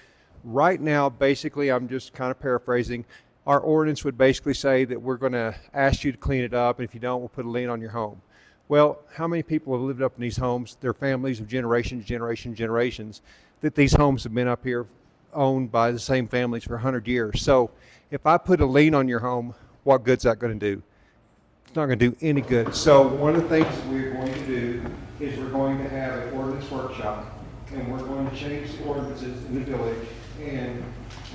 right now, basically, I'm just kind of paraphrasing, our ordinance would basically say that we're going to ask you to clean it up, and if you don't, we'll put a lien on your home. Well, how many people have lived up in these homes, their families of generations, that these homes have been up here owned by the same families for 100 years. So if I put a lien on your home, what good's that going to do? It's not going to do any good. So one of the things that we're going to do is we're going to have an ordinance workshop, and we're going to change the ordinances in the village. And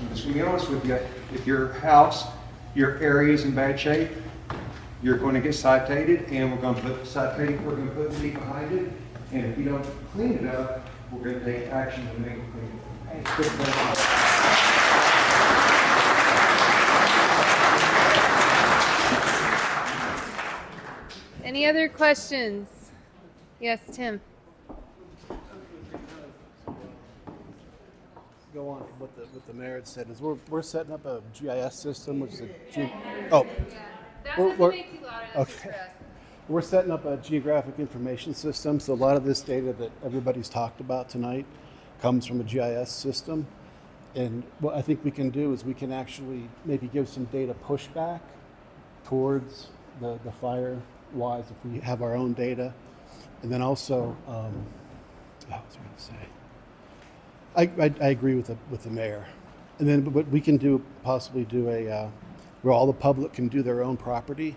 I'm just going to be honest with you, if your house, your area is in bad shape, you're going to get citated, and we're going to put the fee behind it, and if you don't clean it up, we're going to take action to make it clean. Any other questions? Yes, Tim. Go on from what the mayor had said is we're setting up a GIS system, which is we're setting up a geographic information system. So a lot of this data that everybody's talked about tonight comes from a GIS system. And what I think we can do is we can actually maybe give some data pushback towards the fire wise if we have our own data. And then also, what was I going to say? I agree with the mayor, and then what we can do possibly do where all the public can do their own property.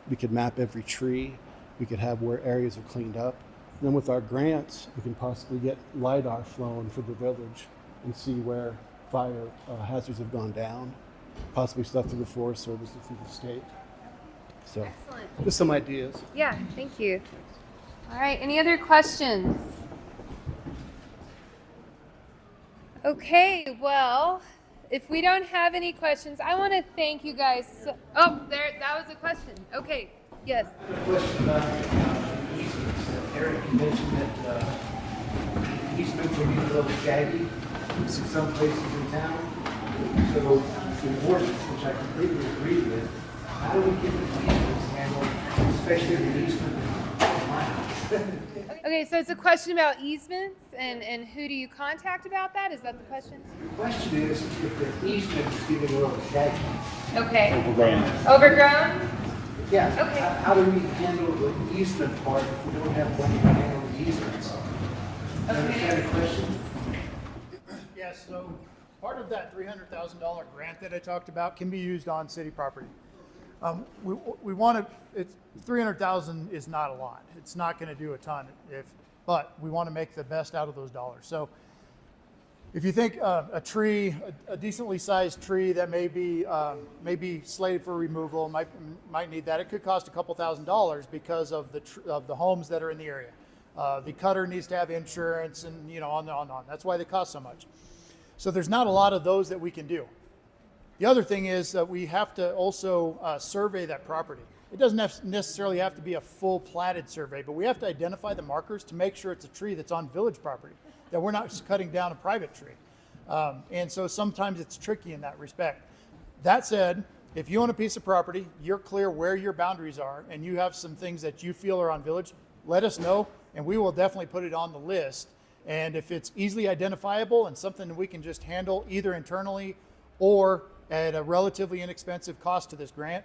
We could map every tree. We could have where areas are cleaned up. And then with our grants, we can possibly get LiDAR flown for the village and see where fire hazards have gone down. Possibly stuff through the Forest Service or through the state. So, excellent. Just some ideas. Yeah, thank you. All right, any other questions? Okay, well, if we don't have any questions, I want to thank you guys. That was a question. Okay, yes. A question about Erich mentioned that easements will be a little shaggy in some places in town. So the ordinance, which I completely agree with, how do we get the easements handled, especially the easement in my house? Okay, so it's a question about easements and who do you contact about that? Is that the question? The question is if the easement is getting a little shaggy. Okay. Overgrown. Overgrown? Yeah. Okay. How do we handle the easement part if we don't have money to handle the easements? Understand the question? Yes, so part of that $300,000 grant that I talked about can be used on city property. We want to, 300,000 is not a lot. It's not going to do a ton, but we want to make the best out of those dollars. So if you think a tree, a decently sized tree that may be slated for removal, might need that. It could cost a couple $1,000s because of the homes that are in the area. The cutter needs to have insurance, and on and on and on. That's why they cost so much. So there's not a lot of those that we can do. The other thing is that we have to also survey that property. It doesn't necessarily have to be a full platted survey, but we have to identify the markers to make sure it's a tree that's on village property, that we're not just cutting down a private tree. And so sometimes it's tricky in that respect. That said, if you own a piece of property, you're clear where your boundaries are, and you have some things that you feel are on village, let us know, and we will definitely put it on the list. And if it's easily identifiable and something that we can just handle either internally or at a relatively inexpensive cost to this grant,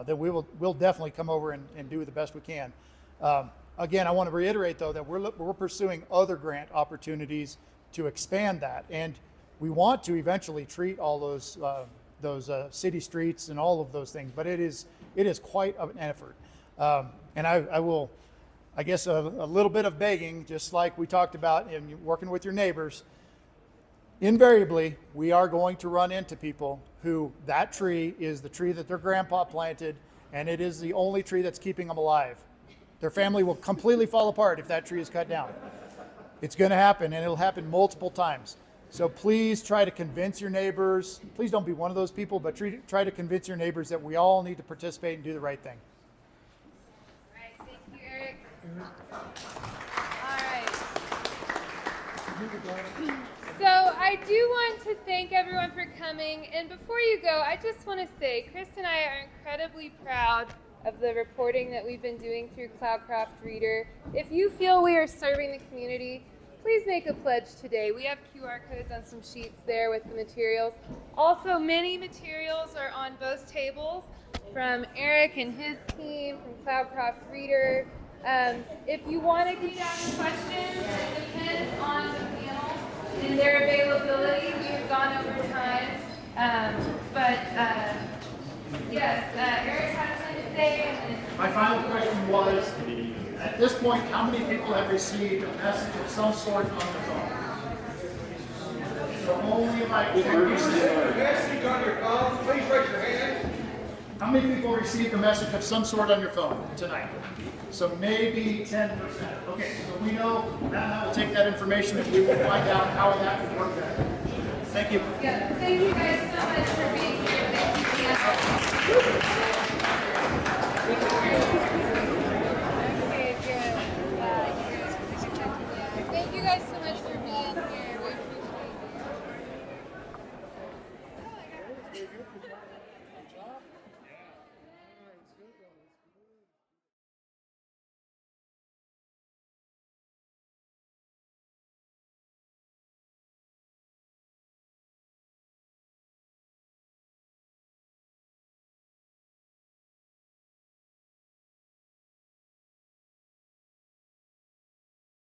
then we'll definitely come over and do the best we can. Again, I want to reiterate though that we're pursuing other grant opportunities to expand that, and we want to eventually treat all those city streets and all of those things. But it is quite an effort, and I will, I guess, a little bit of begging, just like we talked about in working with your neighbors. Invariably, we are going to run into people who that tree is the tree that their grandpa planted, and it is the only tree that's keeping them alive. Their family will completely fall apart if that tree is cut down. It's going to happen, and it'll happen multiple times. So please try to convince your neighbors. Please don't be one of those people, but try to convince your neighbors that we all need to participate and do the right thing. All right, thank you, Erich. All right. So I do want to thank everyone for coming. And before you go, I just want to say, Chris and I are incredibly proud of the reporting that we've been doing through Cloudcroft Reader. If you feel we are serving the community, please make a pledge today. We have QR codes on some sheets there with the materials. Also, many materials are on both tables from Erich and his team from Cloudcroft Reader. If you want to get down to questions, it depends on the panel and their availability. We have gone over time. Yes, Erich has something to say. My final question was, at this point, how many people have received a message of some sort on their phone? So only like 10%. On your phone, please raise your hand. How many people received a message of some sort on your phone tonight? So maybe 10%. Okay, so we know, Matt and I will take that information and we will find out how that would work better. Thank you. Yeah.